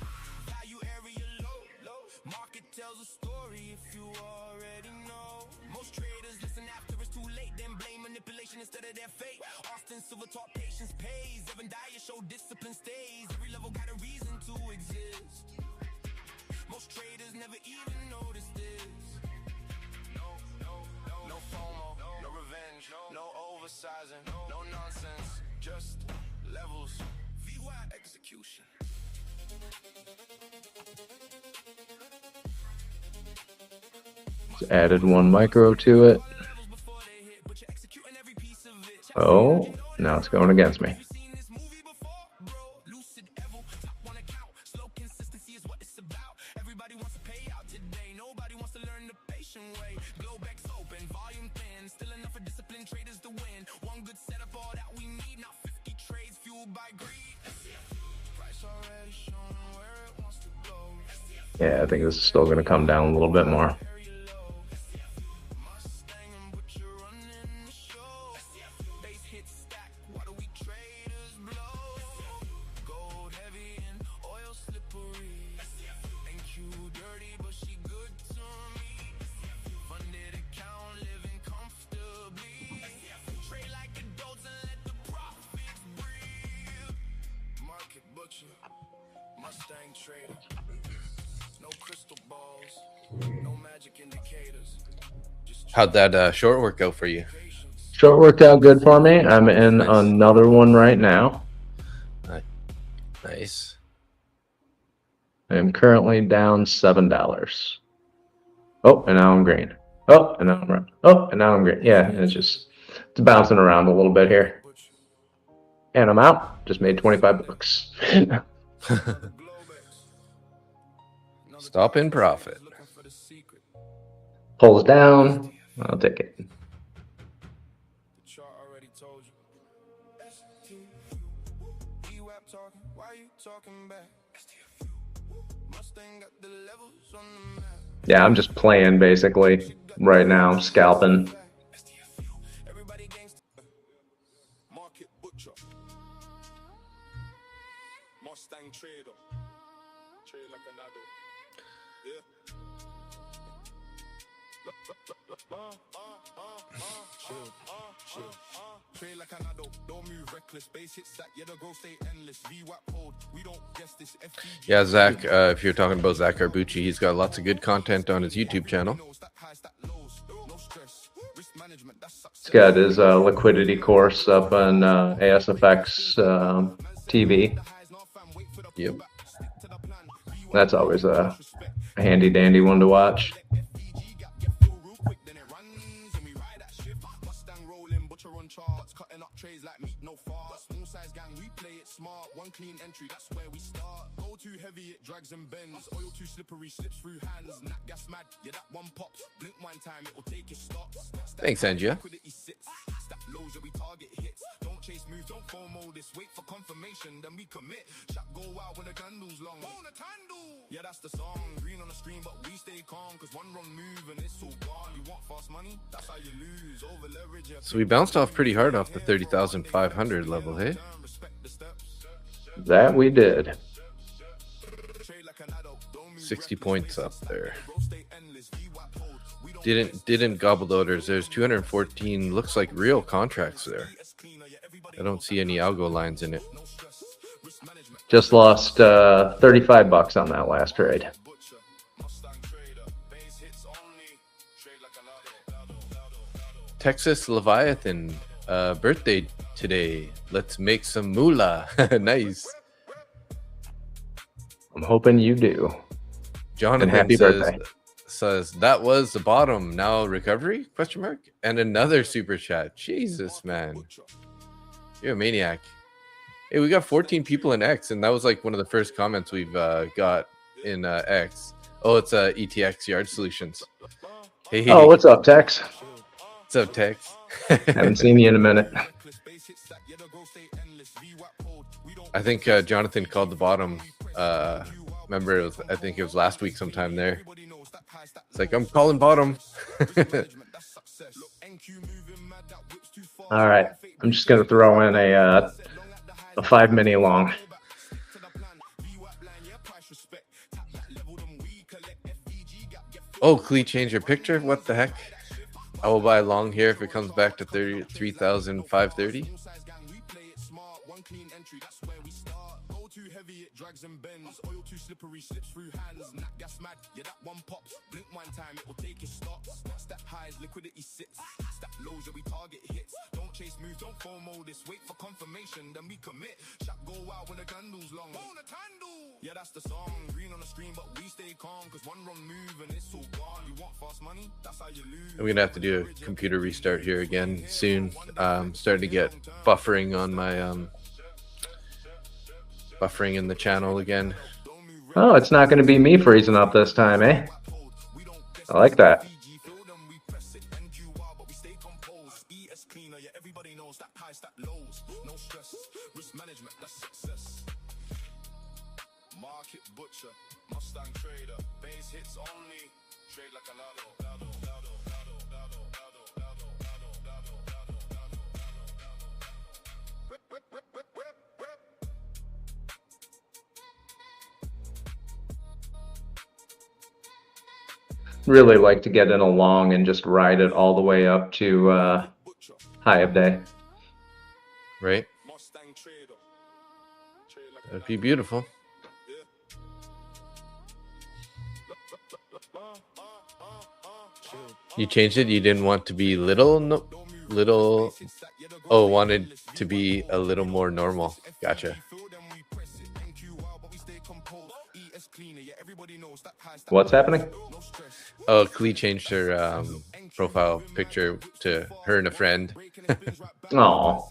value area low. Market tells a story if you already know. Most traders listen after it's too late, then blame manipulation instead of their fate. Austin Silver taught patience pays. Evan Dyer showed discipline stays. Every level got a reason to exist. Most traders never even notice this. No FOMO, no revenge, no oversizing, no nonsense, just levels. VWAP execution. Just added 1 micro to it. Levels before they hit, but you're executing every piece of it. Oh, now it's going against me. You've seen this movie before, bro. Lucid, Evo, top one account. Slow consistency is what it's about. Everybody wants to pay out today. Nobody wants to learn the patient way. Globex open, volume thin. Still enough for disciplined traders to win. One good setup, all that we need. Not 50 trades fueled by greed. Price already shown where it wants to go. Yeah, I think this is still going to come down a little bit more. Area low. Mustang and Butcher running the show. Base hit stack. Why do we traders blow? Gold heavy and oil slippery. How'd that short work out for you? Short worked out good for me. I'm in another one right now. Nice. I'm currently down $7. Oh, and now I'm green. Oh, and now I'm red. Oh, and now I'm green. Yeah, it's bouncing around a little bit here. And I'm out. Just made 25 bucks. Stop in profit. Pulls down. I'll take it. Yeah, I'm just playing basically right now. I'm scalping. Trade like an adult, don't move reckless. Base hits that, yeah, the growth stay endless. VWAP hold, we don't guess this. Yeah, Zach, if you're talking about Zach Arbucci, he's got lots of good content on his YouTube channel. He's got his liquidity course up on ASFX TV. Yep. That's always a handy dandy one to watch. Clean entry, that's where we start. Go too heavy, it drags and bends. Oil too slippery, slips through hands. Nat gas mad, yeah, that one pops. Blink one time, it will take your stops. Thanks, Angia. Lows that we target hits. Don't chase moves, don't FOMO this. Wait for confirmation, then we commit. Shot go out when the candle's long. Yeah, that's the song. Green on the screen, but we stay calm. Cause one wrong move and it's all gone. You want fast money? That's how you lose. Over leverage. So we bounced off pretty hard off the 30,500 level, hey? That we did. 60 points up there. Didn't gobble the orders. There's 214 looks like real contracts there. I don't see any algo lines in it. Just lost 35 bucks on that last trade. Texas Leviathan birthday today. Let's make some moolah. Nice. I'm hoping you do. Jonathan happy birthday. says that was the bottom. Now recovery? Question mark. And another super chat. Jesus, man, you're a maniac. Hey, we got 14 people in X, and that was like one of the first comments we've got in X. Oh, it's ETX Yard Solutions. Hey. Oh, what's up, Tex? What's up, Tex? Haven't seen you in a minute. I think Jonathan called the bottom. Remember, I think it was last week sometime there. It's like, I'm calling bottom. All right. I'm just going to throw in a 5 mini long. Oh, Clee, change your picture? What the heck? I will buy long here if it comes back to 33,530. Drags and bends, oil too slippery, slips through hands. Nat gas mad, yeah, that one pops. Blink one time, it will take your stops. Step highs, liquidity sits. Step lows, that we target hits. Don't chase moves, don't FOMO this. Wait for confirmation, then we commit. Shot go out when the candle's long. Yeah, that's the song. Green on the screen, but we stay calm. Cause one wrong move and it's all gone. You want fast money? That's how you lose. I'm gonna have to do a computer restart here again soon. Starting to get buffering on my buffering in the channel again. Oh, it's not going to be me freezing up this time, eh? I like that. Market butcher, Mustang trader, base hits only, trade like a lotto. Really like to get in a long and just ride it all the way up to high of day. Right? That'd be beautiful. You changed it. You didn't want to be little, no, little. Oh, wanted to be a little more normal. Gotcha. What's happening? Oh, Klee changed her profile picture to her and a friend. Oh,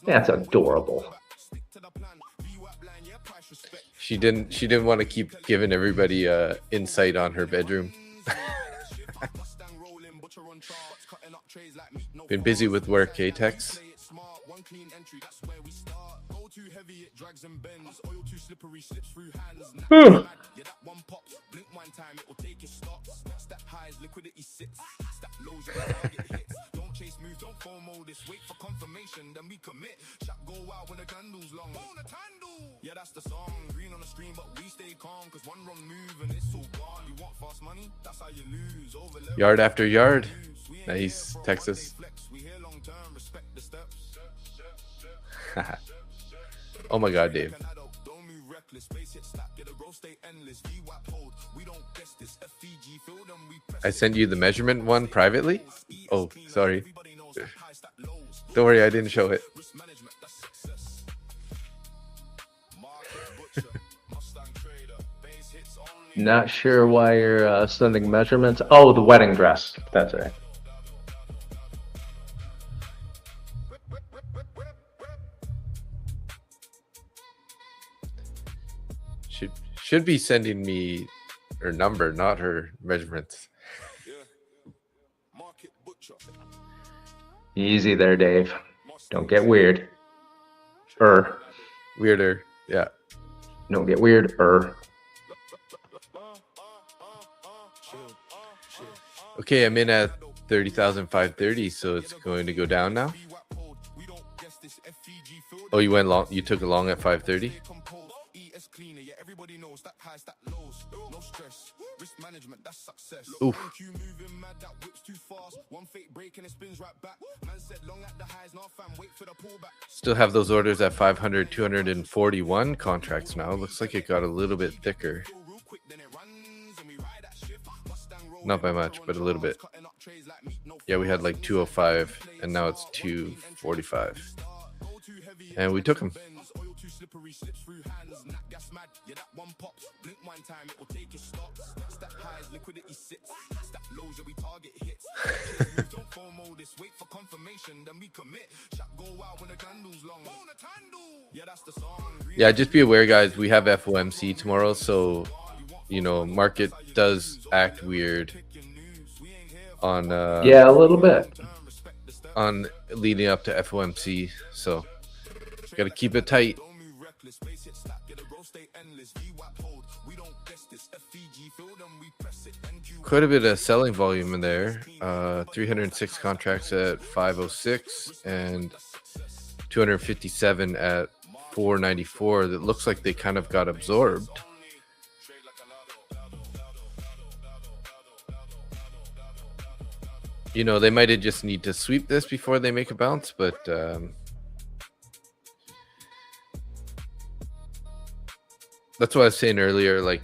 that's adorable. She didn't want to keep giving everybody insight on her bedroom. Been busy with work, Tex? Yard after yard. Nice, Texas. Oh my God, Dave. I sent you the measurement one privately? Oh, sorry. Don't worry, I didn't show it. Not sure why you're sending measurements. Oh, the wedding dress. That's right. Should be sending me her number, not her measurements. Easy there, Dave. Don't get weird. Weirder, yeah. Don't get weird. Okay, I'm in at 30,530, so it's going to go down now. Oh, you went long. You took it long at 530. Oof. Still have those orders at 500, 241 contracts now. Looks like it got a little bit thicker. Not by much, but a little bit. Yeah, we had like 205, and now it's 245. And we took them. Yeah, just be aware, guys. We have FOMC tomorrow, so you know, market does act weird on yeah, a little bit on leading up to FOMC, so got to keep it tight. Quite a bit of selling volume in there. 306 contracts at 506 and 257 at 494. That looks like they kind of got absorbed. You know, they might have just need to sweep this before they make a bounce, but that's what I was saying earlier. Like,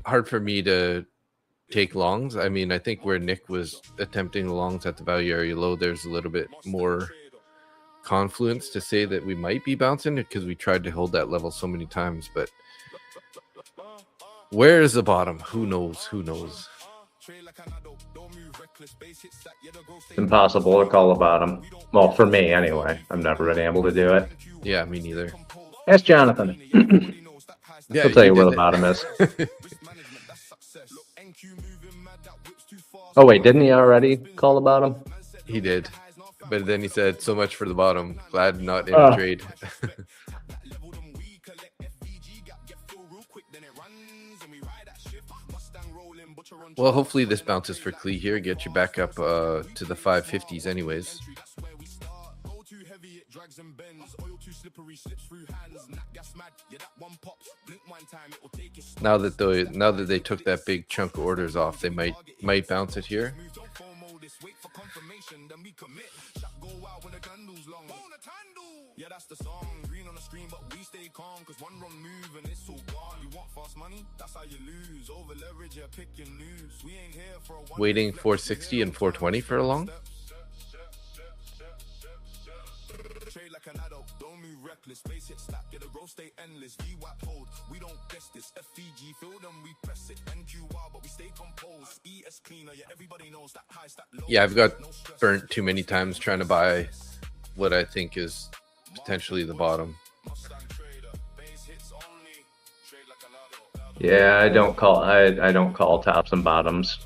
hard for me to take longs. I mean, I think where Nick was attempting longs at the value area low, there's a little bit more confluence to say that we might be bouncing because we tried to hold that level so many times. But where is the bottom? Who knows? Who knows? It's impossible to call a bottom. Well, for me anyway. I've never been able to do it. Yeah, me neither. Ask Jonathan. Yeah, He'll tell you where the bottom is. Oh wait, didn't he already call the bottom? He did, but then he said, "So much for the bottom. Glad not in a trade." Well, hopefully this bounces for Klee here, get you back up to the 550s anyways. Now that they took that big chunk of orders off, they might bounce it here. Yeah, that's the song. Green on the screen, but we stay calm. Cause one wrong move and it's all gone. You want fast money? Waiting 460 and 420 for a long. Trade like an adult, don't move reckless. Base hit stack, get a roll, stay endless. VWAP hold, we don't guess this. FVG, fill them, we press it. NQ but we stay composed. ES cleaner, yeah, everybody knows that high stack low. Yeah, I've got burnt too many times trying to buy what I think is potentially the bottom. Yeah, I don't call tops and bottoms.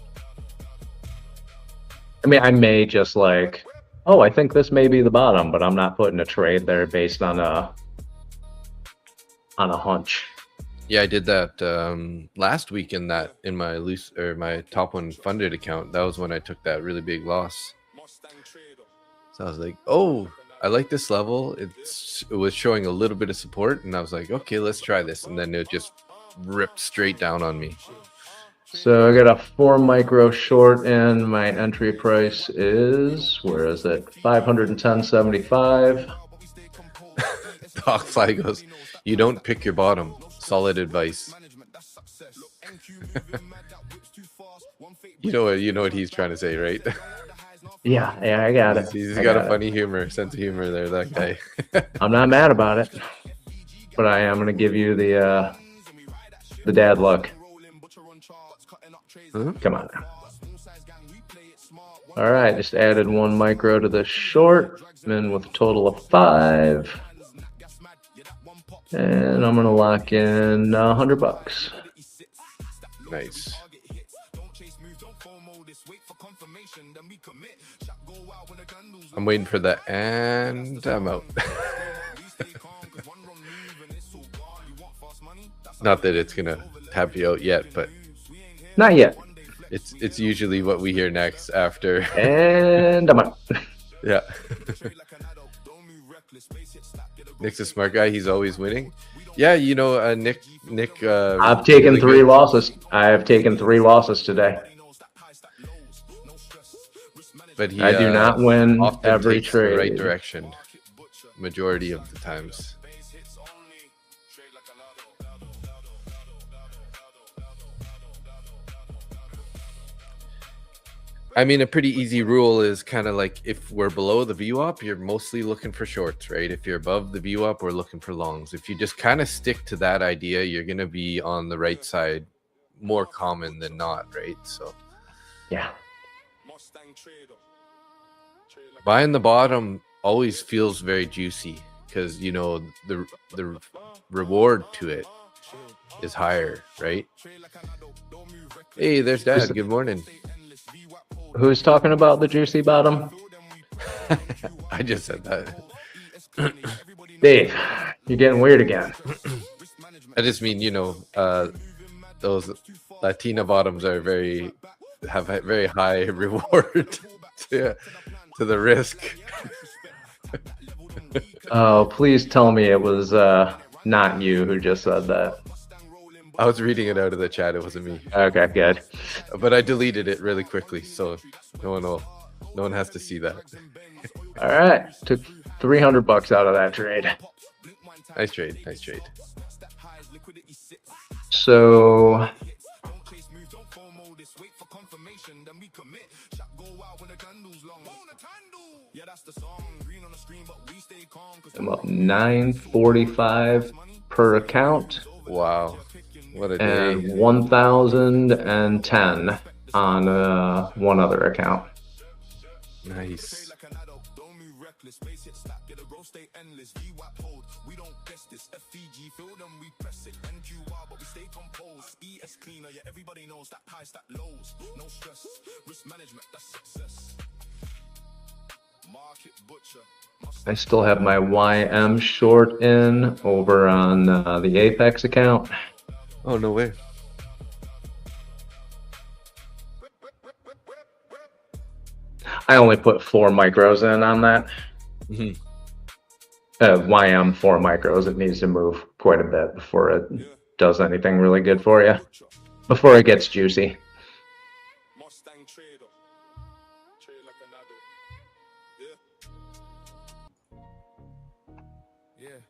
I mean, I may just like, oh, I think this may be the bottom, but I'm not putting a trade there based on a hunch. Yeah, I did that last week in my top one funded account. That was when I took that really big loss. So I was like, oh, I like this level. It was showing a little bit of support, and I was like, okay, let's try this. And then it just ripped straight down on me. So I got a 4 micro short, and my entry price is, where is it? 510.75. Dogfly goes, you don't pick your bottom. Solid advice. You know what he's trying to say, right? Yeah, I got it. He's got a funny sense of humor there, that guy. I'm not mad about it, but I am going to give you the dad look. Huh? Come on now. All right, just added 1 micro to the short, and with a total of 5. And I'm going to lock in $100. Nice. I'm waiting for that, and I'm out. Not that it's gonna tap you out yet, but Not yet. it's usually what we hear next after. And I'm out. Yeah. Nick's a smart guy. He's always winning. Yeah, Nick. I've taken really 3 good. losses. I have taken 3 losses today. But he I do not win often every takes trade. the right direction majority of the times. I mean, a pretty easy rule is kind of like if we're below the VWAP, you're mostly looking for shorts, right? If you're above the VWAP, we're looking for longs. If you just kind of stick to that idea, you're going to be on the right side more common than not, right? So, Yeah. buying the bottom always feels very juicy because, the reward to it is higher, right? Hey, there's Dad. Good morning. Who's talking about the juicy bottom? I just said that. Dave, you're getting weird again. I just mean, those Latina bottoms are have a very high reward to the risk. Oh, please tell me it was not you who just said that. I was reading it out of the chat. It wasn't me, Okay, good. but I deleted it really quickly, so no one has to see that. All right, took $300 out of that trade. Nice trade. So I'm up 945 per account. Wow, what a day! And 1,010 on one other account. Nice. I still have my YM short in over on the Apex account. Oh, no way. I only put 4 micros in on that. Mhm. YM 4 micros. It needs to move quite a bit before it does anything really good for you. Before it gets juicy. Yeah.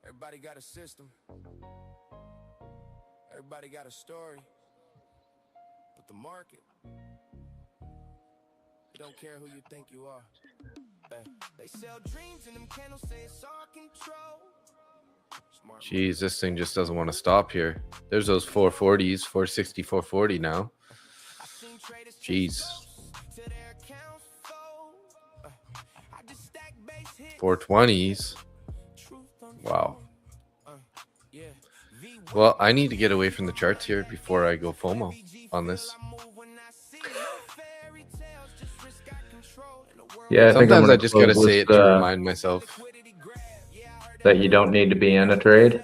Everybody got a system. Everybody got a story, but the market, they don't care who you think you are. They sell dreams and them candles say it's all control. Smart Jeez, this thing just doesn't want to stop here. There's those 440s, 460, 440 now. I seen traders Jeez. to their accounts fold. I just stack base hits. 420s. Truth Wow. yeah. Well, I need to get away from the charts here before I go FOMO on this. Yeah, I think I'm Sometimes gonna I just gotta close say it this, to remind myself. that you don't need to be in a trade.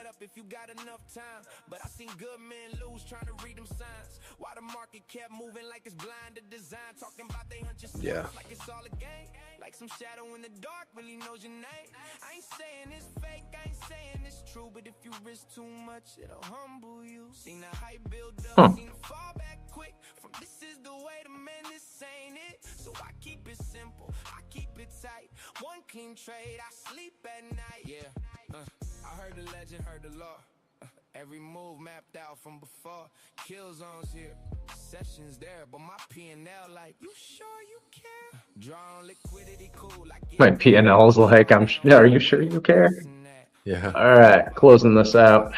But I seen good men lose trying to read them signs. Why the market kept moving like it's blind to design, talking about they hunt your Yeah. like it's all a game. Like some shadow in the dark really knows your name. I ain't saying it's fake, I ain't saying it's true, but if you risk too much, it'll humble you. Seen the hype build up, seen the fall back quick. From this is the way to man, this ain't it. So I keep it simple, I keep it tight. One clean trade, I sleep at night. Yeah, I heard the legend, heard the law. Every move mapped out from before. Kill zones here, sessions there, but my P&L like, you sure you care? Draw on liquidity cool. My P&L is like, are you sure you care? Yeah. All right, closing this out.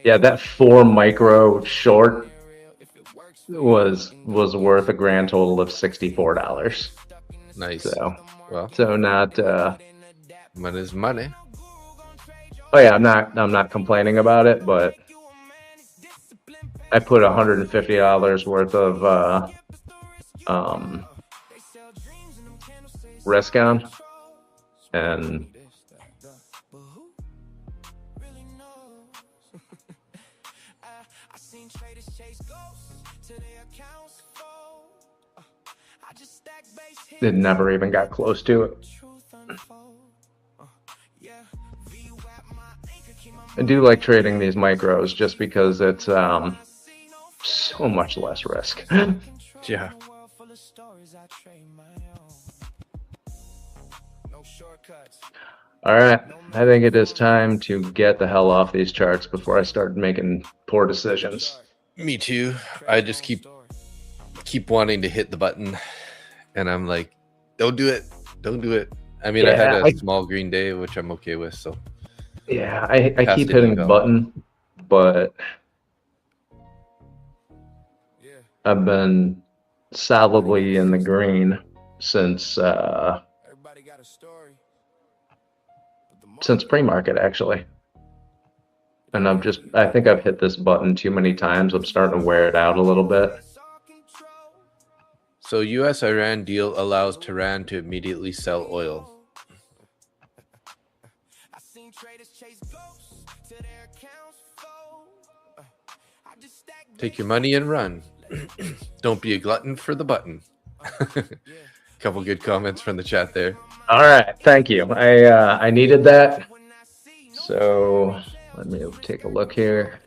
Yeah, that 4 micro short was worth a grand total of $64. Nice. So Well, not. money is money. Oh yeah, I'm not complaining about it, but I put $150 worth of risk on, and it never even got close to it. I do like trading these micros just because it's so much less risk. Yeah. All right, I think it is time to get the hell off these charts before I start making poor decisions. Me too. I just keep wanting to hit the button, and I'm like, don't do it. Don't do it. I mean, I had a small green day, which I'm okay with, so. Yeah, I keep hitting the button, but I've been solidly in the green since pre-market, actually. And I think I've hit this button too many times. I'm starting to wear it out a little bit. So US-Iran deal allows Tehran to immediately sell oil. Take your money and run. Don't be a glutton for the button. Couple good comments from the chat there. All right, thank you. I needed that. So let me take a look here.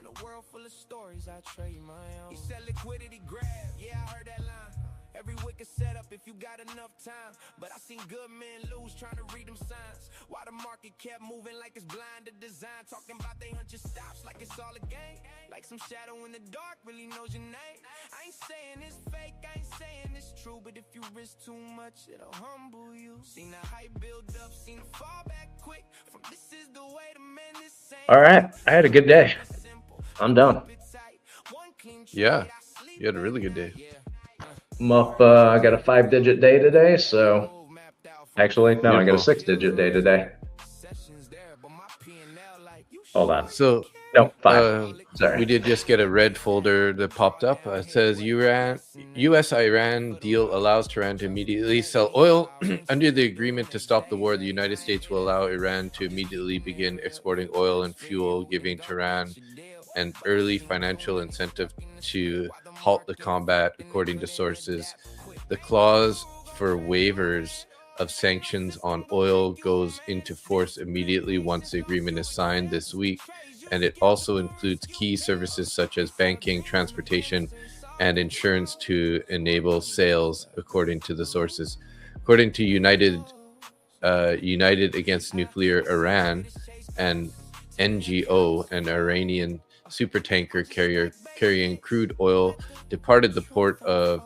If you got enough time, but I seen good men lose trying to read them signs. Why the market kept moving like it's blind to design, talking about they hunt your stops like it's all a game. Like some shadow in the dark really knows your name. I ain't saying it's fake, I ain't saying it's true, but if you risk too much, it'll humble you. Seen the hype build up, seen the fall back quick. From this is the way to man, this ain't. All right, I had a good day. I'm done. Yeah, you had a really good day. I'm up, I got a 5-digit day today, so actually, no, I got a 6-digit day today. Hold on. So, no, 5. Sorry. We did just get a red folder that popped up. It says US-Iran deal allows Tehran to immediately sell oil. Under the agreement to stop the war, the United States will allow Iran to immediately begin exporting oil and fuel, giving Tehran an early financial incentive to halt the combat, according to sources. The clause for waivers of sanctions on oil goes into force immediately once the agreement is signed this week, and it also includes key services such as banking, transportation, and insurance to enable sales, according to the sources. According to United Against Nuclear Iran and NGO, an Iranian supertanker carrier carrying crude oil, departed the port of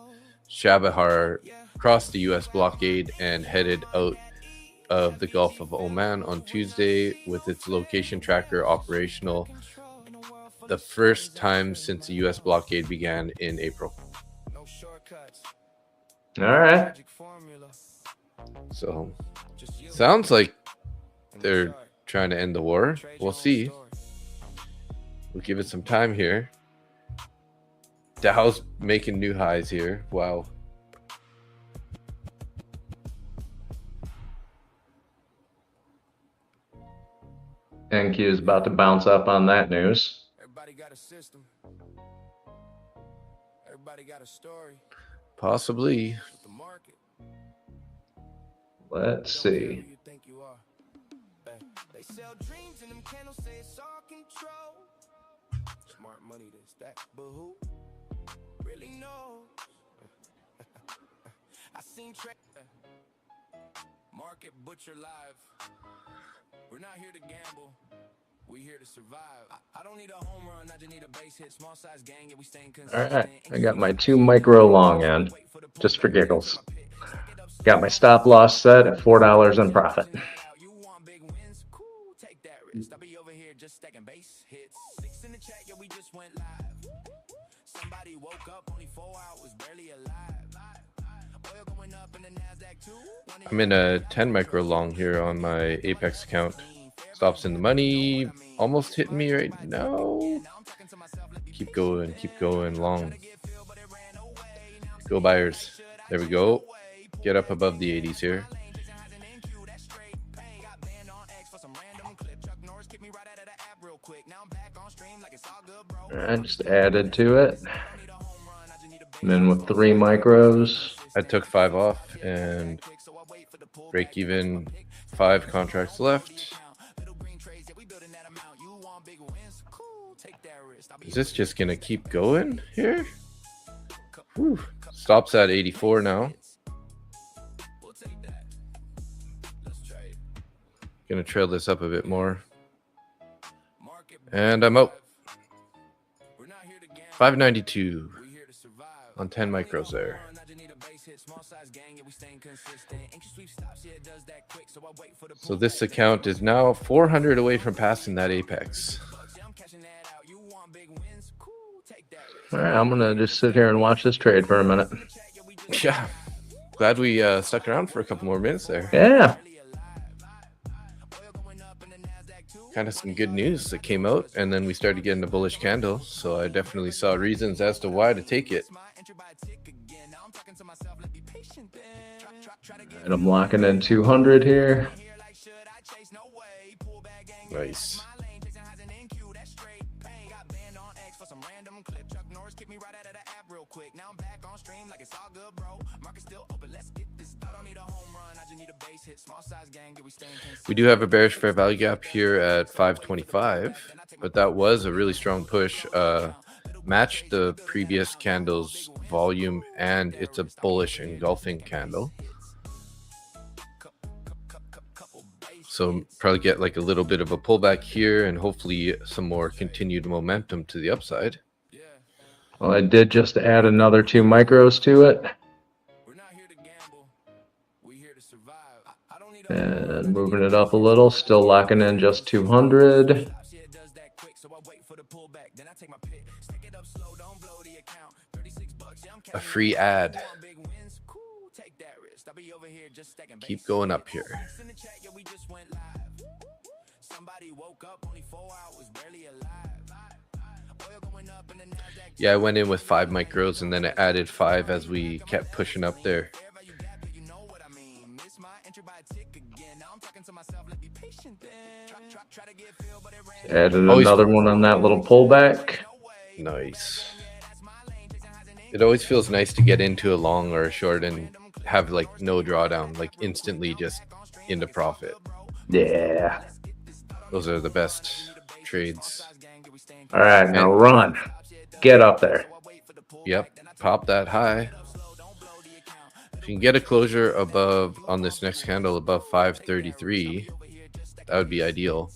Chabahar, crossed the U.S. blockade, and headed out of the Gulf of Oman on Tuesday with its location tracker operational, the first time since the U.S. blockade began in April. All right. So, sounds like they're trying to end the war. We'll see. We'll give it some time here. Dow's making new highs here. Wow. NQ is about to bounce up on that news. Everybody got a system. Everybody got a story. Possibly. The market. Let's see. Who you think you are. They sell dreams and them candles say it's all control. Smart money to stack, but who really knows? I seen market butcher live. We're not here to gamble. We here to survive. I don't need a home run, I just need a base hit. Small size gang, yeah, we staying consistent. All right. I got my 2 micro long end, just for giggles. Got my stop loss set at $4 in profit. You want big wins? Cool, take that risk. I'll be over here just stacking base hits. 6 in the chat, yeah, we just went live. Somebody woke up, only 4 hours, barely alive. Oil going up in the NASDAQ too. I'm in a 10 micro long here on my Apex account. Stops in the money. Almost hitting me right now. Keep going long. Go buyers. There we go. Get up above the 80s here. I just added to it. And then with 3 micros. I took 5 off and break even. 5 contracts left. Is this just gonna keep going here? Whew. Stops at 84 now. Gonna trail this up a bit more. And I'm out. 592 on 10 micros there. So this account is now 400 away from passing that apex. All right, I'm gonna just sit here and watch this trade for a minute. Yeah, glad we stuck around for a couple more minutes there. Yeah. Kind of some good news that came out, and then we started getting a bullish candle. So I definitely saw reasons as to why to take it. And I'm locking in 200 here. Nice. We do have a bearish fair value gap here at 525, but that was a really strong push. Matched the previous candle's volume, and it's a bullish engulfing candle. So probably get like a little bit of a pullback here and hopefully some more continued momentum to the upside. Well, I did just add another 2 micros to it. And moving it up a little, still locking in just 200. A free ad. Keep going up here. Yeah, I went in with 5 micros and then I added 5 as we kept pushing up there. Added another one on that little pullback. Nice. It always feels nice to get into a long or a short and have like no drawdown, like instantly just into profit. Yeah. Those are the best trades. All right, now run. Get up there. Yep, pop that high. If you can get a closure above on this next candle above 533, that would be ideal.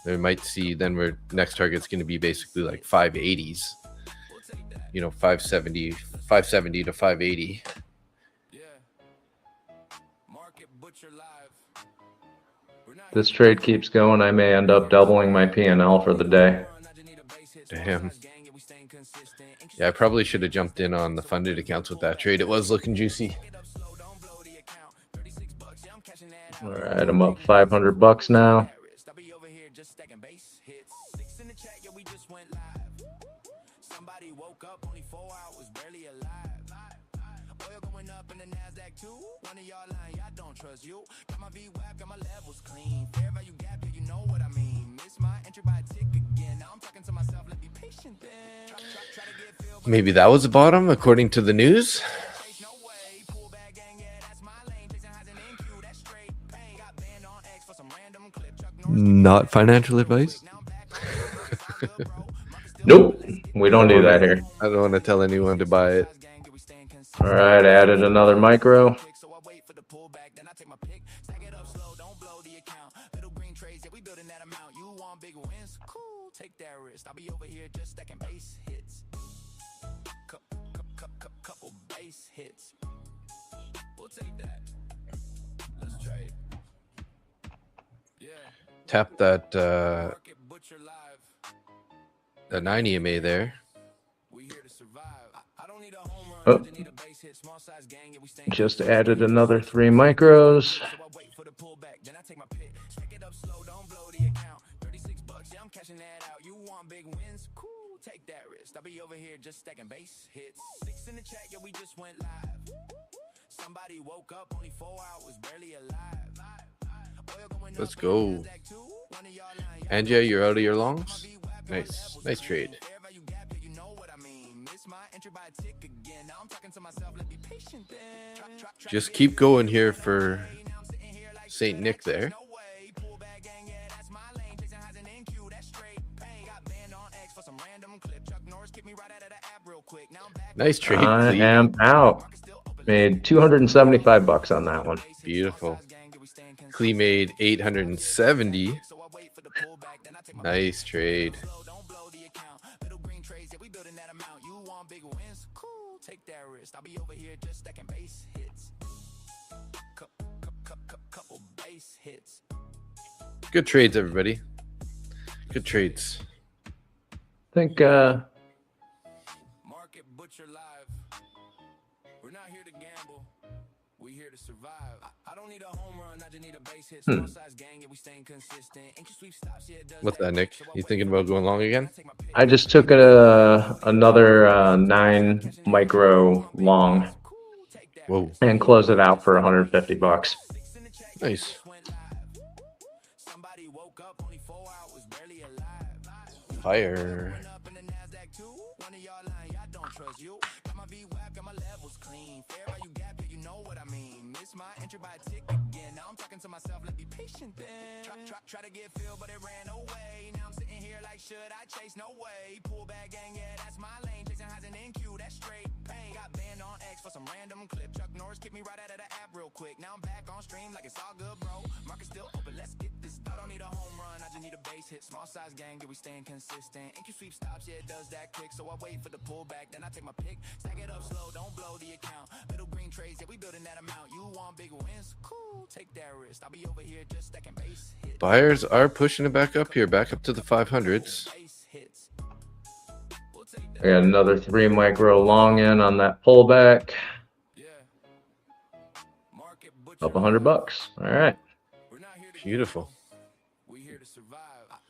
We might see then where next target's going to be basically like 580s. 570 to 580. This trade keeps going, I may end up doubling my P&L for the day. Damn. Yeah, I probably should have jumped in on the funded accounts with that trade. It was looking juicy. All right, I'm up $500 now. Somebody woke up only 4 hours, barely alive. Oil going up in the NASDAQ too. One of y'all lying, I don't trust you. Got my VWAP, got my levels clean. Fair value gap, yeah, you know what I mean. Miss my entry by a tick again. Now I'm talking to myself, let me be patient then. Try to get filled, Maybe that was the bottom, according to the news. no way. Pull back gang, yeah, that's my lane. Chasing highs in NQ, that's straight pain. Got banned on X for some random clip. Chuck Norris, Not financial advice. now I'm back on good, bro. Nope, we don't do that here. I don't want to tell anyone to buy it. All right, added another micro. So I wait for the pullback, then I take my pick. Stack it up slow, don't blow the account. Little green trades, yeah, we building that amount. You want big wins? Cool, take that risk. I'll be over here just stacking base hits. Couple base hits. We'll take that. Let's trade. Yeah. Tap that Market butcher live. that 9 EMA there. We here to survive. I don't need a home run. Oh. I just need a base hit. Small size gang, yeah, we stay Just added another 3 micros. So I wait for the pullback, then I take my pick. Stack it up slow, don't blow the account. $36, yeah, I'm cashing that out. You want big wins? Cool, take that risk. I'll be over here just stacking base hits. 6 in the chat, yeah, we just went live. Somebody woke up only 4 hours, barely alive. Oil going up Let's in the go. NASDAQ too. One of y'all lying, Anja, you're out of your longs. Nice trade. fair value gap, yeah, you know what I mean. Miss my entry by a tick again. Now I'm talking to myself, let me be patient then. Try Just keep going here for Saint Nick there. no way. Pull back gang, yeah, that's my lane. Chasing highs in NQ, that's straight pain. Got banned on X for some random clip. Chuck Norris kicked me right out of the app real quick. Now I'm back. Nice trade. I Cleve. am out. Made $275 on that one. Beautiful. Clee made 870. So I wait for the pullback, then I take my Nice trade. slow, don't blow the account. Little green trades, yeah, we building that amount. You want big wins? Cool, take that risk. I'll be over here just stacking base hits. Couple base hits. Good trades, everybody. Good trades. I think Market butcher live. We're not here to gamble. We here to survive. I don't need a home run. I just need a base hit. Small size gang, yeah, we staying consistent. NQ sweep stops, yeah, it does What's that, Nick? You thinking about going long again? take my pick. I just took another 9 micro long Cool, take that. Whoa, and closed it out for $150. nice. Went live. Somebody woke up only 4 hours, barely alive. Fire. Went up in the NASDAQ too. One of y'all lying, I don't trust you. Got my VWAP, got my levels clean. Fair value gap, yeah, you know what I mean. Miss my entry by a tick again. Now I'm talking to myself, let me be patient then. Try to get filled, but it ran away. Now I'm sitting here like, should I chase? No way. Pull back gang, yeah, that's my lane. Chasing highs in NQ, that's straight pain. Got banned on X for some random clip. Chuck Norris kicked me right out of the app real quick. Now I'm back on stream like it's all good, bro. Market still open, let's get this. I don't need a home run, I just need a base hit. Small size gang, yeah, we staying consistent. NQ sweep stops, yeah, it does that quick. So I wait for the pullback, then I take my pick. Stack it up slow, don't blow the account. Little green trades, yeah, we building that amount. You want big wins? Cool, take that risk. I'll be over here just stacking base hits. Buyers are pushing it back up here, back up to the 500s. Base hits. We'll take that. I got another 3 micro long in on that pullback. Yeah. Market butcher Up $100. All right. We're not here to Beautiful. We here to survive.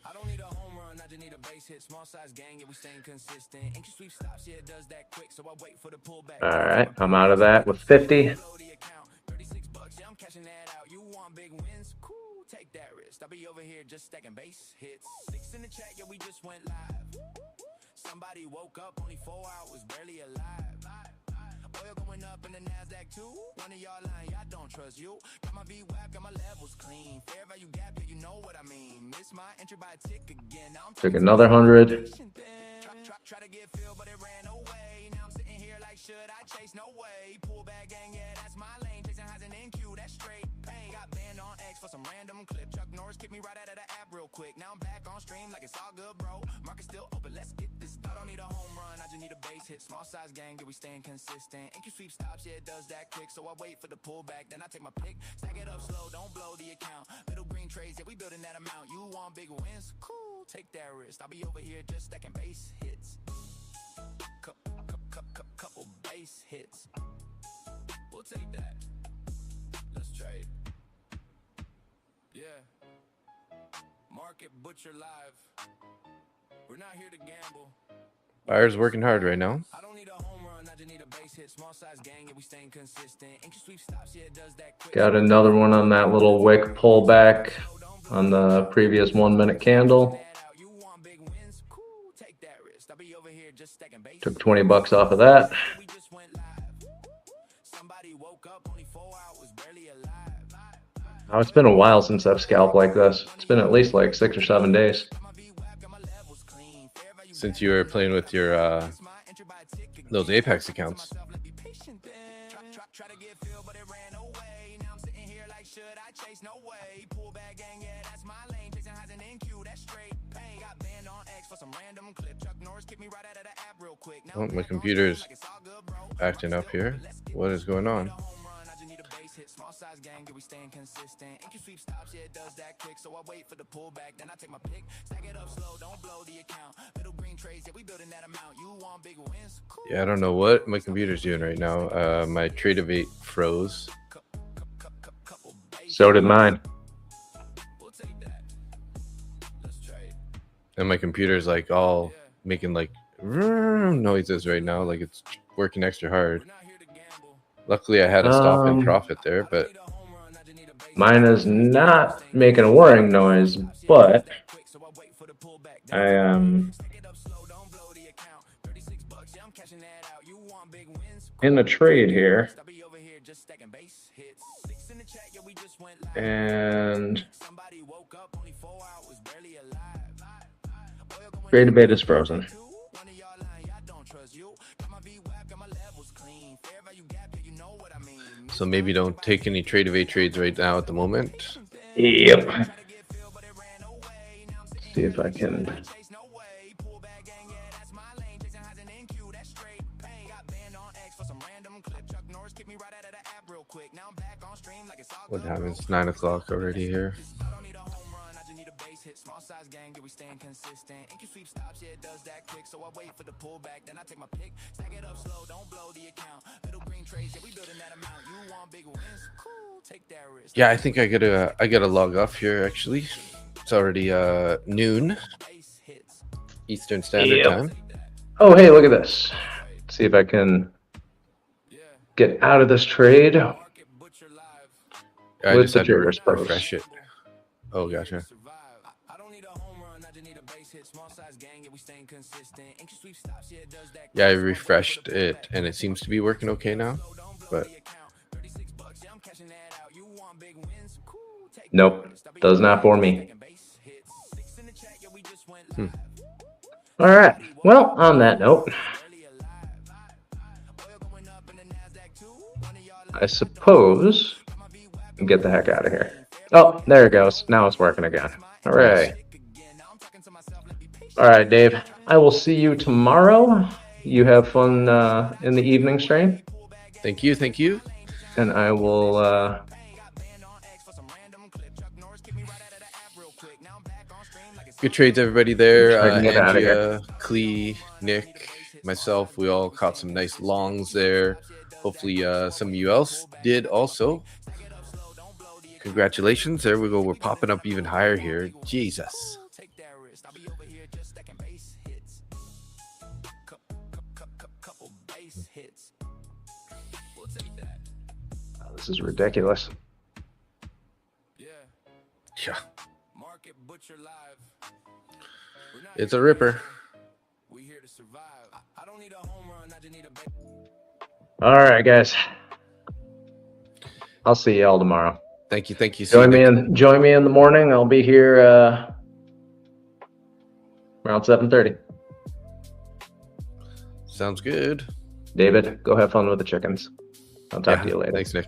I don't need a home run, I just need a base hit. Small size gang, yeah, we staying consistent. NQ sweep stops, yeah, it does that quick. So I wait for the pullback. All right. I'm out of that with 50. Blow the account. $36, yeah, I'm cashing that out. You want big wins? Cool, take that risk. I'll be over here just stacking base hits. 6 in the chat, yeah, we just went live. Somebody woke up only 4 hours, barely alive. Oil going up in the NASDAQ too. One of y'all lying, I don't trust you. Got my VWAP, got my levels clean. Fair value gap, yeah, you know what I mean. Miss my entry by a tick again. Now I'm Took another 100. patient then. Try to get filled, but it ran away. Now I'm sitting here like, should I chase? No way. Pull back gang, yeah, that's my lane. Chasing highs in NQ, Now I'm back on stream like it's all good, bro. Market still open, let's get this. I don't need a home run, I just need a base hit. Small size gang, yeah, we staying consistent. NQ sweep stops, yeah, it does that quick. So I wait for the pullback, then I take my pick. Stack it up slow, don't blow the account. Little green trades, yeah, we building that amount. You want big wins? Cool, take that risk. I'll be over here just stacking base hits. Couple base hits. We'll take that. Let's trade. Yeah. Market Butcher Live. We're not here to gamble. Buyer's working hard right now. I don't need a home run, I just need a base hit. Small size gang, yeah, we staying consistent. NQ sweep stops, yeah, it does that quick. Got another one on that little wick pullback on the previous 1 minute candle. You want big wins? Cool, take that risk. I'll be over here just stacking base. Took 20 bucks off of that. We just went live. Somebody woke up only 4 hours, barely alive. Oh, it's been a while since I've scalped like this. It's been at least like 6 or 7 days. Since you were playing with your those Apex accounts. Try to get filled, but it ran away. Now I'm sitting here like, should I chase? No way. Pull back gang, yeah, that's my lane. Chasing highs and NQ, that's straight pain. Got banned on X for some random clip. Chuck Norris kicked me right out of the app real quick. Oh, my computer's acting up here. What is going on? Small size gang, yeah, we staying consistent. NQ sweep stops, yeah, it does that quick. So I wait for the pullback, then I take my pick. Stack it up slow, don't blow the account. Little green trades, yeah, we building that amount. You want big wins? Cool. Yeah, I don't know what my computer's doing right now. My Trade of 8 froze. So did mine. We'll take that. Let's trade. And my computer's like all making like noises right now, like it's working extra hard. We're not here to gamble. Luckily, I had a stop and profit there, but Mine is not making a whirring noise, but I am in the trade here. And trade debate is frozen. so maybe don't take any Trade of 8 trades right now at the moment. Yep. See if I can. What happens? It's 9 o'clock already here. Small size gang, yeah, we staying consistent. NQ sweep stops, yeah, it does that quick. So I wait for the pullback, then I take my pick. Stack it up slow, don't blow the account. Little green trades, yeah, we building that amount. You want big wins? Cool, take that risk. Yeah, I think I gotta log off here actually. It's already noon Eastern Standard Time. Oh, hey, look at this. Let's see if I can get out of this trade. I With just the had to triggers froze. refresh it. Oh, gotcha. Yeah, I refreshed it and it seems to be working okay now. But Nope, does not for me. Hmm. All right. Well, on that note, I suppose we get the heck out of here. Oh, there it goes. Now it's working again. All right. All right, Dave. I will see you tomorrow. You have fun in the evening stream. thank you, thank you. And I will Good trades, everybody there. I can get outta Andrea, Clee, Nick, myself, we all caught some nice longs there. Hopefully some of you else did also. Congratulations. There we go. We're popping up even higher here. Jesus. This is ridiculous. Yeah. It's a ripper. All right, guys. I'll see y'all tomorrow. Thank you. Thank you. Join me in the morning. I'll be here around 7:30. Sounds good. David, go have fun with the chickens. I'll talk to you later. Thanks, Nick.